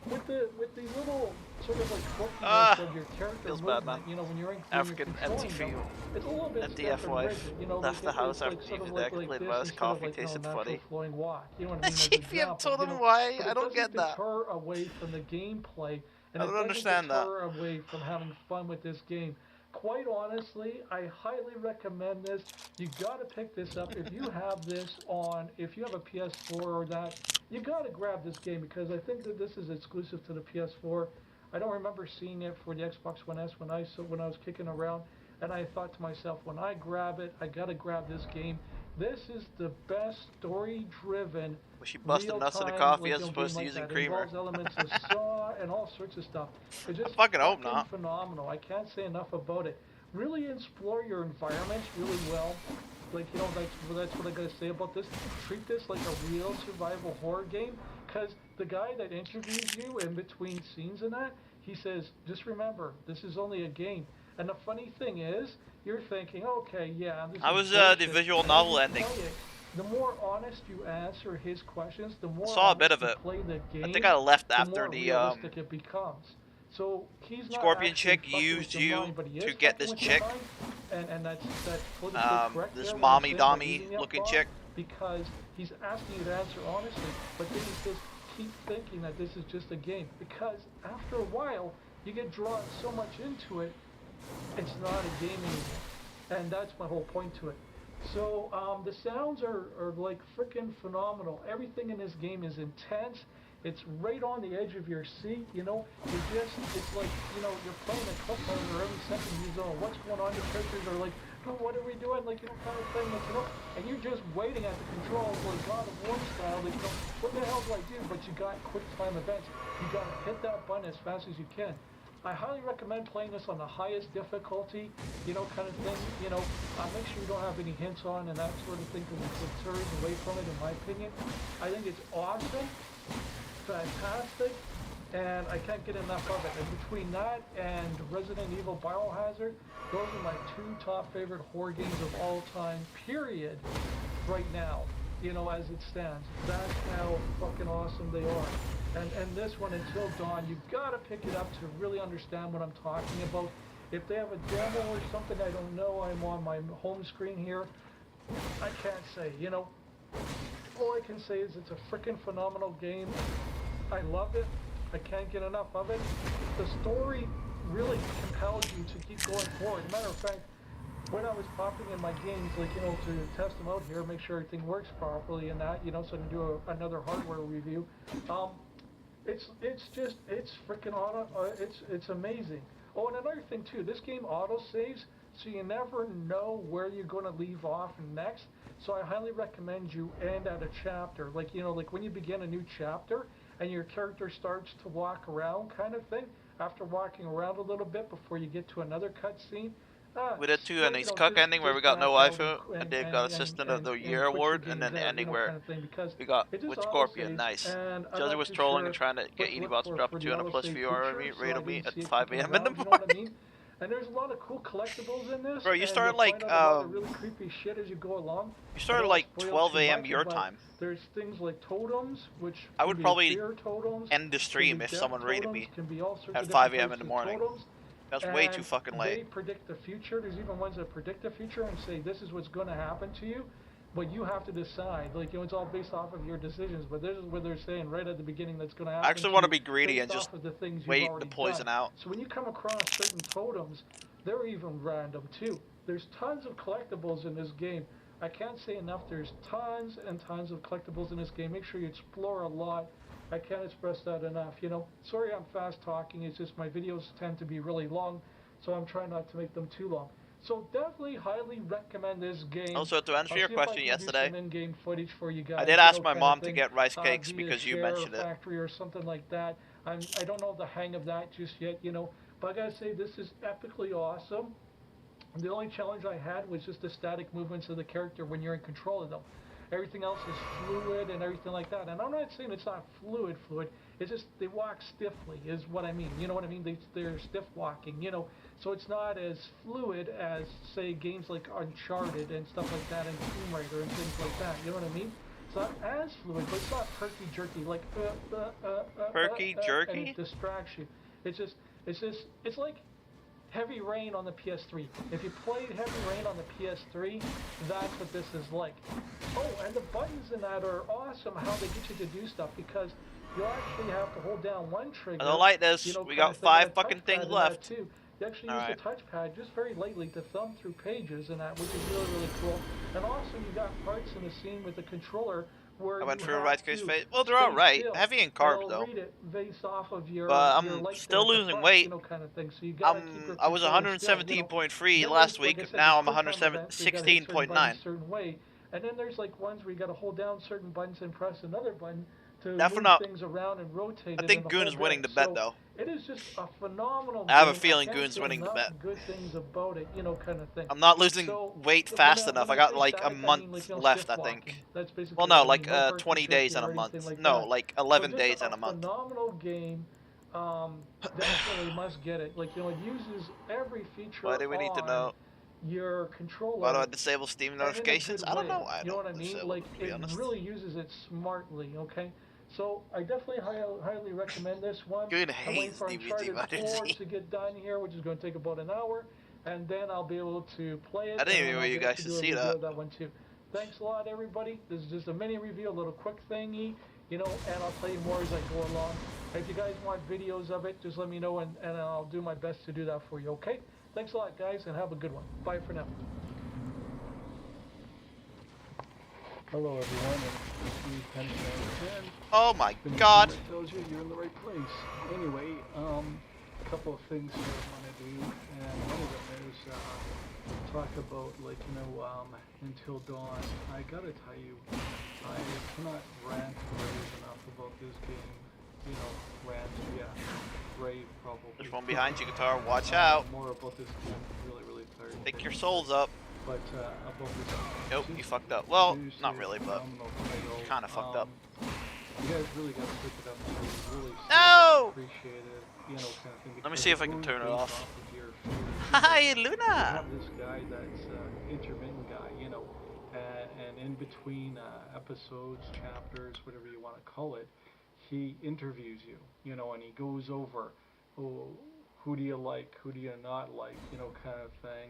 Speaker 3: with the little sort of like
Speaker 2: Ah,
Speaker 3: quirkiness of your character
Speaker 2: feels
Speaker 3: movement,
Speaker 2: bad, man.
Speaker 3: you know, when you're
Speaker 2: African empty
Speaker 3: controlling
Speaker 2: for
Speaker 3: them,
Speaker 2: you.
Speaker 3: it's a little bit
Speaker 2: Empty
Speaker 3: stiff and
Speaker 2: F-wife.
Speaker 3: rigid, you know,
Speaker 2: Left the
Speaker 3: like
Speaker 2: house
Speaker 3: it's like
Speaker 2: after
Speaker 3: sort of
Speaker 2: TV
Speaker 3: like
Speaker 2: deck, played
Speaker 3: this
Speaker 2: Welsh
Speaker 3: instead
Speaker 2: coffee,
Speaker 3: of like,
Speaker 2: tasted
Speaker 3: natural
Speaker 2: funny.
Speaker 3: flowing walk. You know what I mean? As
Speaker 2: If you
Speaker 3: example,
Speaker 2: told
Speaker 3: you
Speaker 2: him
Speaker 3: know,
Speaker 2: why,
Speaker 3: but
Speaker 2: I
Speaker 3: it
Speaker 2: don't
Speaker 3: doesn't
Speaker 2: get that.
Speaker 3: deter away from the gameplay, and
Speaker 2: I
Speaker 3: it
Speaker 2: don't
Speaker 3: doesn't
Speaker 2: understand that.
Speaker 3: deter away from having fun with this game. Quite honestly, I highly recommend this. You gotta pick this up if you have this on. If you have a PS4 or that, you gotta grab this game because I think that this is exclusive to the PS4. I don't remember seeing it for the Xbox One S when I was kicking around, and I thought to myself, when I grab it, I gotta grab this game. This is the best story-driven,
Speaker 2: Was she busting nuts in the
Speaker 3: real-time,
Speaker 2: coffee as opposed to using
Speaker 3: that
Speaker 2: creamer?
Speaker 3: involves elements of Saw and all sorts of stuff. It's just
Speaker 2: fucking hope
Speaker 3: fucking
Speaker 2: not.
Speaker 3: phenomenal. I can't say enough about it. Really explore your environments really well. Like, you know, that's what I gotta say about this. Treat this like a real survival horror game, because the guy that interviews you in between scenes and that, he says, just remember, this is only a game. And the funny thing is, you're thinking, okay, yeah, this
Speaker 2: How
Speaker 3: is
Speaker 2: was
Speaker 3: bullshit.
Speaker 2: the visual
Speaker 3: And
Speaker 2: novel
Speaker 3: when you
Speaker 2: ending?
Speaker 3: play it, the more honest you answer his questions, the more
Speaker 2: Saw a bit
Speaker 3: honest
Speaker 2: of
Speaker 3: you
Speaker 2: it.
Speaker 3: play the game,
Speaker 2: I think I left
Speaker 3: the
Speaker 2: after
Speaker 3: more
Speaker 2: the
Speaker 3: realistic it becomes. So he's not
Speaker 2: Scorpion
Speaker 3: actually
Speaker 2: chick
Speaker 3: fucking
Speaker 2: used
Speaker 3: with your
Speaker 2: you
Speaker 3: mind, but he
Speaker 2: to
Speaker 3: is
Speaker 2: get
Speaker 3: fucking
Speaker 2: this
Speaker 3: with your
Speaker 2: chick.
Speaker 3: mind, and that's politically correct
Speaker 2: this
Speaker 3: there when
Speaker 2: mommy
Speaker 3: he's saying
Speaker 2: dommy
Speaker 3: that using the
Speaker 2: looking
Speaker 3: F-bomb,
Speaker 2: chick.
Speaker 3: because he's asking you to answer honestly, but then he says keep thinking that this is just a game, because after a while you get drawn so much into it, it's not a game anymore, and that's my whole point to it. So the sounds are like freaking phenomenal. Everything in this game is intense. It's right on the edge of your seat, you know. It's like, you know, you're playing a cliffhanger every second. You don't know what's going on. The characters are like, oh, what are we doing? Like, you know, kind of thing, like, you know. And you're just waiting at the controls, like God of War style. Like, you know, what the hell do I do? But you got quick time events. You got to hit that button as fast as you can. I highly recommend playing this on the highest difficulty, you know, kind of thing. You know, make sure you don't have any hints on and that sort of thing, because it deters away from it, in my opinion. I think it's awesome, fantastic, and I can't get enough of it. And between that and Resident Evil Biohazard, those are my two top favorite horror games of all time, period, right now, you know, as it stands. That's how fucking awesome they are. And this one, Until Dawn, you've got to pick it up to really understand what I'm talking about. If they have a demo or something, I don't know. I'm on my home screen here. I can't say, you know. All I can say is it's a freaking phenomenal game. I love it. I can't get enough of it. The story really compels you to keep going forward. As a matter of fact, when I was popping in my games, like, you know, to test them out here, make sure everything works properly and that, you know, so I can do another hardware review. It's freaking it's amazing. Oh, and another thing too, this game auto saves, so you never know where you're going to leave off next. So I highly recommend you end at a chapter, like, you know, like when you begin a new chapter and your character starts to walk around, kind of thing. After walking around a little bit before you get to another cutscene.
Speaker 2: We did too, and his Cook ending where we got no waifu, and Dave got Assistant of the Year award, and then the ending where we got with Scorpion. Nice. Josie was trolling and trying to get 80 bots to drop a 200 plus view on me, rated me at 5 a.m. in the morning.
Speaker 3: And there's a lot of cool collectibles in this.
Speaker 2: Bro, you started like
Speaker 3: really creepy shit as you go along.
Speaker 2: You started like 12 a.m. your time.
Speaker 3: There's things like totems, which
Speaker 2: I would probably
Speaker 3: totems,
Speaker 2: end the stream if someone rated me at 5
Speaker 3: 5
Speaker 2: a.m. in the morning. That's way too fucking
Speaker 3: They
Speaker 2: late.
Speaker 3: predict the future. There's even ones that predict the future and say this is what's going to happen to you, but you have to decide. Like, you know, it's all based off of your decisions. But this is what they're saying right at the beginning that's going to happen.
Speaker 2: I actually want to
Speaker 3: you
Speaker 2: be greedy
Speaker 3: based
Speaker 2: and just
Speaker 3: off of the things
Speaker 2: wait
Speaker 3: you've
Speaker 2: the
Speaker 3: already
Speaker 2: poison
Speaker 3: done.
Speaker 2: out.
Speaker 3: So when you come across certain totems, they're even random too. There's tons of collectibles in this game. I can't say enough. There's tons and tons of collectibles in this game. Make sure you explore a lot. I can't express that enough, you know. Sorry I'm fast talking. It's just my videos tend to be really long, so I'm trying not to make them too long. So definitely highly recommend this game.
Speaker 2: Also, to answer your question yesterday,
Speaker 3: in-game footage for you guys,
Speaker 2: I did ask my mom to get rice cakes because you mentioned it.
Speaker 3: Factory or something like that. I don't know the hang of that just yet, you know. But I gotta say, this is epically awesome. The only challenge I had was just the static movements of the character when you're in control of them. Everything else is fluid and everything like that. And I'm not saying it's not fluid. It's just they walk stiffly is what I mean. You know what I mean? They're stiff walking, you know. So it's not as fluid as, say, games like Uncharted and stuff like that and Tomb Raider and things like that. You know what I mean? It's not as fluid, but it's not perky jerky like
Speaker 2: Perky jerky?
Speaker 3: and it distracts you. It's like Heavy Rain on the PS3. If you played Heavy Rain on the PS3, that's what this is like. Oh, and the buttons in that are awesome, how they get you to do stuff, because you actually have to hold down one trigger.
Speaker 2: I don't like this.
Speaker 3: You know,
Speaker 2: We
Speaker 3: kind
Speaker 2: got
Speaker 3: of thing, and
Speaker 2: 5
Speaker 3: a
Speaker 2: fucking
Speaker 3: touchpad
Speaker 2: things
Speaker 3: in
Speaker 2: left.
Speaker 3: that too. You actually use
Speaker 2: Alright.
Speaker 3: the touchpad just very lightly to thumb through pages and that, which is really, really cool. And also you got parts in the scene with the controller where
Speaker 2: I went
Speaker 3: you
Speaker 2: through a
Speaker 3: have
Speaker 2: right case
Speaker 3: to
Speaker 2: phase. Well, they're
Speaker 3: stay
Speaker 2: alright.
Speaker 3: still.
Speaker 2: Heavy in
Speaker 3: And
Speaker 2: carbs
Speaker 3: it'll
Speaker 2: though.
Speaker 3: read it based off of your,
Speaker 2: But
Speaker 3: your
Speaker 2: I'm
Speaker 3: light
Speaker 2: still
Speaker 3: there at the
Speaker 2: losing
Speaker 3: front,
Speaker 2: weight.
Speaker 3: you know, kind of thing. So you gotta keep your
Speaker 2: I was
Speaker 3: controller still, you know.
Speaker 2: 117.3
Speaker 3: Then
Speaker 2: last
Speaker 3: there's, like
Speaker 2: week.
Speaker 3: I said,
Speaker 2: Now
Speaker 3: there's
Speaker 2: I'm
Speaker 3: quick time events, so you gotta hit certain
Speaker 2: 116.9.
Speaker 3: buttons a certain way. And then there's like ones where you gotta hold down certain buttons and press another button to
Speaker 2: Definitely
Speaker 3: move
Speaker 2: not.
Speaker 3: things around and rotate
Speaker 2: I
Speaker 3: it
Speaker 2: think
Speaker 3: in the
Speaker 2: Goon
Speaker 3: whole
Speaker 2: is winning
Speaker 3: bit.
Speaker 2: the bet
Speaker 3: So
Speaker 2: though.
Speaker 3: it is just a phenomenal
Speaker 2: I have a
Speaker 3: game.
Speaker 2: feeling
Speaker 3: can't
Speaker 2: Goon's
Speaker 3: say
Speaker 2: winning the
Speaker 3: enough
Speaker 2: bet.
Speaker 3: good things about it, you know, kind of thing.
Speaker 2: I'm not losing
Speaker 3: So,
Speaker 2: weight
Speaker 3: when
Speaker 2: fast
Speaker 3: I-
Speaker 2: enough.
Speaker 3: when
Speaker 2: I
Speaker 3: I
Speaker 2: got
Speaker 3: say
Speaker 2: like a
Speaker 3: static, I
Speaker 2: month
Speaker 3: mean, like, you know,
Speaker 2: left,
Speaker 3: shift
Speaker 2: I
Speaker 3: walking.
Speaker 2: think.
Speaker 3: That's basically
Speaker 2: Well,
Speaker 3: what
Speaker 2: no,
Speaker 3: I
Speaker 2: like
Speaker 3: mean, no
Speaker 2: 20
Speaker 3: perky
Speaker 2: days
Speaker 3: jerky
Speaker 2: and a
Speaker 3: or anything
Speaker 2: month.
Speaker 3: like
Speaker 2: No,
Speaker 3: that.
Speaker 2: like
Speaker 3: So
Speaker 2: 11
Speaker 3: just
Speaker 2: days and a month.
Speaker 3: Phenomenal game. Definitely must get it. Like, you know, it uses every feature
Speaker 2: Why do we need to
Speaker 3: on
Speaker 2: know?
Speaker 3: your controller.
Speaker 2: Why do I disable Steam
Speaker 3: and in a
Speaker 2: notifications?
Speaker 3: good
Speaker 2: I don't
Speaker 3: way.
Speaker 2: know why I
Speaker 3: You know
Speaker 2: don't
Speaker 3: what I mean?
Speaker 2: disable
Speaker 3: Like,
Speaker 2: them, to be
Speaker 3: it
Speaker 2: honest.
Speaker 3: really uses it smartly, okay? So, I definitely highly recommend this one.
Speaker 2: Goon
Speaker 3: I'm waiting
Speaker 2: hates
Speaker 3: for
Speaker 2: DVD
Speaker 3: Uncharted 4
Speaker 2: button.
Speaker 3: to get done here, which is going to take about an hour, and then I'll be able to play it.
Speaker 2: I didn't
Speaker 3: and
Speaker 2: even know
Speaker 3: I'll
Speaker 2: you
Speaker 3: get
Speaker 2: guys
Speaker 3: to
Speaker 2: could
Speaker 3: do a
Speaker 2: see
Speaker 3: review
Speaker 2: that.
Speaker 3: of that one too. Thanks a lot, everybody. This is just a mini review, a little quick thingy, you know, and I'll tell you more as I go along. If you guys want videos of it, just let me know, and I'll do my best to do that for you, okay? Thanks a lot, guys, and have a good one. Bye for now.
Speaker 5: Hello everyone, and this is Penman.
Speaker 2: Oh my god.
Speaker 5: Tells you you're in the right place. Anyway, a couple of things here I want to do, and one of them is talk about, like, you know, Until Dawn. I gotta tell you, I cannot rant rave enough about this game. You know, rant, yeah, rave probably.
Speaker 2: There's one behind you, Guitar. Watch out.
Speaker 5: More about this game. Really, really tired.
Speaker 2: Pick your souls up.
Speaker 5: But about this.
Speaker 2: Nope,
Speaker 5: just
Speaker 2: you fucked up. Well,
Speaker 5: seriously
Speaker 2: not really, but
Speaker 5: phenomenal title.
Speaker 2: kind of fucked up.
Speaker 5: You guys really got to pick it up and really
Speaker 2: No!
Speaker 5: appreciate it, you know, kind of thing.
Speaker 2: Let me
Speaker 5: because
Speaker 2: see if I can
Speaker 5: goes
Speaker 2: turn it
Speaker 5: based
Speaker 2: off.
Speaker 5: of your fears.
Speaker 2: Hi,
Speaker 5: You
Speaker 2: Luna!
Speaker 5: have this guy that's intermittent guy, you know, and in between episodes, chapters, whatever you want to call it, he interviews you, you know, and he goes over, oh, who do you like, who do you not like, you know, kind of thing.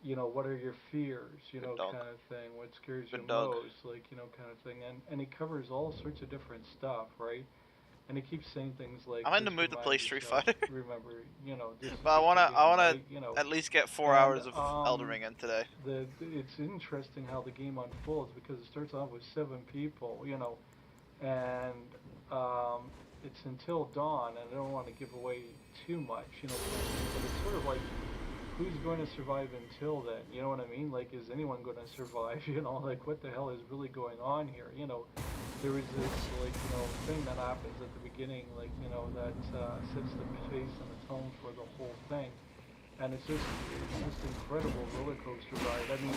Speaker 5: You know, what are your fears, you know,
Speaker 2: dog.
Speaker 5: kind of thing, what scares you
Speaker 2: Good dog.
Speaker 5: most, like, you know, kind of thing, and he covers all sorts of different stuff, right? And he keeps saying things like,
Speaker 2: I'm in the
Speaker 5: just
Speaker 2: mood to
Speaker 5: remind
Speaker 2: play Street
Speaker 5: yourself,
Speaker 2: Fighter.
Speaker 5: remember, you know, this is
Speaker 2: But I
Speaker 5: just a
Speaker 2: wanna,
Speaker 5: game, right? You know,
Speaker 2: at least get 4
Speaker 5: And,
Speaker 2: hours of Elden Ring in today.
Speaker 5: it's interesting how the game unfolds, because it starts off with 7 people, you know, and it's Until Dawn, and I don't want to give away too much, you know, but it's sort of like, who's going to survive until then? You know what I mean? Like, is anyone going to survive? You know, like, what the hell is really going on here? You know, there is this, like, you know, thing that happens at the beginning, like, you know, that sets the pace and the tone for the whole thing. And it's just incredible roller coaster ride. I mean,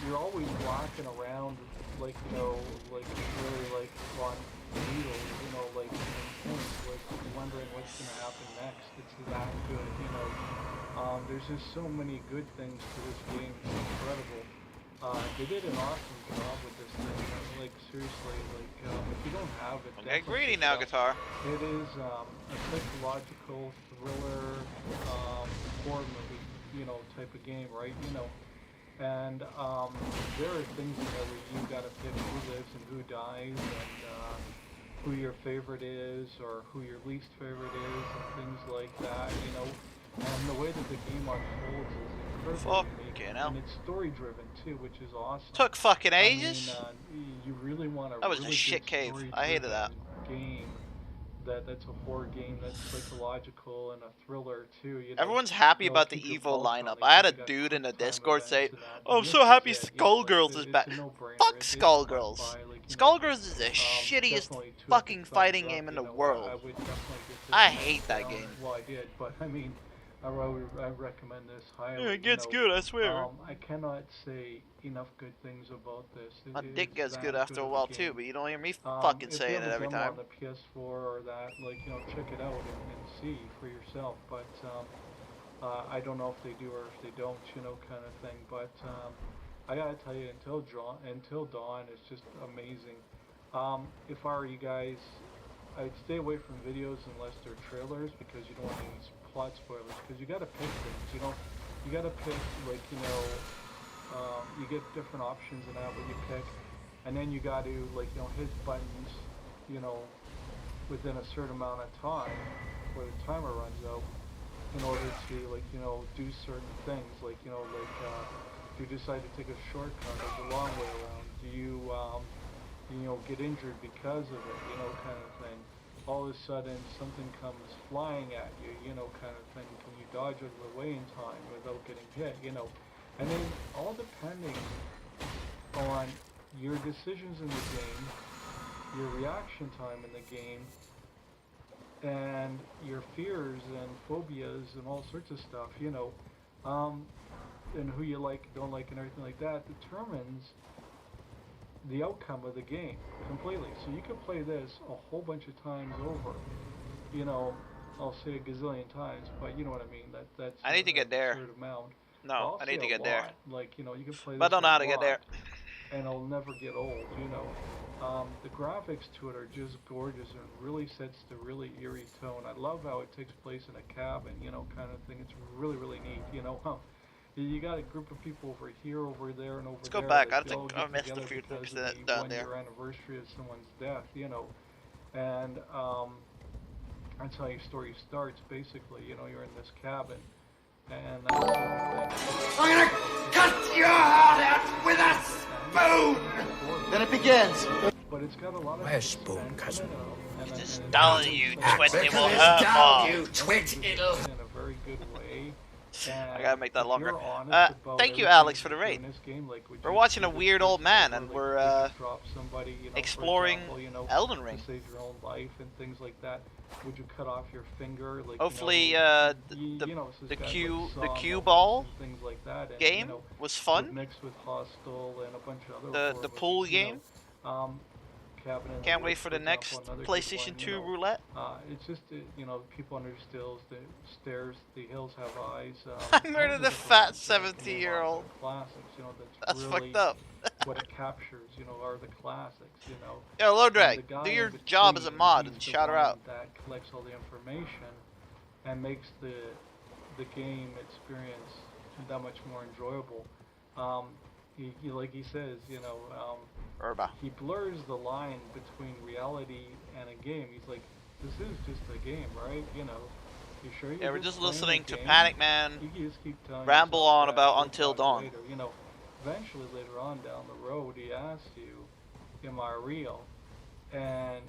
Speaker 5: you're always walking around, like, you know, like, really, like, on needles, you know, like, intense, like, wondering what's going to happen next. It's that good, you know. There's just so many good things to this game. It's incredible. They did an awesome job with this thing. Like, seriously, like, if you don't have it,
Speaker 2: Okay,
Speaker 5: definitely
Speaker 2: greedy
Speaker 5: pick
Speaker 2: now,
Speaker 5: it up.
Speaker 2: Guitar.
Speaker 5: It is a psychological thriller, horror movie, you know, type of game, right? You know, and there are things in there where you gotta pick who lives and who dies, and who your favorite is, or who your least favorite is, and things like that, you know. And the way that the game unfolds is incredibly unique,
Speaker 2: Fucking hell.
Speaker 5: and it's story-driven too, which is awesome.
Speaker 2: Took fucking
Speaker 5: I mean,
Speaker 2: ages.
Speaker 5: you really want a
Speaker 2: That was a
Speaker 5: really
Speaker 2: shit
Speaker 5: good
Speaker 2: cave. I hated that.
Speaker 5: story-driven game. That's a horror game that's psychological and a thriller too. You know,
Speaker 2: Everyone's happy
Speaker 5: you know,
Speaker 2: about the
Speaker 5: keep your
Speaker 2: Evo
Speaker 5: pulse on
Speaker 2: lineup.
Speaker 5: it,
Speaker 2: I had a
Speaker 5: 'cause you got
Speaker 2: dude in the
Speaker 5: quick time
Speaker 2: Discord say,
Speaker 5: events and that,
Speaker 2: "Oh, I'm
Speaker 5: and
Speaker 2: so
Speaker 5: this
Speaker 2: happy
Speaker 5: is it, you know,
Speaker 2: Skullgirls is back."
Speaker 5: It's a no-brainer.
Speaker 2: Fuck
Speaker 5: It's
Speaker 2: Skullgirls.
Speaker 5: must buy, like, you know,
Speaker 2: Skullgirls is the shittiest
Speaker 5: definitely two
Speaker 2: fucking
Speaker 5: thumbs
Speaker 2: fighting
Speaker 5: up,
Speaker 2: game in
Speaker 5: you
Speaker 2: the
Speaker 5: know. I
Speaker 2: world.
Speaker 5: would definitely give this
Speaker 2: I
Speaker 5: a
Speaker 2: hate that
Speaker 5: down.
Speaker 2: game.
Speaker 5: Well, I did, but I mean, I recommend this highly.
Speaker 2: Yeah, it gets
Speaker 5: you know.
Speaker 2: good, I swear.
Speaker 5: I cannot say enough good things about this.
Speaker 2: My dick
Speaker 5: It's
Speaker 2: gets
Speaker 5: that
Speaker 2: good after a
Speaker 5: of
Speaker 2: while
Speaker 5: game.
Speaker 2: too, but you don't hear me fucking
Speaker 5: If
Speaker 2: saying
Speaker 5: you
Speaker 2: it
Speaker 5: have a
Speaker 2: every
Speaker 5: demo
Speaker 2: time.
Speaker 5: on the PS4 or that, like, you know, check it out and see for yourself. But I don't know if they do or if they don't, you know, kind of thing. But I gotta tell you, until dawn, it's just amazing. If I were you guys, I'd stay away from videos unless they're trailers because you don't want any plot spoilers. Because you gotta pick things, you know. You gotta pick, like, you know, you get different options in that what you pick, and then you gotta, like, you know, hit buttons, you know, within a certain amount of time before the timer runs out, in order to, like, you know, do certain things, like, you know, like, do you decide to take a shortcut or the long way around? Do you, you know, get injured because of it, you know, kind of thing. All of a sudden, something comes flying at you, you know, kind of thing. Can you dodge out of the way in time without getting hit, you know? And then, all depending on your decisions in the game, your reaction time in the game, and your fears and phobias and all sorts of stuff, you know, and who you like, don't like, and everything like that determines the outcome of the game completely. So you can play this a whole bunch of times over, you know, I'll say a gazillion times, but you know what I mean. That's
Speaker 2: I need to get there.
Speaker 5: Amount.
Speaker 2: No, I need to get there.
Speaker 5: Like, you know, you can play this
Speaker 2: But I don't know how to get there.
Speaker 5: and it'll never get old, you know. The graphics to it are just gorgeous and really sets the really eerie tone. I love how it takes place in a cabin, you know, kind of thing. It's really, really neat, you know. You got a group of people over here, over there, and over there.
Speaker 2: Let's go back. I
Speaker 5: that all
Speaker 2: think
Speaker 5: get
Speaker 2: I missed a
Speaker 5: together
Speaker 2: few
Speaker 5: because
Speaker 2: things
Speaker 5: of the
Speaker 2: down there.
Speaker 5: 1-year anniversary of someone's death, you know. And that's how your story starts, basically. You know, you're in this cabin, and I'm
Speaker 7: gonna cut your heart out with a spoon! Then it begins.
Speaker 5: But it's got a lot of
Speaker 7: Where's spoon, cousin?
Speaker 2: Just dull you, twit. It will
Speaker 7: Dull,
Speaker 2: hurt
Speaker 7: you twit. It'll.
Speaker 5: in a very good way.
Speaker 2: I gotta make that
Speaker 5: if
Speaker 2: longer.
Speaker 5: you're honest about
Speaker 2: Thank you,
Speaker 5: everything
Speaker 2: Alex, for the
Speaker 5: you do
Speaker 2: raid.
Speaker 5: in this game, like, would
Speaker 2: We're
Speaker 5: you
Speaker 2: watching a
Speaker 5: do this
Speaker 2: weird old man, and
Speaker 5: like,
Speaker 2: we're
Speaker 5: would you drop somebody, you know, for
Speaker 2: exploring
Speaker 5: example, you know,
Speaker 2: Elden Ring.
Speaker 5: to save your own life and things like that. Would you cut off your finger? Like,
Speaker 2: Hopefully,
Speaker 5: you know,
Speaker 2: the
Speaker 5: guys
Speaker 2: cue
Speaker 5: like
Speaker 2: the
Speaker 5: Saw
Speaker 2: cue
Speaker 5: moments
Speaker 2: ball
Speaker 5: and things like that, and,
Speaker 2: game
Speaker 5: you know,
Speaker 2: was fun.
Speaker 5: mixed with Hostel and a bunch of other
Speaker 2: The
Speaker 5: horror
Speaker 2: pool
Speaker 5: movies, you
Speaker 2: game.
Speaker 5: know. Cabin in the
Speaker 2: Can't wait
Speaker 5: Woods,
Speaker 2: for the
Speaker 5: example,
Speaker 2: next
Speaker 5: another good
Speaker 2: PlayStation
Speaker 5: one,
Speaker 2: 2
Speaker 5: you know.
Speaker 2: roulette.
Speaker 5: It's just, you know, people under stairs, the hills have eyes.
Speaker 2: I murdered the fat 17-year-old.
Speaker 5: Classics, you know, that's really
Speaker 2: fucked up.
Speaker 5: what it captures, you know, are the classics, you know.
Speaker 2: Yo, Low
Speaker 5: And the
Speaker 2: Drag,
Speaker 5: guy
Speaker 2: do
Speaker 5: in
Speaker 2: your job as a
Speaker 5: between,
Speaker 2: mod
Speaker 5: he's
Speaker 2: and
Speaker 5: the
Speaker 2: shout her
Speaker 5: one
Speaker 2: out.
Speaker 5: That collects all the information and makes the game experience that much more enjoyable. He like he says, you know,
Speaker 2: Urba.
Speaker 5: he blurs the line between reality and a game. He's like, this is just a game, right? You know, you sure you're
Speaker 2: Yeah, we're just
Speaker 5: playing a
Speaker 2: listening to
Speaker 5: game?
Speaker 2: Panic Man
Speaker 5: You can just keep telling
Speaker 2: ramble
Speaker 5: yourself
Speaker 2: on
Speaker 5: that
Speaker 2: about
Speaker 5: we'll
Speaker 2: Until
Speaker 5: talk
Speaker 2: Dawn.
Speaker 5: later. You know, eventually later on down the road, he asks you, am I real? And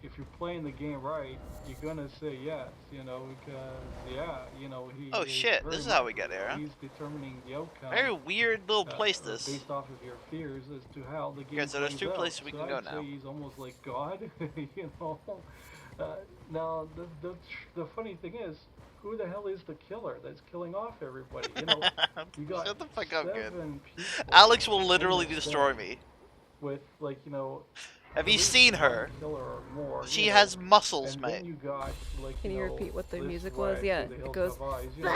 Speaker 5: if you're playing the game right, you're gonna say yes, you know, because, yeah, you know, he
Speaker 2: Oh
Speaker 5: is
Speaker 2: shit,
Speaker 5: very
Speaker 2: this is how
Speaker 5: much-
Speaker 2: we get there, huh?
Speaker 5: He's determining the outcome.
Speaker 2: Very weird little place this.
Speaker 5: Based off of your fears as to how the game
Speaker 2: Okay, so there's
Speaker 5: plays
Speaker 2: two
Speaker 5: out.
Speaker 2: places we
Speaker 5: So
Speaker 2: can go
Speaker 5: I'd say
Speaker 2: now.
Speaker 5: he's almost like God, you know. Now, the funny thing is, who the hell is the killer that's killing off everybody? You know, you got
Speaker 2: Shut the fuck up, kid.
Speaker 5: 7 people
Speaker 2: Alex will
Speaker 5: in
Speaker 2: literally
Speaker 5: this
Speaker 2: destroy
Speaker 5: thing
Speaker 2: me.
Speaker 5: with, like, you know,
Speaker 2: Have
Speaker 5: at
Speaker 2: you
Speaker 5: least
Speaker 2: seen
Speaker 5: one
Speaker 2: her?
Speaker 5: killer or more,
Speaker 2: She
Speaker 5: you know.
Speaker 2: has muscles,
Speaker 5: And
Speaker 2: mate.
Speaker 5: then you got, like,
Speaker 8: Can you
Speaker 5: know,
Speaker 8: repeat what the
Speaker 5: this
Speaker 8: music was?
Speaker 5: rat
Speaker 8: Yeah,
Speaker 5: with the
Speaker 8: it
Speaker 5: hills
Speaker 8: goes.
Speaker 5: of eyes, you know.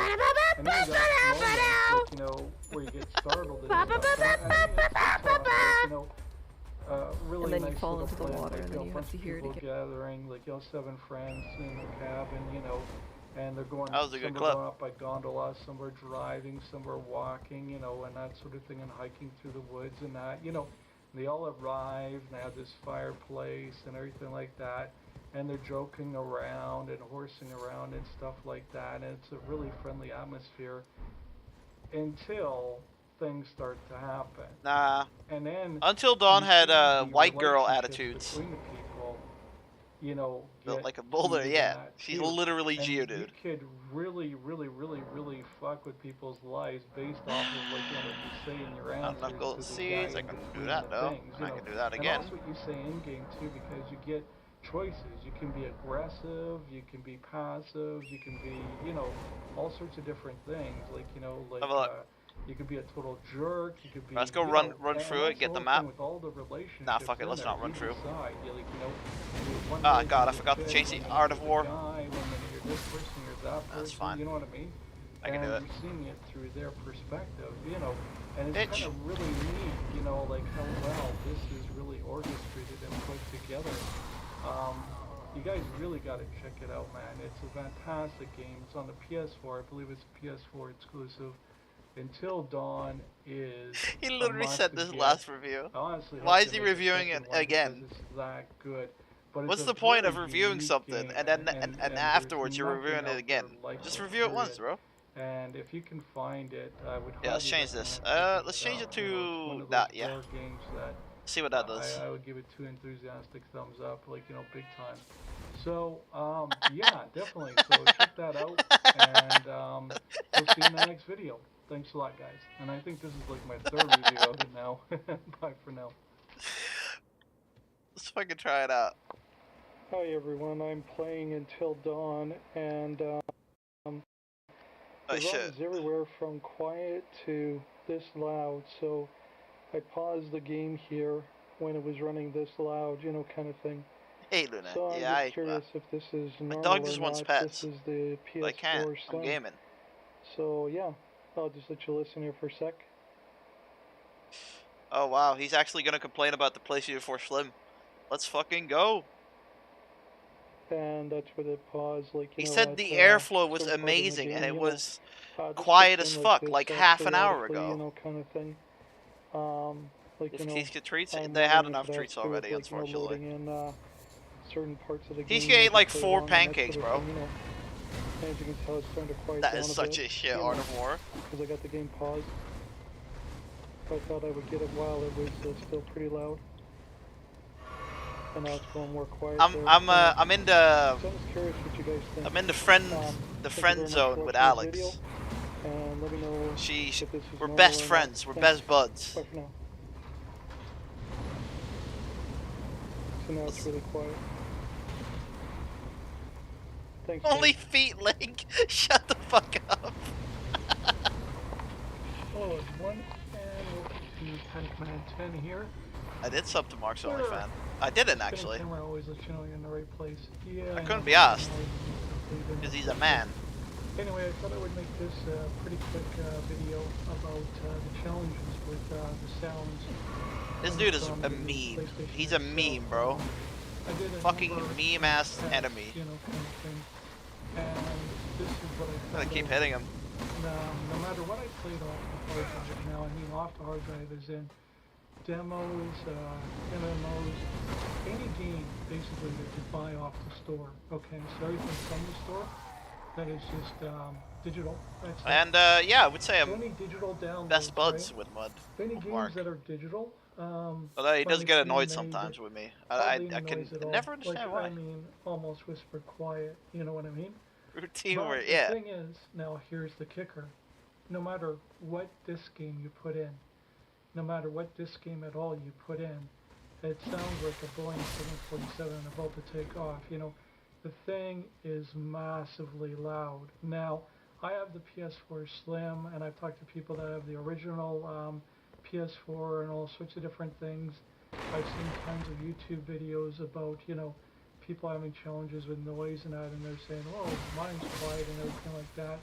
Speaker 5: And then you got moments, like, you know, where you get startled and stuff. And I mean, it's just, like, you know, really
Speaker 8: And then you
Speaker 5: nice
Speaker 8: fall
Speaker 5: little
Speaker 8: into the
Speaker 5: plan,
Speaker 8: water,
Speaker 5: like,
Speaker 8: and
Speaker 5: you
Speaker 8: then
Speaker 5: know,
Speaker 8: you
Speaker 5: bunch
Speaker 8: have to
Speaker 5: of
Speaker 8: hear it
Speaker 5: people
Speaker 8: again.
Speaker 5: gathering, like, you know, 7 friends in a cabin, you know, and they're going.
Speaker 2: That was a good
Speaker 5: some are
Speaker 2: clip.
Speaker 5: going up by gondola, some are driving, some are walking, you know, and that sort of thing, and hiking through the woods and that, you know. They all arrive and they have this fireplace and everything like that, and they're joking around and horsing around and stuff like that, and it's a really friendly atmosphere until things start to happen.
Speaker 2: Nah.
Speaker 5: And then
Speaker 2: Until Dawn
Speaker 5: you
Speaker 2: had
Speaker 5: see the
Speaker 2: white girl
Speaker 5: relationships
Speaker 2: attitudes.
Speaker 5: between the people, you know,
Speaker 2: Built
Speaker 5: get
Speaker 2: like a boulder,
Speaker 5: heated
Speaker 2: yeah.
Speaker 5: in that
Speaker 2: She's
Speaker 5: too.
Speaker 2: literally
Speaker 5: And
Speaker 2: Geodude.
Speaker 5: You could really fuck with people's lives based off of, like, you know, what you say in your answers
Speaker 2: Knuckle
Speaker 5: to the
Speaker 2: seeds,
Speaker 5: guy
Speaker 2: I
Speaker 5: in
Speaker 2: can do
Speaker 5: between
Speaker 2: that
Speaker 5: the
Speaker 2: though.
Speaker 5: things,
Speaker 2: I
Speaker 5: you
Speaker 2: can
Speaker 5: know.
Speaker 2: do that
Speaker 5: And
Speaker 2: again.
Speaker 5: that's what you say in game too, because you get choices. You can be aggressive, you can be passive, you can be, you know, all sorts of different things. Like, you know, like
Speaker 2: Have a look.
Speaker 5: you could be a total jerk. You could be.
Speaker 2: Let's go
Speaker 5: you
Speaker 2: run
Speaker 5: know,
Speaker 2: through
Speaker 5: and
Speaker 2: it, get
Speaker 5: that's
Speaker 2: the
Speaker 5: whole thing
Speaker 2: map.
Speaker 5: With all the relationships
Speaker 2: Nah, fuck it,
Speaker 5: in
Speaker 2: let's
Speaker 5: there,
Speaker 2: not run
Speaker 5: you
Speaker 2: through.
Speaker 5: decide. You, like, you know, one
Speaker 2: Ah,
Speaker 5: minute
Speaker 2: God, I
Speaker 5: you're
Speaker 2: forgot to
Speaker 5: this,
Speaker 2: change the
Speaker 5: one
Speaker 2: Art
Speaker 5: minute
Speaker 2: of
Speaker 5: you're
Speaker 2: War.
Speaker 5: the guy, one minute you're this person, you're that person.
Speaker 2: That's fine.
Speaker 5: You know what I mean?
Speaker 2: I can
Speaker 5: and
Speaker 2: do it.
Speaker 5: you're seeing it through their perspective, you know. And it's
Speaker 2: Bitch.
Speaker 5: kind of really neat, you know, like how well this is really orchestrated and put together. You guys really got to check it out, man. It's a fantastic game. It's on the PS4. I believe it's a PS4 exclusive. Until Dawn is.
Speaker 2: He literally said this
Speaker 5: get.
Speaker 2: last review.
Speaker 5: Honestly,
Speaker 2: Why
Speaker 5: hope
Speaker 2: is
Speaker 5: they
Speaker 2: he
Speaker 5: make a
Speaker 2: reviewing
Speaker 5: second
Speaker 2: it
Speaker 5: one
Speaker 2: again?
Speaker 5: because it's that good. But
Speaker 2: What's
Speaker 5: it's
Speaker 2: the
Speaker 5: a
Speaker 2: point of
Speaker 5: very
Speaker 2: reviewing
Speaker 5: unique
Speaker 2: something
Speaker 5: game,
Speaker 2: and then
Speaker 5: and
Speaker 2: and
Speaker 5: there's
Speaker 2: afterwards you're
Speaker 5: nothing
Speaker 2: reviewing
Speaker 5: out
Speaker 2: it again?
Speaker 5: there like
Speaker 2: Just
Speaker 5: it,
Speaker 2: review it once,
Speaker 5: period.
Speaker 2: bro.
Speaker 5: And if you can find it, I would.
Speaker 2: Yeah, let's
Speaker 5: highly
Speaker 2: change this.
Speaker 5: recommend
Speaker 2: Let's
Speaker 5: checking
Speaker 2: change it
Speaker 5: out. You know, it's one
Speaker 2: to
Speaker 5: of
Speaker 2: that.
Speaker 5: those
Speaker 2: Yeah.
Speaker 5: rare games that
Speaker 2: See what that does.
Speaker 5: I would give it 2 enthusiastic thumbs up, like, you know, big time. So, yeah, definitely. So check that out, and we'll see you in the next video. Thanks a lot, guys. And I think this is like my 3rd review of it now. Bye for now.
Speaker 2: Let's fucking try it out.
Speaker 5: Hi everyone, I'm playing Until Dawn, and
Speaker 2: Oh
Speaker 5: the
Speaker 2: shit.
Speaker 5: is everywhere from quiet to this loud, so I paused the game here when it was running this loud, you know, kind of thing.
Speaker 2: Hey Luna.
Speaker 5: So I'm
Speaker 2: Yeah,
Speaker 5: just curious if this is
Speaker 2: my
Speaker 5: normal
Speaker 2: dog
Speaker 5: or
Speaker 2: just wants
Speaker 5: not.
Speaker 2: pets.
Speaker 5: This is the
Speaker 2: But I can't.
Speaker 5: PS4
Speaker 2: I'm
Speaker 5: Slim.
Speaker 2: gaming.
Speaker 5: So yeah, I'll just let you listen here for a sec.
Speaker 2: Oh wow, he's actually gonna complain about the PlayStation 4 Slim. Let's fucking go.
Speaker 5: And that's where the pause, like, you
Speaker 2: He
Speaker 5: know,
Speaker 2: said
Speaker 5: at,
Speaker 2: the airflow was
Speaker 5: certain part in the
Speaker 2: amazing
Speaker 5: game,
Speaker 2: and it
Speaker 5: you know,
Speaker 2: was
Speaker 5: this
Speaker 2: quiet
Speaker 5: kicks
Speaker 2: as
Speaker 5: in
Speaker 2: fuck,
Speaker 5: this,
Speaker 2: like half an hour
Speaker 5: periodically,
Speaker 2: ago.
Speaker 5: you know, kind of thing. Like,
Speaker 2: If
Speaker 5: you know,
Speaker 2: Keith get treats,
Speaker 5: I'm
Speaker 2: they had
Speaker 5: wondering if
Speaker 2: enough
Speaker 5: it has
Speaker 2: treats
Speaker 5: to do with,
Speaker 2: already,
Speaker 5: like, you know,
Speaker 2: unfortunately.
Speaker 5: loading in, certain parts of the
Speaker 2: He's
Speaker 5: game.
Speaker 2: gonna eat like
Speaker 5: play
Speaker 2: 4
Speaker 5: along and that
Speaker 2: pancakes,
Speaker 5: sort of
Speaker 2: bro.
Speaker 5: thing, you know. As you can tell, it's starting to quiet
Speaker 2: That
Speaker 5: down
Speaker 2: is
Speaker 5: a
Speaker 2: such
Speaker 5: bit,
Speaker 2: a shit
Speaker 5: you
Speaker 2: Art
Speaker 5: know,
Speaker 2: of War.
Speaker 5: because I got the game paused. So I thought I would get it while it was still pretty loud. And now it's going more quiet.
Speaker 2: I'm in the
Speaker 5: So I'm just curious what you guys think.
Speaker 2: I'm in the
Speaker 5: Thank you very
Speaker 2: friend
Speaker 5: much for
Speaker 2: zone
Speaker 5: watching
Speaker 2: with
Speaker 5: this
Speaker 2: Alex.
Speaker 5: video, and let me know if this is
Speaker 2: We're
Speaker 5: normal
Speaker 2: best
Speaker 5: or not.
Speaker 2: friends. We're
Speaker 5: Thanks.
Speaker 2: best buds.
Speaker 5: Bye for now. So now it's really quiet. Thanks. guys.
Speaker 2: Only feet link. Shut the fuck up.
Speaker 3: Hello everyone, and welcome to Pac-Man 10 here.
Speaker 2: I did sub to Mark's
Speaker 3: Sure.
Speaker 2: OnlyFans. I didn't
Speaker 3: Spinning
Speaker 2: actually,
Speaker 3: camera always lets you know you're in the right place. Yeah,
Speaker 2: I
Speaker 3: know,
Speaker 2: couldn't be asked,
Speaker 3: because
Speaker 2: because he's a man.
Speaker 3: Anyway, I thought I would make this a pretty quick video about the challenges with the sounds.
Speaker 2: This
Speaker 3: coming
Speaker 2: dude is
Speaker 3: from
Speaker 2: a
Speaker 3: the
Speaker 2: meme.
Speaker 3: PlayStation
Speaker 2: He's a
Speaker 3: itself.
Speaker 2: meme, bro.
Speaker 3: I did a
Speaker 2: Fucking
Speaker 3: number of
Speaker 2: meme ass
Speaker 3: tests,
Speaker 2: enemy.
Speaker 3: You know, kind of thing. And this is what I
Speaker 2: Gotta
Speaker 3: found
Speaker 2: keep
Speaker 3: out.
Speaker 2: hitting him.
Speaker 3: No matter what I played off the hard drive now, I mean off the hard drive is in demos, MMOs, any game basically that you buy off the store. Okay, so everything from the store that is just digital. That's it.
Speaker 2: And yeah, I would say
Speaker 3: So
Speaker 2: I'm
Speaker 3: any digital downloads,
Speaker 2: best buds
Speaker 3: right?
Speaker 2: with Mud.
Speaker 3: Any
Speaker 2: with
Speaker 3: games
Speaker 2: Mark.
Speaker 3: that are digital.
Speaker 2: Although he does
Speaker 3: when
Speaker 2: get
Speaker 3: it's being
Speaker 2: annoyed
Speaker 3: made,
Speaker 2: sometimes with me.
Speaker 3: hardly
Speaker 2: I
Speaker 3: any
Speaker 2: can
Speaker 3: noise at all.
Speaker 2: never understand
Speaker 3: like,
Speaker 2: why.
Speaker 3: I mean, almost whisper quiet. You know what I mean?
Speaker 2: Routine
Speaker 3: But
Speaker 2: where,
Speaker 3: the
Speaker 2: yeah.
Speaker 3: thing is, now here's the kicker. No matter what disc game you put in, no matter what disc game at all you put in, it sounds like a Boeing 747 about to take off. You know, the thing is massively loud. Now, I have the PS4 Slim, and I've talked to people that have the original PS4 and all sorts of different things. I've seen tons of YouTube videos about, you know, people having challenges with noise and that, and they're saying, oh, mine's quiet and everything like that.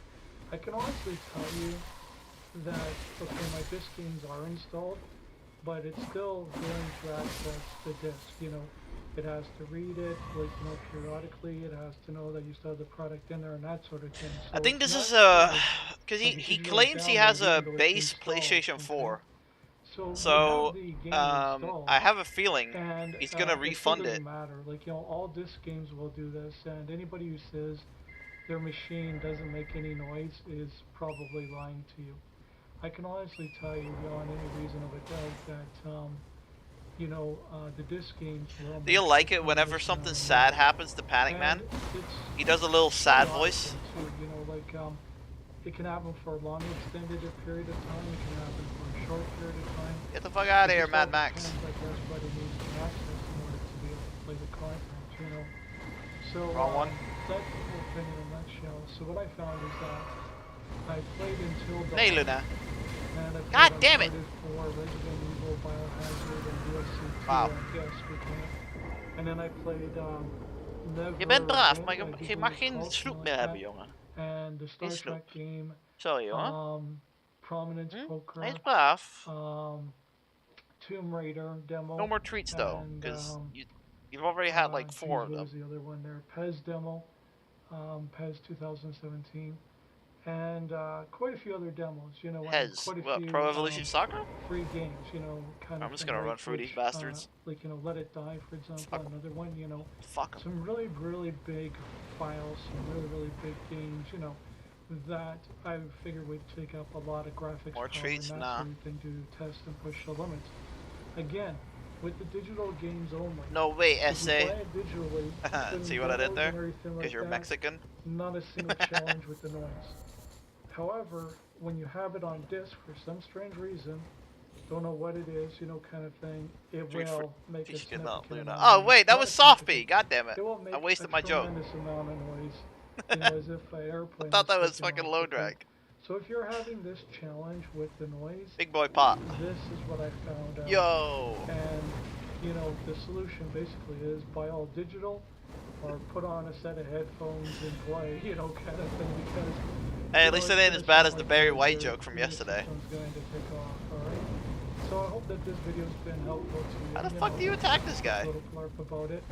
Speaker 3: I can honestly tell you that, okay, my disc games are installed, but it's still going to access the disc, you know. It has to read it, like, you know, periodically. It has to know that you still have the product in there and that sort of thing. So
Speaker 2: I think
Speaker 3: it's
Speaker 2: this
Speaker 3: not
Speaker 2: is because
Speaker 3: like
Speaker 2: he
Speaker 3: you can
Speaker 2: claims he
Speaker 3: download
Speaker 2: has a
Speaker 3: even though it's
Speaker 2: base
Speaker 3: installed,
Speaker 2: PlayStation
Speaker 3: okay?
Speaker 2: 4.
Speaker 3: So you
Speaker 2: So
Speaker 3: have the game installed,
Speaker 2: I have a feeling
Speaker 3: and
Speaker 2: he's gonna
Speaker 3: it
Speaker 2: refund
Speaker 3: doesn't
Speaker 2: it.
Speaker 3: matter. Like, you know, all disc games will do this, and anybody who says their machine doesn't make any noise is probably lying to you. I can honestly tell you beyond any reason of a doubt that you know, the disc games will
Speaker 2: Do you
Speaker 3: make
Speaker 2: like
Speaker 3: the
Speaker 2: it whenever
Speaker 3: noise,
Speaker 2: something
Speaker 3: noise.
Speaker 2: sad happens to Panic
Speaker 3: And
Speaker 2: Man?
Speaker 3: it's
Speaker 2: He does a little sad
Speaker 3: pretty
Speaker 2: voice.
Speaker 3: awesome, too, you know, like it can happen for a long extended period of time. It can happen for a short period of time.
Speaker 2: Get the fuck out of
Speaker 3: It
Speaker 2: here,
Speaker 3: just all
Speaker 2: Mad Max.
Speaker 3: depends, I guess, what it needs to access in order to be able to play the content, you know. So
Speaker 2: Wrong one.
Speaker 3: that's the whole thing in a nutshell. So what I found is that I played Until Dawn.
Speaker 2: Hey, Luna.
Speaker 3: And I
Speaker 2: God
Speaker 3: played
Speaker 2: damn it.
Speaker 3: Uncharted 4, Resident Evil, Biohazard, and DLC 2
Speaker 2: Wow.
Speaker 3: on PS Weekend. And then I played Never
Speaker 2: Je bent braaf, maar
Speaker 3: Again, I
Speaker 2: je
Speaker 3: think
Speaker 2: mag
Speaker 3: it was
Speaker 2: geen
Speaker 3: called,
Speaker 2: snoep
Speaker 3: something
Speaker 2: meer
Speaker 3: like
Speaker 2: hebben,
Speaker 3: that.
Speaker 2: jongen.
Speaker 3: And the Star
Speaker 2: Geen snoep.
Speaker 3: Trek game.
Speaker 2: Sorry, jongen.
Speaker 3: Prominence Poker,
Speaker 2: Nice buff.
Speaker 3: Tomb Raider demo.
Speaker 2: No more treats though,
Speaker 3: and,
Speaker 2: because you've already had like 4 of
Speaker 3: What
Speaker 2: them.
Speaker 3: was the other one there? Pez demo, Pez 2017, and quite a few other demos. You know,
Speaker 2: Pez,
Speaker 3: quite a
Speaker 2: what?
Speaker 3: few,
Speaker 2: Pro Evolution Soccer?
Speaker 3: free games. You know, kind of.
Speaker 2: I'm just
Speaker 3: thing,
Speaker 2: gonna run
Speaker 3: right,
Speaker 2: through these
Speaker 3: which,
Speaker 2: bastards.
Speaker 3: like, you know, Let It Die, for example,
Speaker 2: Fuck 'em.
Speaker 3: another one. You know,
Speaker 2: Fuck 'em.
Speaker 3: some really, really big files, some really, really big games. You know, that I figure would take up a lot of graphics
Speaker 2: More
Speaker 3: power
Speaker 2: treats?
Speaker 3: and that
Speaker 2: Nah.
Speaker 3: sort of thing to test and push the limits. Again, with the digital games only.
Speaker 2: No, wait,
Speaker 3: If you
Speaker 2: SA.
Speaker 3: play it digitally, when
Speaker 2: See
Speaker 3: you
Speaker 2: what I did
Speaker 3: download
Speaker 2: there?
Speaker 3: and everything
Speaker 2: Because
Speaker 3: like
Speaker 2: you're
Speaker 3: that,
Speaker 2: Mexican?
Speaker 3: not a single challenge with the noise. However, when you have it on disc for some strange reason, don't know what it is, you know, kind of thing, it will make a significant amount
Speaker 2: Oh
Speaker 3: of
Speaker 2: wait, that
Speaker 3: noise.
Speaker 2: was
Speaker 3: Not a
Speaker 2: Softbee. God damn it!
Speaker 3: It will make
Speaker 2: I wasted
Speaker 3: a
Speaker 2: my joke.
Speaker 3: tremendous amount of noise, you know, as if an airplane
Speaker 2: I thought that
Speaker 3: was
Speaker 2: was
Speaker 3: taking
Speaker 2: fucking
Speaker 3: off,
Speaker 2: low
Speaker 3: okay?
Speaker 2: drag.
Speaker 3: So if you're having this challenge with the noise,
Speaker 2: Big boy pop.
Speaker 3: this is what I found out.
Speaker 2: Yo.
Speaker 3: And, you know, the solution basically is buy all digital or put on a set of headphones and play, you know, kind of thing, because...
Speaker 2: Hey,
Speaker 3: you
Speaker 2: at
Speaker 3: know,
Speaker 2: least
Speaker 3: it's
Speaker 2: it ain't
Speaker 3: gonna
Speaker 2: as bad
Speaker 3: sound
Speaker 2: as the
Speaker 3: like
Speaker 2: Barry White
Speaker 3: your
Speaker 2: joke from
Speaker 3: immune
Speaker 2: yesterday.
Speaker 3: system's going to take off, alright? So I hope that this video's been helpful to you.
Speaker 2: How the fuck do you attack this guy?
Speaker 3: A little blurb about it.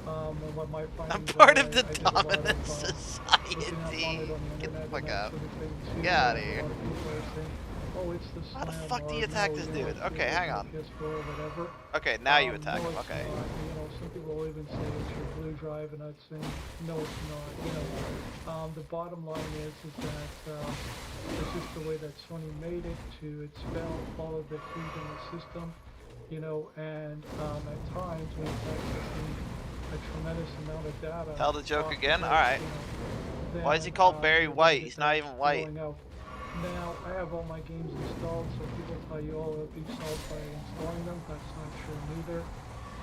Speaker 3: And what my
Speaker 2: I'm
Speaker 3: findings
Speaker 2: part
Speaker 3: are.
Speaker 2: of the
Speaker 3: I did a lot of,
Speaker 2: dominant
Speaker 3: looking up
Speaker 2: society.
Speaker 3: on it on the
Speaker 2: Get the
Speaker 3: internet
Speaker 2: fuck
Speaker 3: and that
Speaker 2: out.
Speaker 3: sort of thing, too.
Speaker 2: Get outta
Speaker 3: A
Speaker 2: here.
Speaker 3: lot of people are saying, oh, it's the
Speaker 2: How the
Speaker 3: slam,
Speaker 2: fuck do you
Speaker 3: or
Speaker 2: attack
Speaker 3: no,
Speaker 2: this
Speaker 3: you know,
Speaker 2: dude?
Speaker 3: it's
Speaker 2: Okay,
Speaker 3: the
Speaker 2: hang on.
Speaker 3: PS4 or whatever.
Speaker 2: Okay, now you
Speaker 3: No,
Speaker 2: attack him.
Speaker 3: it's
Speaker 2: Okay.
Speaker 3: not. You know, some people will even say it's your blue drive, and I'd say no, it's not. You know, the bottom line is that it's just the way that Sony made it to expel all of the heat in the system. You know, and at times when it's accessing a tremendous amount of data.
Speaker 2: Tell the joke
Speaker 3: off
Speaker 2: again?
Speaker 3: the
Speaker 2: Alright.
Speaker 3: you know,
Speaker 2: Why is he
Speaker 3: then,
Speaker 2: called Barry
Speaker 3: you're gonna
Speaker 2: White?
Speaker 3: get
Speaker 2: He's not
Speaker 3: that
Speaker 2: even white.
Speaker 3: going out. Now, I have all my games installed, so people tell you, oh, it'll be solved by installing them. That's not true neither.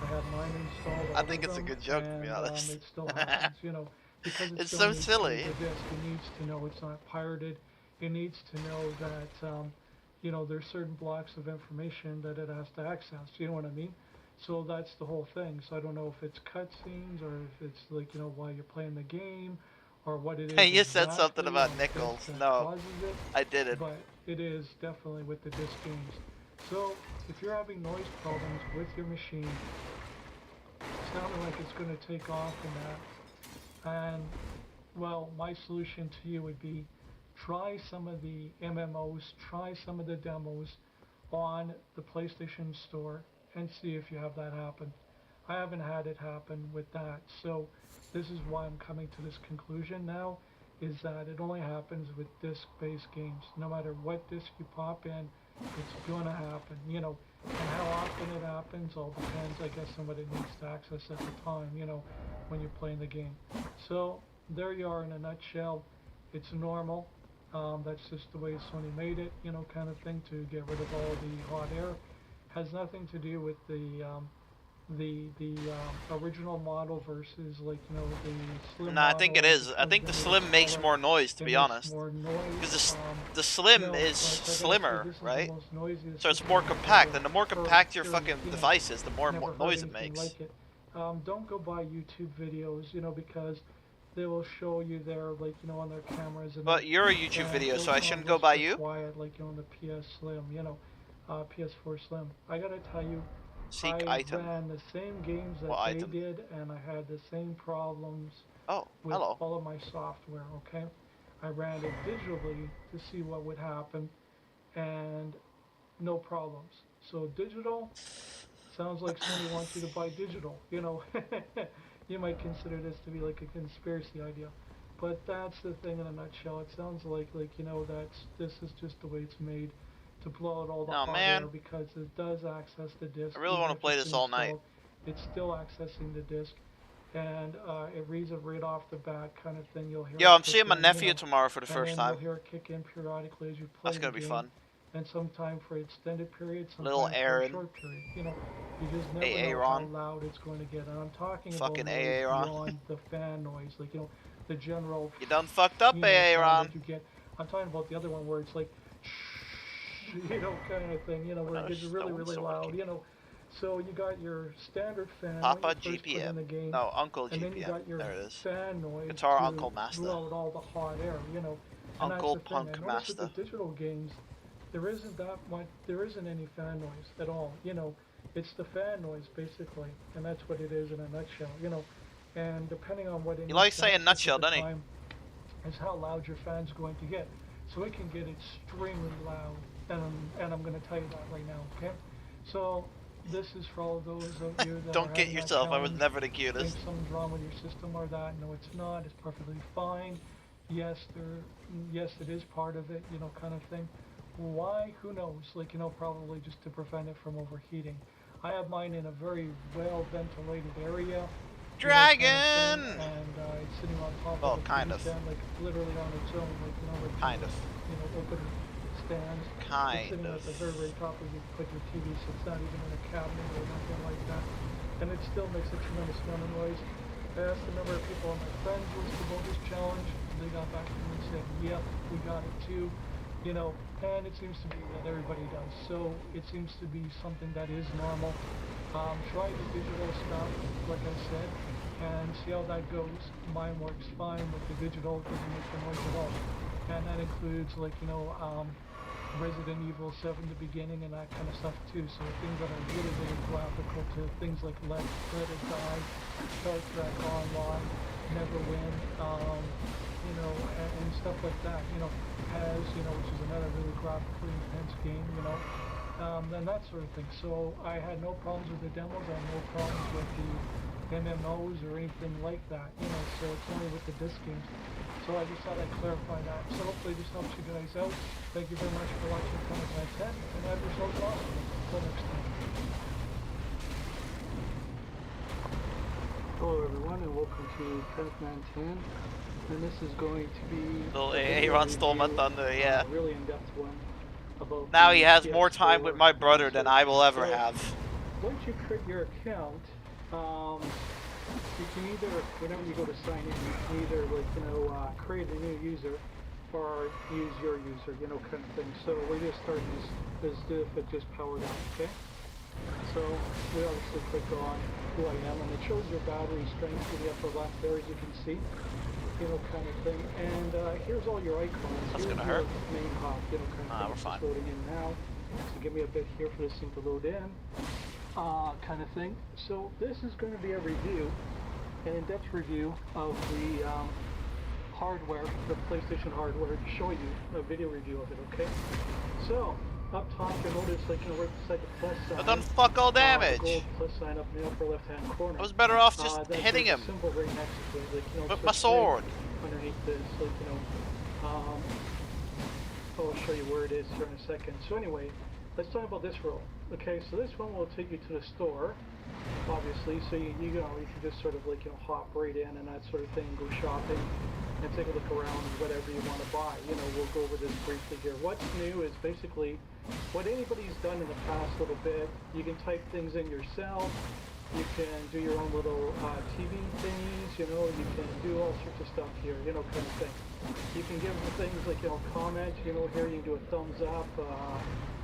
Speaker 3: I have mine installed.
Speaker 2: I
Speaker 3: all
Speaker 2: think
Speaker 3: of
Speaker 2: it's a
Speaker 3: them,
Speaker 2: good joke, to be
Speaker 3: and,
Speaker 2: honest.
Speaker 3: it still happens, you know, because it
Speaker 2: It's
Speaker 3: still
Speaker 2: so
Speaker 3: needs to
Speaker 2: silly.
Speaker 3: leave the disc. It needs to know it's not pirated. It needs to know that, you know, there's certain blocks of information that it has to access. You know what I mean? So that's the whole thing. So I don't know if it's cutscenes or if it's like, you know, while you're playing the game or what it is.
Speaker 2: Hey, you said something
Speaker 3: exactly
Speaker 2: about
Speaker 3: on the disc
Speaker 2: Nichols.
Speaker 3: that
Speaker 2: No,
Speaker 3: causes it,
Speaker 2: I didn't.
Speaker 3: but it is definitely with the disc games. So if you're having noise problems with your machine, it's not like it's going to take off in that. And well, my solution to you would be try some of the MMOs, try some of the demos on the PlayStation Store and see if you have that happen. I haven't had it happen with that, so this is why I'm coming to this conclusion now, is that it only happens with disc-based games. No matter what disc you pop in, it's gonna happen, you know. And how often it happens all depends, I guess, on what it needs to access at the time, you know, when you're playing the game. So there you are in a nutshell. It's normal. That's just the way Sony made it, you know, kind of thing, to get rid of all the hot air. Has nothing to do with the original model versus, like, you know, the slim
Speaker 2: Nah, I think it
Speaker 3: model.
Speaker 2: is. I think the slim makes more noise, to be honest. Because the slim is slimmer, right? So it's more compact, and the more compact your fucking device is, the more noise it makes.
Speaker 3: Like it. Don't go buy YouTube videos, you know, because they will show you their, like, you know, on their cameras. And
Speaker 2: But you're a YouTube video, so I shouldn't go by you?
Speaker 3: Quiet, like, you know, on the PS Slim, you know, PS4 Slim. I gotta tell you,
Speaker 2: Seek
Speaker 3: I
Speaker 2: item.
Speaker 3: ran the same games that
Speaker 2: What
Speaker 3: they
Speaker 2: item?
Speaker 3: did, and I had the same problems
Speaker 2: Oh,
Speaker 3: with
Speaker 2: hello.
Speaker 3: all of my software, okay? I ran it digitally to see what would happen, and no problems. So digital, sounds like Sony wants you to buy digital, you know. You might consider this to be like a conspiracy idea. But that's the thing in a nutshell. It sounds like, you know, this is just the way it's made, to blow out all the
Speaker 2: Oh,
Speaker 3: hot
Speaker 2: man.
Speaker 3: air, because it does access the disc.
Speaker 2: I really
Speaker 3: even
Speaker 2: wanna
Speaker 3: if
Speaker 2: play
Speaker 3: it's
Speaker 2: this all night.
Speaker 3: installed, it's still accessing the disc, and it reads it right off the bat, kind of thing. You'll hear.
Speaker 2: Yo,
Speaker 3: it
Speaker 2: I'm
Speaker 3: kick
Speaker 2: seeing my
Speaker 3: in,
Speaker 2: nephew
Speaker 3: you know,
Speaker 2: tomorrow for the
Speaker 3: and
Speaker 2: first
Speaker 3: then
Speaker 2: time.
Speaker 3: you'll hear it kick in periodically as you play
Speaker 2: That's
Speaker 3: the
Speaker 2: gonna be
Speaker 3: game,
Speaker 2: fun.
Speaker 3: and sometime for extended periods,
Speaker 2: Little
Speaker 3: sometimes for
Speaker 2: Aaron.
Speaker 3: a short period. You know, you just never
Speaker 2: AA
Speaker 3: know
Speaker 2: Ron.
Speaker 3: how loud it's going to get. And I'm talking
Speaker 2: Fucking
Speaker 3: about
Speaker 2: AA
Speaker 3: noise
Speaker 2: Ron.
Speaker 3: beyond the fan noise, like, you know, the general.
Speaker 2: You done fucked up,
Speaker 3: you know,
Speaker 2: AA
Speaker 3: sound
Speaker 2: Ron.
Speaker 3: that you get. I'm talking about the other one where it's like, you know, kind of thing. You know, where
Speaker 2: No,
Speaker 3: it gets really,
Speaker 2: that one's
Speaker 3: really
Speaker 2: so
Speaker 3: loud.
Speaker 2: lucky.
Speaker 3: You know, so you got your standard fan
Speaker 2: Papa
Speaker 3: when you first put in
Speaker 2: GPM.
Speaker 3: the game,
Speaker 2: No, Uncle
Speaker 3: and then you
Speaker 2: GPM.
Speaker 3: got your
Speaker 2: There it is.
Speaker 3: fan noise
Speaker 2: Guitar
Speaker 3: to
Speaker 2: Uncle Master.
Speaker 3: blow out all the hot air. You know. And
Speaker 2: Uncle
Speaker 3: that's the thing.
Speaker 2: Punk
Speaker 3: I noticed with
Speaker 2: Master.
Speaker 3: the digital games, there isn't that much, there isn't any fan noise at all, you know. It's the fan noise, basically, and that's what it is in a nutshell, you know. And depending on what
Speaker 2: He likes saying nutshell, doesn't he?
Speaker 3: Is how loud your fan's going to get. So it can get extremely loud, and I'm going to tell you that right now, okay? So this is for all those of you that
Speaker 2: Don't get yourself. I was never the cutest.
Speaker 3: Think something's wrong with your system or that. No, it's not. It's perfectly fine. Yes, it is part of it, you know, kind of thing. Why? Who knows? Like, you know, probably just to prevent it from overheating. I have mine in a very well ventilated area.
Speaker 2: Dragon!
Speaker 3: And it's sitting on top
Speaker 2: well,
Speaker 3: of a
Speaker 2: kind
Speaker 3: TV
Speaker 2: of.
Speaker 3: stand, like literally on its own, like, you know, like,
Speaker 2: kind of.
Speaker 3: You know, open stands.
Speaker 2: Kind
Speaker 3: it's sitting
Speaker 2: of.
Speaker 3: at the very, very top where you put your TV, so it's not even in a cabinet or nothing like that. And it still makes a tremendous amount of noise. I asked a number of people on my friends list about this challenge. They got back to me and said, yep, we got it too. You know, and it seems to be that everybody does. So it seems to be something that is normal. Try the digital stuff, like I said, and see how that goes. Mine works fine with the digital, it doesn't make the noise at all. And that includes, like, you know, Resident Evil 7, the beginning, and that kind of stuff too. So things that are really, really graphical to things like Let It Die, Star Trek Online, Neverwin, you know, and stuff like that. You know, you know, which is another really graphically intense game, you know, and that sort of thing. So I had no problems with the demos, I had no problems with the MMOs or anything like that, you know, so it's only with the disc games. So I just thought I'd clarify that. So hopefully this helps you guys out. Thank you very much for watching Comic Man 10, and have yourselves awesome. Until next time.
Speaker 5: Hello everyone, and welcome to Comic Man 10. And this is going to be
Speaker 2: Little Aaron stole my thunder, yeah.
Speaker 5: really in-depth one about
Speaker 2: Now he
Speaker 5: the
Speaker 2: has more time
Speaker 5: PS4
Speaker 2: with my brother than I will ever
Speaker 5: So,
Speaker 2: have.
Speaker 5: Once you create your account, you can either, whenever you go to sign in, you can either, like, you know, create a new user or use your user, you know, kind of thing. So we're just starting this diff it just powered up, okay? So we obviously click on who I am, and it shows your battery strength in the upper left there, as you can see, you know, kind of thing. And here's all your icons.
Speaker 2: That's
Speaker 5: here's
Speaker 2: gonna hurt.
Speaker 5: your main hub, you know, kind of thing.
Speaker 2: We're fine.
Speaker 5: It's loading in now. So give me a bit here for this thing to load in, kind of thing. So this is going to be a review, an in-depth review of the hardware, the PlayStation hardware, to show you a video review of it, okay? So, up top you'll notice, like, you know, right beside the plus sign.
Speaker 2: I've done fuck all damage.
Speaker 5: The gold plus sign up in the upper left-hand corner.
Speaker 2: I was better off just
Speaker 5: there's
Speaker 2: hitting
Speaker 5: a
Speaker 2: him
Speaker 5: symbol right next to it, like, you know,
Speaker 2: with my sword.
Speaker 5: underneath this, like, you know, I'll show you where it is here in a second. So anyway, let's talk about this row. Okay, so this one will take you to the store, obviously, so you know, you can just sort of, like, you know, hop right in and that sort of thing, go shopping and take a look around and whatever you want to buy. You know, we'll go over this briefly here. What's new is basically what anybody's done in the past little bit. You can type things in yourself, you can do your own little TV things, you know, you can do all sorts of stuff here, you know, kind of thing. You can give them things like, you know, comment, you know, here you can do a thumbs up,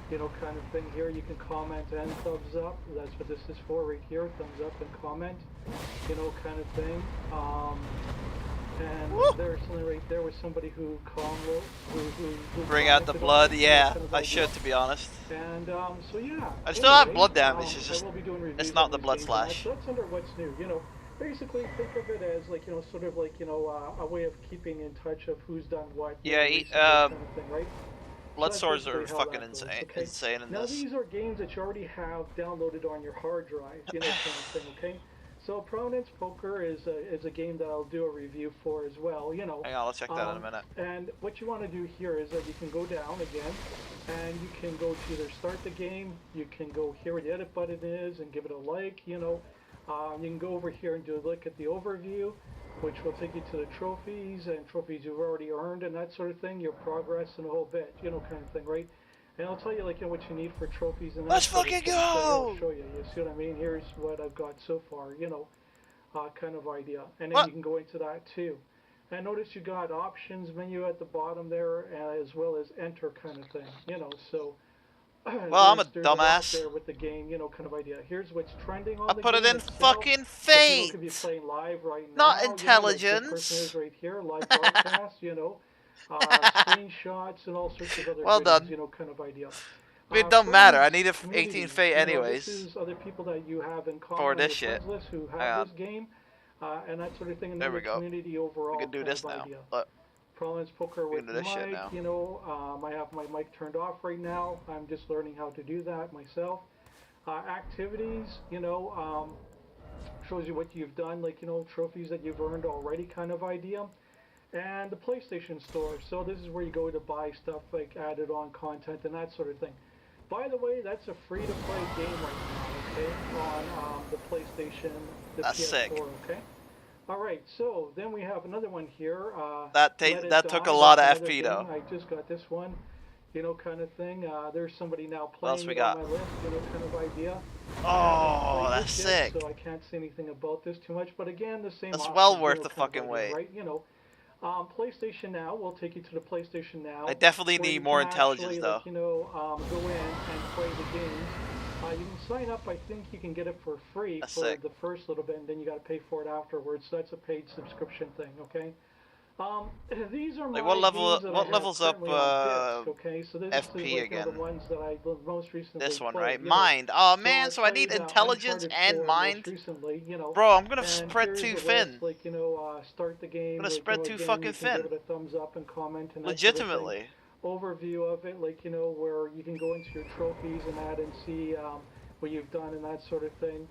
Speaker 5: you know, kind of thing here. You can comment and thumbs up. That's what this is for right here, thumbs up and comment, you know, kind of thing. And there's something right there with somebody who
Speaker 2: Bring out the blood, yeah,
Speaker 5: kind of
Speaker 2: I should, to be honest.
Speaker 5: And so yeah.
Speaker 2: I still have
Speaker 5: anyway,
Speaker 2: blood damage, it's
Speaker 5: I
Speaker 2: just,
Speaker 5: will be doing
Speaker 2: it's
Speaker 5: reviews
Speaker 2: not
Speaker 5: on
Speaker 2: the
Speaker 5: these
Speaker 2: blood
Speaker 5: games,
Speaker 2: slash.
Speaker 5: and that's under what's new, you know. Basically, think of it as, like, you know, sort of like, you know, a way of keeping in touch of who's done what.
Speaker 2: Yeah,
Speaker 5: recently, kind of thing, right?
Speaker 2: Blood
Speaker 5: So
Speaker 2: swords
Speaker 5: that's
Speaker 2: are
Speaker 5: basically how
Speaker 2: fucking
Speaker 5: that goes,
Speaker 2: insane,
Speaker 5: okay?
Speaker 2: insane in
Speaker 5: Now
Speaker 2: this.
Speaker 5: these are games that you already have downloaded on your hard drive, you know, kind of thing, okay? So Prominence Poker is a game that I'll do a review for as well, you know.
Speaker 2: Hang on, I'll check that in a minute.
Speaker 5: And what you want to do here is that you can go down again, and you can go to either start the game, you can go here where the edit button is and give it a like, you know. You can go over here and do a look at the overview, which will take you to the trophies and trophies you've already earned and that sort of thing, your progress and a whole bit, you know, kind of thing, right? And I'll tell you, like, you know, what you need for trophies and that
Speaker 2: Let's
Speaker 5: sort of
Speaker 2: fucking
Speaker 5: thing. So
Speaker 2: go!
Speaker 5: I'll show you. You see what I mean? Here's what I've got so far, you know, kind of idea. And then
Speaker 2: What?
Speaker 5: you can go into that too. And notice you got options menu at the bottom there, as well as enter kind of thing, you know, so.
Speaker 2: Well, I'm a
Speaker 5: there's lot
Speaker 2: dumbass.
Speaker 5: there with the game, you know, kind of idea. Here's what's trending on
Speaker 2: I
Speaker 5: the
Speaker 2: put it
Speaker 5: game
Speaker 2: in
Speaker 5: itself.
Speaker 2: fucking
Speaker 5: If you look, if you're
Speaker 2: face!
Speaker 5: playing live right
Speaker 2: Not
Speaker 5: now, you know, like this
Speaker 2: intelligence.
Speaker 5: person is right here, live broadcast, you know.
Speaker 3: screenshots, and all sorts of other
Speaker 2: Well
Speaker 3: goodies,
Speaker 2: done.
Speaker 3: you know, kind of idea.
Speaker 2: I mean, it don't matter. I
Speaker 3: Friends,
Speaker 2: need a
Speaker 3: community,
Speaker 2: 18 fate
Speaker 3: you know,
Speaker 2: anyways.
Speaker 3: this is other people that you have in common
Speaker 2: For
Speaker 3: on
Speaker 2: this
Speaker 3: your
Speaker 2: shit.
Speaker 3: friends list who
Speaker 2: Hang
Speaker 3: have
Speaker 2: on.
Speaker 3: this game, and that sort of thing, and
Speaker 2: There
Speaker 3: then
Speaker 2: we
Speaker 3: the
Speaker 2: go.
Speaker 3: community overall.
Speaker 2: We can do
Speaker 3: kind
Speaker 2: this
Speaker 3: of
Speaker 2: now.
Speaker 3: idea.
Speaker 2: Look,
Speaker 3: Prominence Poker
Speaker 2: we
Speaker 3: with
Speaker 2: can do this shit
Speaker 3: Mike,
Speaker 2: now.
Speaker 3: you know, I have my mic turned off right now. I'm just learning how to do that myself. Activities, you know, shows you what you've done, like, you know, trophies that you've earned already kind of idea. And the PlayStation Store, so this is where you go to buy stuff like added on content and that sort of thing. By the way, that's a free-to-play game right now, okay, on the PlayStation, the
Speaker 2: That's
Speaker 3: PS4,
Speaker 2: sick.
Speaker 3: okay? All right, so then we have another one here.
Speaker 2: That took a lot of
Speaker 3: That's
Speaker 2: FP
Speaker 3: another
Speaker 2: though.
Speaker 3: thing. I just got this one, you know, kind of thing. There's somebody now
Speaker 2: What else
Speaker 3: playing
Speaker 2: we
Speaker 3: it
Speaker 2: got?
Speaker 3: on my list, you know, kind of idea.
Speaker 2: Oh,
Speaker 3: I haven't played
Speaker 2: that's
Speaker 3: this yet,
Speaker 2: sick.
Speaker 3: so I can't say anything about this too much. But again, the same.
Speaker 2: That's
Speaker 3: options,
Speaker 2: well
Speaker 3: you
Speaker 2: worth
Speaker 3: know,
Speaker 2: the
Speaker 3: kind of
Speaker 2: fucking
Speaker 3: idea,
Speaker 2: wait.
Speaker 3: right? You know, PlayStation Now will take you to the PlayStation Now.
Speaker 2: I definitely
Speaker 3: where
Speaker 2: need
Speaker 3: you
Speaker 2: more
Speaker 3: can
Speaker 2: intelligence
Speaker 3: actually,
Speaker 2: though.
Speaker 3: like, you know, go in and play the games. You can sign up. I think you can get it for free
Speaker 2: That's
Speaker 3: for
Speaker 2: sick.
Speaker 3: the first little bit, and then you got to pay for it afterwards. So that's a paid subscription thing. Okay. These are
Speaker 2: Like,
Speaker 3: my
Speaker 2: what level-
Speaker 3: games that
Speaker 2: what
Speaker 3: I have
Speaker 2: level's up,
Speaker 3: currently on disc, okay, so this
Speaker 2: FP
Speaker 3: is like, you know,
Speaker 2: again?
Speaker 3: the ones that I most recently
Speaker 2: This one,
Speaker 3: played,
Speaker 2: right?
Speaker 3: you know.
Speaker 2: Mind. Oh
Speaker 3: So
Speaker 2: man, so I need
Speaker 3: played,
Speaker 2: intelligence
Speaker 3: Uncharted
Speaker 2: and
Speaker 3: 4
Speaker 2: mind.
Speaker 3: most recently, you know.
Speaker 2: Bro, I'm gonna
Speaker 3: And
Speaker 2: spread
Speaker 3: here's
Speaker 2: too
Speaker 3: the
Speaker 2: thin.
Speaker 3: list, like, you know, start the game.
Speaker 2: Gonna
Speaker 3: like,
Speaker 2: spread
Speaker 3: you know,
Speaker 2: too
Speaker 3: again,
Speaker 2: fucking
Speaker 3: you can
Speaker 2: thin.
Speaker 3: give it a thumbs up and comment and that sort of thing.
Speaker 2: Legitimately.
Speaker 3: Overview of it, like, you know, where you can go into your trophies and that and see what you've done and that sort of thing.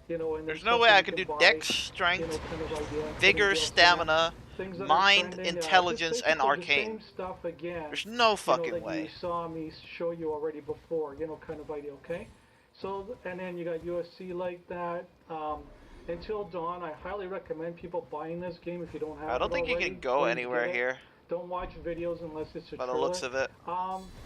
Speaker 3: You know, and
Speaker 2: There's
Speaker 3: then
Speaker 2: no
Speaker 3: stuff
Speaker 2: way
Speaker 3: that
Speaker 2: I
Speaker 3: you
Speaker 2: can do
Speaker 3: buy,
Speaker 2: dex,
Speaker 3: you know,
Speaker 2: strength,
Speaker 3: kind of idea, and
Speaker 2: vigor,
Speaker 3: putting deals in it.
Speaker 2: stamina,
Speaker 3: Things that are
Speaker 2: mind,
Speaker 3: trending,
Speaker 2: intelligence,
Speaker 3: just
Speaker 2: and
Speaker 3: basically
Speaker 2: arcane.
Speaker 3: the same stuff again.
Speaker 2: There's no
Speaker 3: You know,
Speaker 2: fucking
Speaker 3: that
Speaker 2: way.
Speaker 3: you saw me show you already before, you know, kind of idea, okay? So, and then you got USC like that. Until Dawn, I highly recommend people buying this game if you don't have it
Speaker 2: I don't think you
Speaker 3: already.
Speaker 2: can go
Speaker 3: Please
Speaker 2: anywhere
Speaker 3: get it.
Speaker 2: here
Speaker 3: Don't watch videos unless it's a
Speaker 2: by the
Speaker 3: trailer.
Speaker 2: looks of it.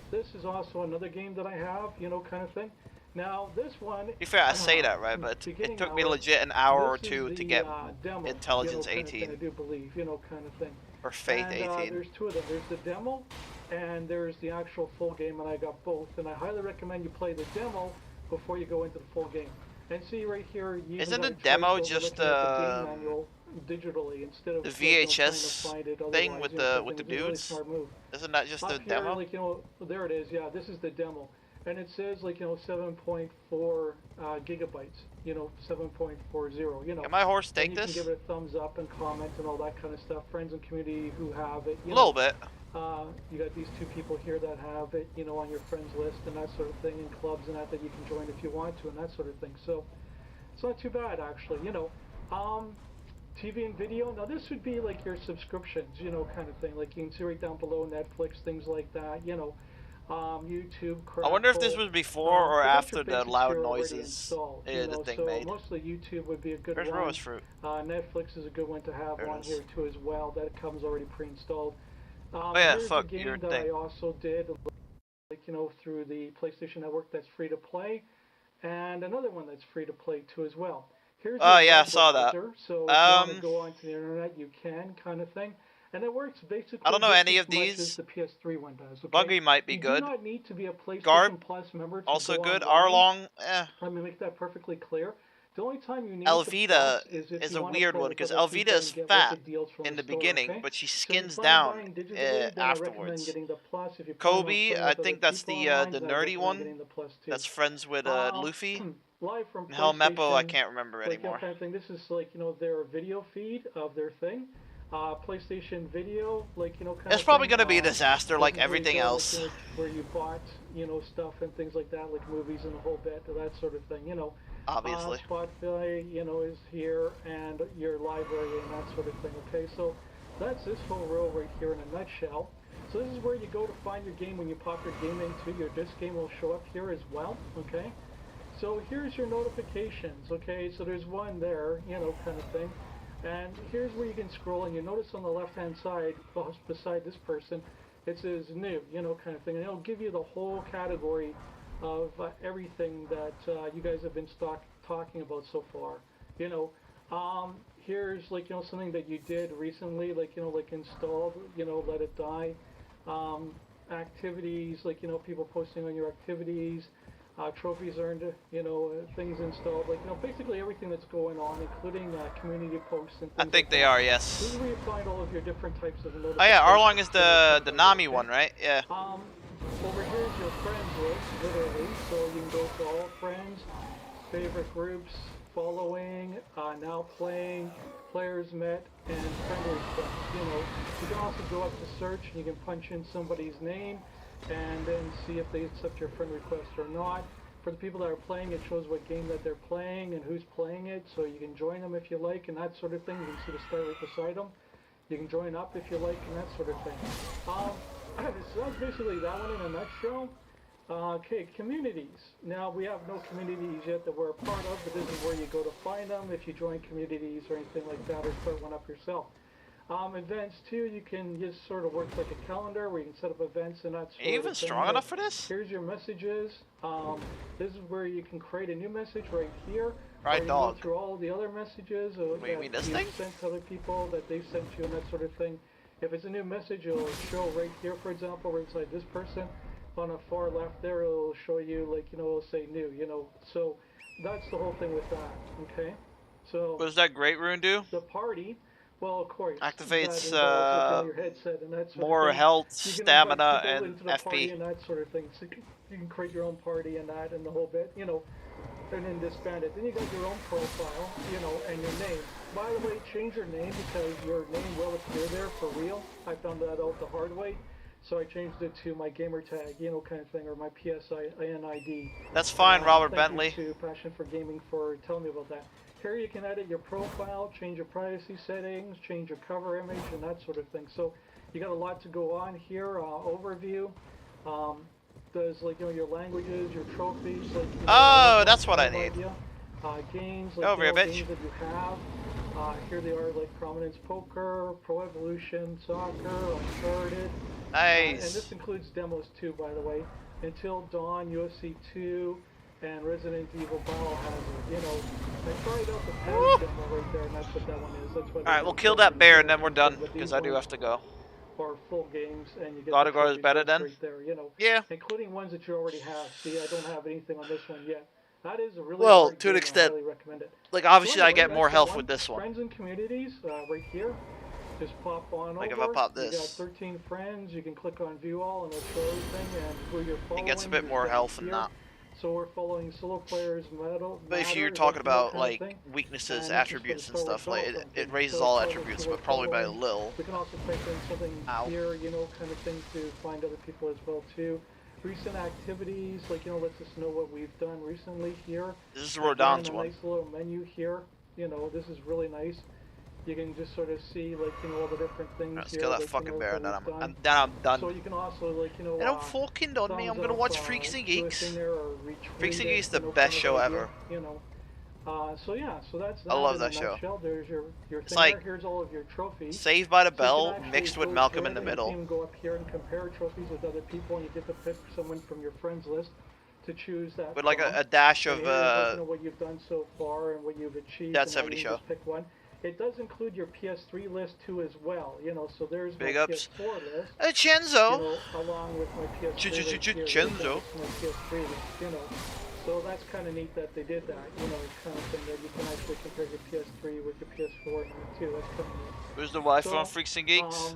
Speaker 3: This is also another game that I have, you know, kind of thing. Now, this one...
Speaker 2: To be fair, I say that right, but it took me legit an hour or two to get
Speaker 3: demo,
Speaker 2: intelligence
Speaker 3: you know, kind of thing,
Speaker 2: 18
Speaker 3: I do believe, you know, kind of thing.
Speaker 2: or faith
Speaker 3: And
Speaker 2: 18.
Speaker 3: there's two of them. There's the demo, and there's the actual full game, and I got both. And I highly recommend you play the demo before you go into the full game. And see right here, you
Speaker 2: Isn't
Speaker 3: even
Speaker 2: the
Speaker 3: got a
Speaker 2: demo
Speaker 3: choice over
Speaker 2: just,
Speaker 3: looking at the game manual digitally instead of
Speaker 2: the
Speaker 3: like, you know, trying to
Speaker 2: VHS
Speaker 3: find it
Speaker 2: thing
Speaker 3: otherwise,
Speaker 2: with
Speaker 3: you know,
Speaker 2: the
Speaker 3: kind of thing, which is a really
Speaker 2: dudes?
Speaker 3: smart move.
Speaker 2: Isn't that just the
Speaker 3: Up here,
Speaker 2: demo?
Speaker 3: like, you know, there it is. Yeah, this is the demo, and it says like, you know, 7.4 gigabytes. You know, 7.40. You know.
Speaker 2: Can my horse
Speaker 3: And
Speaker 2: take
Speaker 3: you
Speaker 2: this?
Speaker 3: can give it a thumbs up and comment and all that kind of stuff. Friends and community who have it.
Speaker 2: A
Speaker 3: You
Speaker 2: little
Speaker 3: know,
Speaker 2: bit.
Speaker 3: you got these two people here that have it, you know, on your friends list and that sort of thing, and clubs and that you can join if you want to and that sort of thing. So it's not too bad actually, you know. TV and video. Now this would be like your subscriptions, you know, kind of thing. Like you can see right down below, Netflix, things like that, you know. YouTube,
Speaker 2: I wonder if this
Speaker 3: Crackle,
Speaker 2: was before or
Speaker 3: they got
Speaker 2: after
Speaker 3: your
Speaker 2: the
Speaker 3: basics
Speaker 2: loud
Speaker 3: here already
Speaker 2: noises
Speaker 3: installed, you
Speaker 2: the
Speaker 3: know,
Speaker 2: thing
Speaker 3: so
Speaker 2: made.
Speaker 3: mostly YouTube would be a good
Speaker 2: Where's
Speaker 3: one.
Speaker 2: rose fruit?
Speaker 3: Netflix is a good one to have
Speaker 2: There it
Speaker 3: on
Speaker 2: is.
Speaker 3: here too as well. That comes already pre-installed.
Speaker 2: Yeah,
Speaker 3: here's
Speaker 2: fuck
Speaker 3: a game
Speaker 2: your
Speaker 3: that
Speaker 2: thing.
Speaker 3: I also did, like, you know, through the PlayStation Network that's free to play, and another one that's free to play too as well. Here's
Speaker 2: Oh,
Speaker 3: your
Speaker 2: yeah, I
Speaker 3: web
Speaker 2: saw that.
Speaker 3: browser, so if you want to
Speaker 2: Um,
Speaker 3: go onto the internet, you can, kind of thing. And it works basically
Speaker 2: I don't know
Speaker 3: just
Speaker 2: any
Speaker 3: as
Speaker 2: of
Speaker 3: much
Speaker 2: these.
Speaker 3: as the PS3 one does. Okay?
Speaker 2: Buggy might be
Speaker 3: You
Speaker 2: good.
Speaker 3: do not need to be a PlayStation
Speaker 2: Garb,
Speaker 3: Plus member to
Speaker 2: also
Speaker 3: go
Speaker 2: good.
Speaker 3: online.
Speaker 2: Arlong, eh.
Speaker 3: Let me make that perfectly clear. The only time you need
Speaker 2: Elvita
Speaker 3: the Plus is if
Speaker 2: is
Speaker 3: you
Speaker 2: a
Speaker 3: want to
Speaker 2: weird
Speaker 3: play
Speaker 2: one
Speaker 3: with
Speaker 2: because
Speaker 3: other
Speaker 2: Elvita
Speaker 3: people
Speaker 2: is
Speaker 3: and get
Speaker 2: fat
Speaker 3: wicked deals from
Speaker 2: in the
Speaker 3: store,
Speaker 2: beginning,
Speaker 3: okay?
Speaker 2: but she
Speaker 3: So if
Speaker 2: skins
Speaker 3: you plan on
Speaker 2: down
Speaker 3: buying digitally, then I recommend
Speaker 2: afterwards.
Speaker 3: getting the Plus. If you plan on
Speaker 2: Kobe,
Speaker 3: playing
Speaker 2: I
Speaker 3: with
Speaker 2: think
Speaker 3: other
Speaker 2: that's
Speaker 3: people
Speaker 2: the
Speaker 3: online,
Speaker 2: the
Speaker 3: then I
Speaker 2: nerdy
Speaker 3: recommend
Speaker 2: one.
Speaker 3: getting the Plus too.
Speaker 2: That's friends with Luffy.
Speaker 3: Live from
Speaker 2: And Hell Meppo, I
Speaker 3: PlayStation,
Speaker 2: can't remember
Speaker 3: like, you know,
Speaker 2: anymore.
Speaker 3: kind of thing. This is like, you know, their video feed of their thing. PlayStation Video, like, you know, kind
Speaker 2: It's
Speaker 3: of
Speaker 2: probably
Speaker 3: thing.
Speaker 2: gonna be a disaster
Speaker 3: This
Speaker 2: like
Speaker 3: is where you
Speaker 2: everything
Speaker 3: go, like,
Speaker 2: else.
Speaker 3: you know, where you bought, you know, stuff and things like that, like movies and the whole bit, that sort of thing, you know.
Speaker 2: Obviously.
Speaker 3: Spotify, you know, is here, and your library and that sort of thing. Okay, so that's this whole row right here in a nutshell. So this is where you go to find your game. When you pop your game into, your disc game will show up here as well. Okay, so here's your notifications. Okay, so there's one there, you know, kind of thing. And here's where you can scroll, and you notice on the left-hand side, beside this person, it says new, you know, kind of thing. And it'll give you the whole category of everything that you guys have been talking about so far. You know, here's like, you know, something that you did recently, like, you know, like installed, you know, Let It Die. Activities, like, you know, people posting on your activities. trophies earned, you know, things installed, like, you know, basically everything that's going on, including community posts and things
Speaker 2: I think
Speaker 3: like
Speaker 2: they
Speaker 3: that.
Speaker 2: are,
Speaker 3: This
Speaker 2: yes.
Speaker 3: is where you find all of your different types of notifications.
Speaker 2: Oh yeah, Arlong is the
Speaker 3: that
Speaker 2: Nami
Speaker 3: okay?
Speaker 2: one, right? Yeah.
Speaker 3: Over here is your friends list, literally, so you can go to all friends, favorite groups, following, now playing, players met, and friend requests. You know, you can also go up to search and you can punch in somebody's name and then see if they accept your friend request or not. For the people that are playing, it shows what game that they're playing and who's playing it, so you can join them if you like and that sort of thing. You can see the star right beside them. You can join up if you like and that sort of thing. So that's basically that one in a nutshell. Okay, communities. Now, we have no communities yet that we're a part of, but this is where you go to find them if you join communities or anything like that, or start one up yourself. Events, too, you can just sort of work like a calendar where you can set up events and that sort of thing.
Speaker 2: Even strong enough for this?
Speaker 3: Here's your messages. This is where you can create a new message right here.
Speaker 2: Right,
Speaker 3: or you
Speaker 2: dog.
Speaker 3: Go through all the other messages
Speaker 2: Wait,
Speaker 3: that
Speaker 2: this
Speaker 3: you've
Speaker 2: thing?
Speaker 3: sent to other people, that they've sent you, and that sort of thing. If it's a new message, it'll show right here, for example, right inside this person. On the far left there, it'll show you, like, you know, it'll say new, you know. So that's the whole thing with that, okay? So
Speaker 2: What does that great rune do?
Speaker 3: the party, well, of course,
Speaker 2: Activates,
Speaker 3: that involves, like, your headset and that sort
Speaker 2: more
Speaker 3: of thing.
Speaker 2: health,
Speaker 3: You can
Speaker 2: stamina,
Speaker 3: invite people
Speaker 2: and
Speaker 3: into the party
Speaker 2: FP.
Speaker 3: and that sort of thing. So you can create your own party and that and the whole bit, you know, and then disband it. Then you got your own profile, you know, and your name. By the way, change your name because your name will appear there for real. I found that out the hard way. So I changed it to my gamer tag, you know, kind of thing, or my PSIN ID.
Speaker 2: That's fine, Robert
Speaker 3: Thank
Speaker 2: Bentley.
Speaker 3: you to Passion for Gaming for telling me about that. Here you can edit your profile, change your privacy settings, change your cover image, and that sort of thing. So you got a lot to go on here. Overview. Does, like, you know, your languages, your trophies, like. You know,
Speaker 2: Oh, that's what I need.
Speaker 3: Games, like,
Speaker 2: Over
Speaker 3: you know,
Speaker 2: here, bitch.
Speaker 3: games that you have. Here they are, like Prominence Poker, Pro Evolution Soccer, Uncharted. And
Speaker 2: Nice.
Speaker 3: this includes demos too, by the way. Until Dawn, UFC 2, and Resident Evil Biohazard. You know, I tried out the PES demo right there, and that's what that one is. That's what.
Speaker 2: Alright, we'll kill that bear and then we're done, because I do have to go.
Speaker 3: Or full games, and you get
Speaker 2: God
Speaker 3: the
Speaker 2: of War is
Speaker 3: trophies
Speaker 2: better
Speaker 3: right
Speaker 2: then?
Speaker 3: there, you know.
Speaker 2: Yeah.
Speaker 3: Including ones that you already have. See, I don't have anything on this one yet. That is a really
Speaker 2: Well,
Speaker 3: great
Speaker 2: to an
Speaker 3: game.
Speaker 2: extent.
Speaker 3: I highly recommend it.
Speaker 2: Like, obviously,
Speaker 3: So
Speaker 2: I
Speaker 3: anyway,
Speaker 2: get more
Speaker 3: that's the
Speaker 2: health
Speaker 3: one.
Speaker 2: with this one.
Speaker 3: Friends and communities, right here. Just pop on
Speaker 2: Like
Speaker 3: over.
Speaker 2: if I pop
Speaker 3: You got
Speaker 2: this.
Speaker 3: 13 friends. You can click on view all and it'll show everything and who you're following.
Speaker 2: It gets a bit
Speaker 3: You're
Speaker 2: more
Speaker 3: right
Speaker 2: health than
Speaker 3: here.
Speaker 2: that.
Speaker 3: So we're following solo players,
Speaker 2: But if you're talking about, like, weaknesses, attributes, and stuff, like, it raises all attributes, but probably by a little.
Speaker 3: We can also type in something
Speaker 2: Ow.
Speaker 3: here, you know, kind of thing to find other people as well too. Recent activities, like, you know, lets us know what we've done recently here.
Speaker 2: This is
Speaker 3: Again,
Speaker 2: Rodon's
Speaker 3: a
Speaker 2: one.
Speaker 3: nice little menu here. You know, this is really nice. You can just sort of see, like, you know, all the different things
Speaker 2: Let's
Speaker 3: here.
Speaker 2: kill that
Speaker 3: like, you
Speaker 2: fucking
Speaker 3: know,
Speaker 2: bear and then
Speaker 3: that we've
Speaker 2: I'm
Speaker 3: done.
Speaker 2: done.
Speaker 3: So you can also, like, you know,
Speaker 2: They don't fucking done me. I'm
Speaker 3: thumbs
Speaker 2: gonna
Speaker 3: up,
Speaker 2: watch Freaks and
Speaker 3: do a
Speaker 2: Geeks.
Speaker 3: thing there or retweet
Speaker 2: Freaks and
Speaker 3: it,
Speaker 2: Geeks is the
Speaker 3: you know,
Speaker 2: best
Speaker 3: kind of
Speaker 2: show
Speaker 3: idea,
Speaker 2: ever.
Speaker 3: You know. So yeah, so that's that
Speaker 2: I love
Speaker 3: in
Speaker 2: that
Speaker 3: a
Speaker 2: show.
Speaker 3: nutshell. There's your
Speaker 2: It's
Speaker 3: thing
Speaker 2: like
Speaker 3: there. Here's all of your trophies.
Speaker 2: Saved by the
Speaker 3: So you
Speaker 2: Bell
Speaker 3: can actually
Speaker 2: mixed with
Speaker 3: go
Speaker 2: Malcolm
Speaker 3: through
Speaker 2: in the
Speaker 3: it, and
Speaker 2: middle.
Speaker 3: You can go up here and compare trophies with other people, and you get to pick someone from your friends list to choose that.
Speaker 2: With like
Speaker 3: from.
Speaker 2: a dash
Speaker 3: And
Speaker 2: of
Speaker 3: here's, like, you know, what you've done so far and what you've achieved.
Speaker 2: That
Speaker 3: and how
Speaker 2: 70
Speaker 3: you
Speaker 2: show.
Speaker 3: just pick one. It does include your PS3 list too as well. You know, so there's
Speaker 2: Big
Speaker 3: my
Speaker 2: ups.
Speaker 3: PS4 list.
Speaker 2: Chenzo.
Speaker 3: You know, along with my PS3 list here,
Speaker 2: Chenzo.
Speaker 3: my PS3 list, you know. So that's kind of neat that they did that, you know, kind of thing that you can actually compare your PS3 with your PS4 and that too. That's kind of neat.
Speaker 2: Where's the wife
Speaker 3: So,
Speaker 2: on Freaks and Geeks?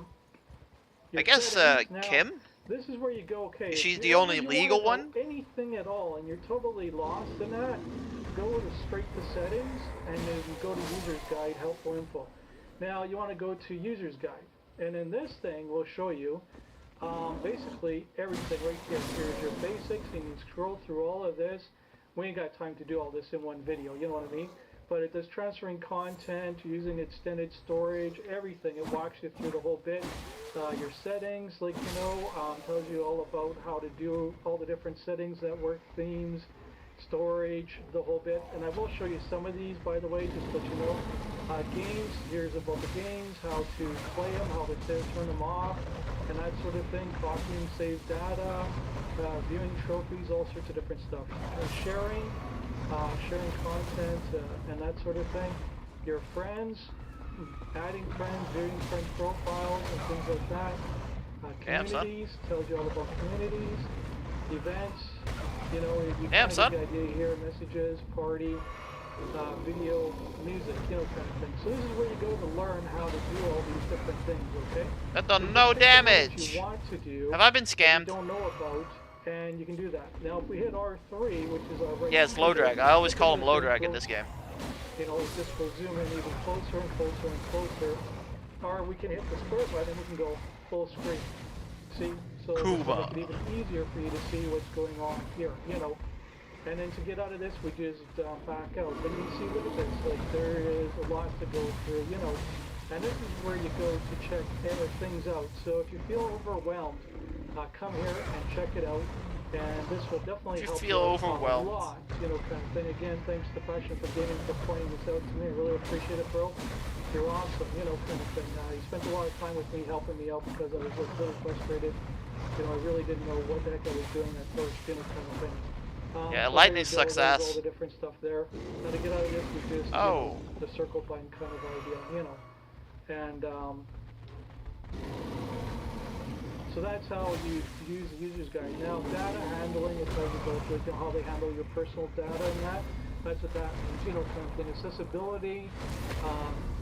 Speaker 3: your
Speaker 2: I guess
Speaker 3: settings now,
Speaker 2: Kim?
Speaker 3: This is where you go, okay. if
Speaker 2: She's
Speaker 3: you
Speaker 2: the
Speaker 3: ever
Speaker 2: only
Speaker 3: wanna
Speaker 2: legal
Speaker 3: know
Speaker 2: one?
Speaker 3: Anything at all, and you're totally lost in that, go straight to settings, and then you go to user's guide, helpful info. Now you want to go to user's guide, and in this thing we'll show you basically everything right here. Here's your basics, and you can scroll through all of this. We ain't got time to do all this in one video, you know what I mean? But it does transferring content, using extended storage, everything. It walks you through the whole bit. Your settings, like, you know, tells you all about how to do all the different settings, network themes, storage, the whole bit. And I will show you some of these, by the way, just to let you know. Games, here's about the games, how to play them, how to turn them off, and that sort of thing. Copying saved data, viewing trophies, all sorts of different stuff. Sharing content, and that sort of thing. Your friends, adding friends, viewing friends' profiles, and things like that.
Speaker 2: Damn, son.
Speaker 3: Communities, tells you all about communities. Events, You know, you
Speaker 2: Damn,
Speaker 3: kind of
Speaker 2: son.
Speaker 3: get the idea here, messages, party, video, music, you know, kind of thing. So this is where you go to learn how to do all these different things, okay?
Speaker 2: That
Speaker 3: So
Speaker 2: done
Speaker 3: you
Speaker 2: no
Speaker 3: just pick the one that
Speaker 2: damage.
Speaker 3: you want to do,
Speaker 2: Have I been
Speaker 3: that
Speaker 2: scammed?
Speaker 3: you don't know about, and you can do that. Now, if we hit R3, which is our right
Speaker 2: Yeah, it's low drag. I always call him low drag in this game.
Speaker 3: You know, this will zoom in even closer and closer and closer. Or we can hit the square button, we can go full screen. See? So this will
Speaker 2: Cuba.
Speaker 3: make it even easier for you to see what's going on here, you know. And then to get out of this, we just back out. But you can see, look at this, like there is a lot to go through, you know. And this is where you go to check things out. So if you feel overwhelmed, come here and check it out. And this will definitely help
Speaker 2: feel
Speaker 3: you
Speaker 2: overwhelmed.
Speaker 3: a lot, you know, kind of thing. Again, thanks to Passion for Gaming for pointing this out to me. I really appreciate it, bro. You're awesome, you know, kind of thing. You spent a lot of time with me, helping me out because I was a little frustrated. You know, I really didn't know what the heck I was doing at first, you know, kind of thing.
Speaker 2: Yeah,
Speaker 3: So
Speaker 2: lightning
Speaker 3: there you go,
Speaker 2: sucks
Speaker 3: there's
Speaker 2: ass.
Speaker 3: all the different stuff there. Now to get out of this, we just, you
Speaker 2: Oh.
Speaker 3: know, the circle button kind of idea, you know. And, so that's how you use the user's guide. Now, data handling is how you go through, you know, how they handle your personal data and that. That's what that means, you know, kind of thing. Accessibility,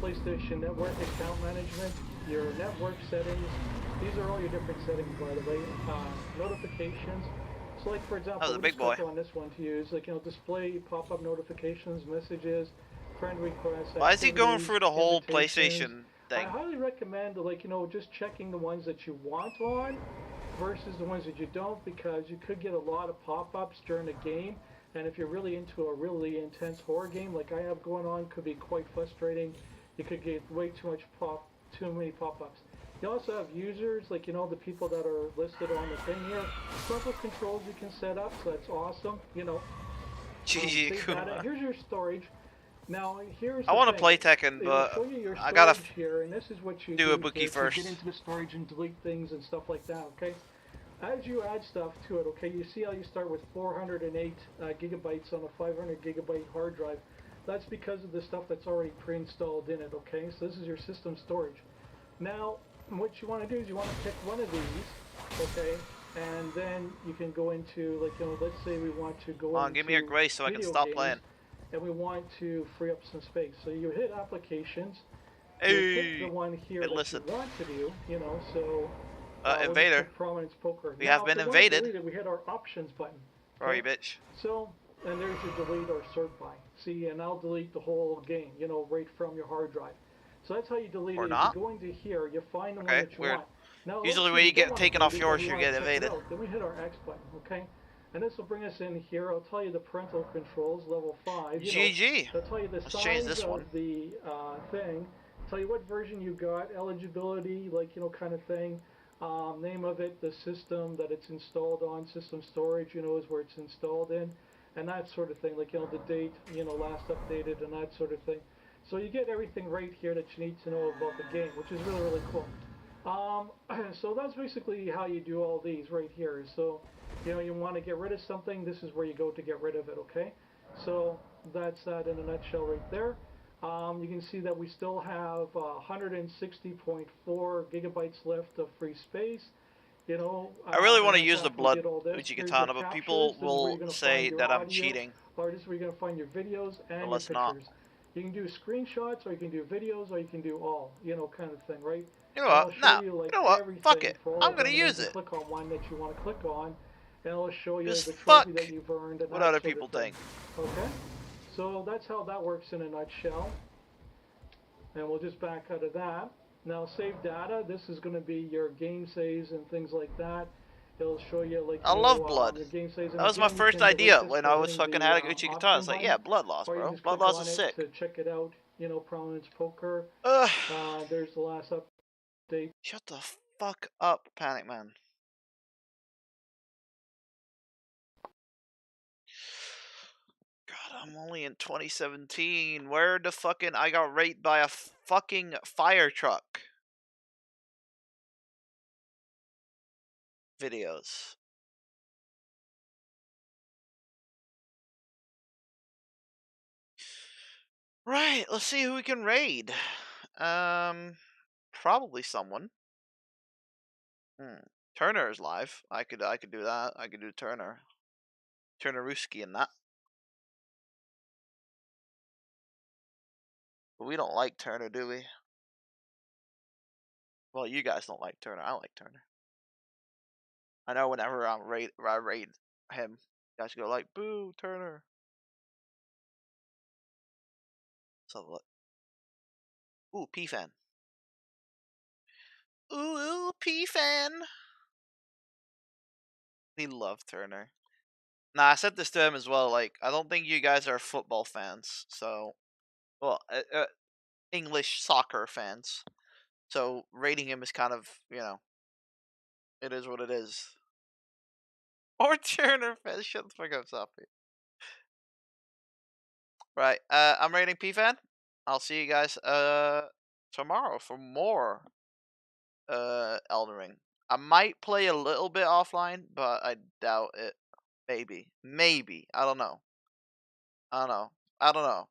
Speaker 3: PlayStation Network account management, your network settings. These are all your different settings, by the way. Notifications. So, like for example,
Speaker 2: Oh, the big boy.
Speaker 3: click on this one to use, like, you know, display pop-up notifications, messages, friend requests.
Speaker 2: Why is he going
Speaker 3: activities,
Speaker 2: through the whole
Speaker 3: invitations.
Speaker 2: PlayStation
Speaker 3: I
Speaker 2: thing?
Speaker 3: highly recommend, like, you know, just checking the ones that you want on versus the ones that you don't, because you could get a lot of pop-ups during a game, and if you're really into a really intense horror game like I have going on, could be quite frustrating. You could get way too many pop-ups. You also have users, like, you know, the people that are listed on the thing here. Couple controls you can set up, so that's awesome, you know.
Speaker 2: GG
Speaker 3: Save data.
Speaker 2: Kuma.
Speaker 3: Here's your storage. Now, here's
Speaker 2: I
Speaker 3: the
Speaker 2: want to
Speaker 3: thing.
Speaker 2: play Tekken,
Speaker 3: It'll
Speaker 2: but
Speaker 3: show you your
Speaker 2: I gotta
Speaker 3: storage here, and this is what you
Speaker 2: do a
Speaker 3: do
Speaker 2: bookie
Speaker 3: to
Speaker 2: first.
Speaker 3: get into the storage and delete things and stuff like that, okay? As you add stuff to it, okay, you see how you start with 408 gigabytes on a 500 gigabyte hard drive. That's because of the stuff that's already pre-installed in it, okay? So this is your system storage. Now, what you want to do is you want to pick one of these, okay? And then you can go into, like, you know, let's say we want to go
Speaker 2: Come on,
Speaker 3: into
Speaker 2: give me a grace so I can
Speaker 3: video
Speaker 2: stop
Speaker 3: games,
Speaker 2: playing.
Speaker 3: and we want to free up some space. So you hit applications, you pick the
Speaker 2: Hey,
Speaker 3: one here that
Speaker 2: listen.
Speaker 3: you want to do, you know, so we'll just
Speaker 2: Invader.
Speaker 3: pick Prominence Poker.
Speaker 2: We
Speaker 3: Now,
Speaker 2: have been
Speaker 3: if we want to
Speaker 2: invaded.
Speaker 3: delete it, we hit our options button.
Speaker 2: Where are you, bitch?
Speaker 3: So, and there's your delete or sort by. See, and I'll delete the whole game, you know, right from your hard drive. So that's how you delete
Speaker 2: Or
Speaker 3: it.
Speaker 2: not?
Speaker 3: If you go into here, you find the one
Speaker 2: Okay,
Speaker 3: that you
Speaker 2: weird.
Speaker 3: want. Now,
Speaker 2: Usually
Speaker 3: let's say
Speaker 2: when you
Speaker 3: we don't
Speaker 2: get
Speaker 3: wanna
Speaker 2: taken
Speaker 3: delete
Speaker 2: off
Speaker 3: it,
Speaker 2: yours,
Speaker 3: we
Speaker 2: you
Speaker 3: wanna
Speaker 2: get
Speaker 3: check it
Speaker 2: invaded.
Speaker 3: out. Then we hit our X button, okay? And this will bring us in here. I'll tell you the parental controls, level 5. You
Speaker 2: GG.
Speaker 3: know, I'll tell you the
Speaker 2: Let's change
Speaker 3: size
Speaker 2: this one.
Speaker 3: of the thing. Tell you what version you got, eligibility, like, you know, kind of thing. Name of it, the system that it's installed on, system storage, you know, is where it's installed in, and that sort of thing, like, you know, the date, you know, last updated and that sort of thing. So you get everything right here that you need to know about the game, which is really, really cool. So that's basically how you do all these right here. So, you know, you want to get rid of something, this is where you go to get rid of it, okay? So that's that in a nutshell right there. You can see that we still have 160.4 gigabytes left of free space. You know,
Speaker 2: I really want to
Speaker 3: and
Speaker 2: use the
Speaker 3: after we
Speaker 2: blood
Speaker 3: did all this, here's your
Speaker 2: Uchikatana, but people
Speaker 3: captures. This is where
Speaker 2: will
Speaker 3: you're gonna
Speaker 2: say
Speaker 3: find your
Speaker 2: that I'm
Speaker 3: audio,
Speaker 2: cheating.
Speaker 3: or this is where you're going to find your videos and
Speaker 2: Unless
Speaker 3: your
Speaker 2: not.
Speaker 3: pictures. You can do screenshots, or you can do videos, or you can do all, you know, kind of thing, right?
Speaker 2: You know
Speaker 3: And
Speaker 2: what?
Speaker 3: it'll show
Speaker 2: No.
Speaker 3: you, like,
Speaker 2: You know what?
Speaker 3: everything
Speaker 2: Fuck it.
Speaker 3: for all
Speaker 2: I'm
Speaker 3: of
Speaker 2: gonna
Speaker 3: them, and
Speaker 2: use
Speaker 3: you
Speaker 2: it.
Speaker 3: can click on one that you want to click on, and it'll show you
Speaker 2: Just
Speaker 3: the
Speaker 2: fuck
Speaker 3: trophy that you've earned and
Speaker 2: what
Speaker 3: that
Speaker 2: other
Speaker 3: sort of
Speaker 2: people
Speaker 3: thing.
Speaker 2: think.
Speaker 3: Okay? So that's how that works in a nutshell. And we'll just back out of that. Now, save data. This is going to be your game saves and things like that. It'll show you, like,
Speaker 2: I
Speaker 3: you
Speaker 2: love
Speaker 3: know,
Speaker 2: blood.
Speaker 3: your game saves. And
Speaker 2: That was my
Speaker 3: again, you
Speaker 2: first
Speaker 3: can delete
Speaker 2: idea
Speaker 3: this
Speaker 2: when
Speaker 3: by
Speaker 2: I was
Speaker 3: hitting
Speaker 2: fucking
Speaker 3: the,
Speaker 2: had Uchikatana.
Speaker 3: option
Speaker 2: It's like,
Speaker 3: button,
Speaker 2: yeah, blood loss,
Speaker 3: or you
Speaker 2: bro.
Speaker 3: just
Speaker 2: Blood
Speaker 3: click
Speaker 2: loss
Speaker 3: on
Speaker 2: is
Speaker 3: it
Speaker 2: sick.
Speaker 3: to check it out. You know, Prominence Poker.
Speaker 2: Ugh.
Speaker 3: There's the last update.
Speaker 2: Shut the fuck up, Panic Man. God, I'm only in 2017. Where the fucking I got raped by a fucking fire truck. Videos. Right, let's see who we can raid. Probably someone. Turner is live. I could do that. I could do Turner. Turnerooski and that. But we don't like Turner, do we? Well, you guys don't like Turner. I like Turner. I know whenever I rate him, you guys go like, boo, Turner. So look. Ooh, P-Fan. Ooh, P-Fan. We love Turner. Nah, I said this to him as well. Like, I don't think you guys are football fans. So, well, English soccer fans. So, rating him is kind of, you know, it is what it is. Or Turner fans. Shut the fuck up, Sophie. Right. I'm rating P-Fan. I'll see you guys tomorrow for more Elden Ring. I might play a little bit offline, but I doubt it. Maybe. I don't know. I don't know.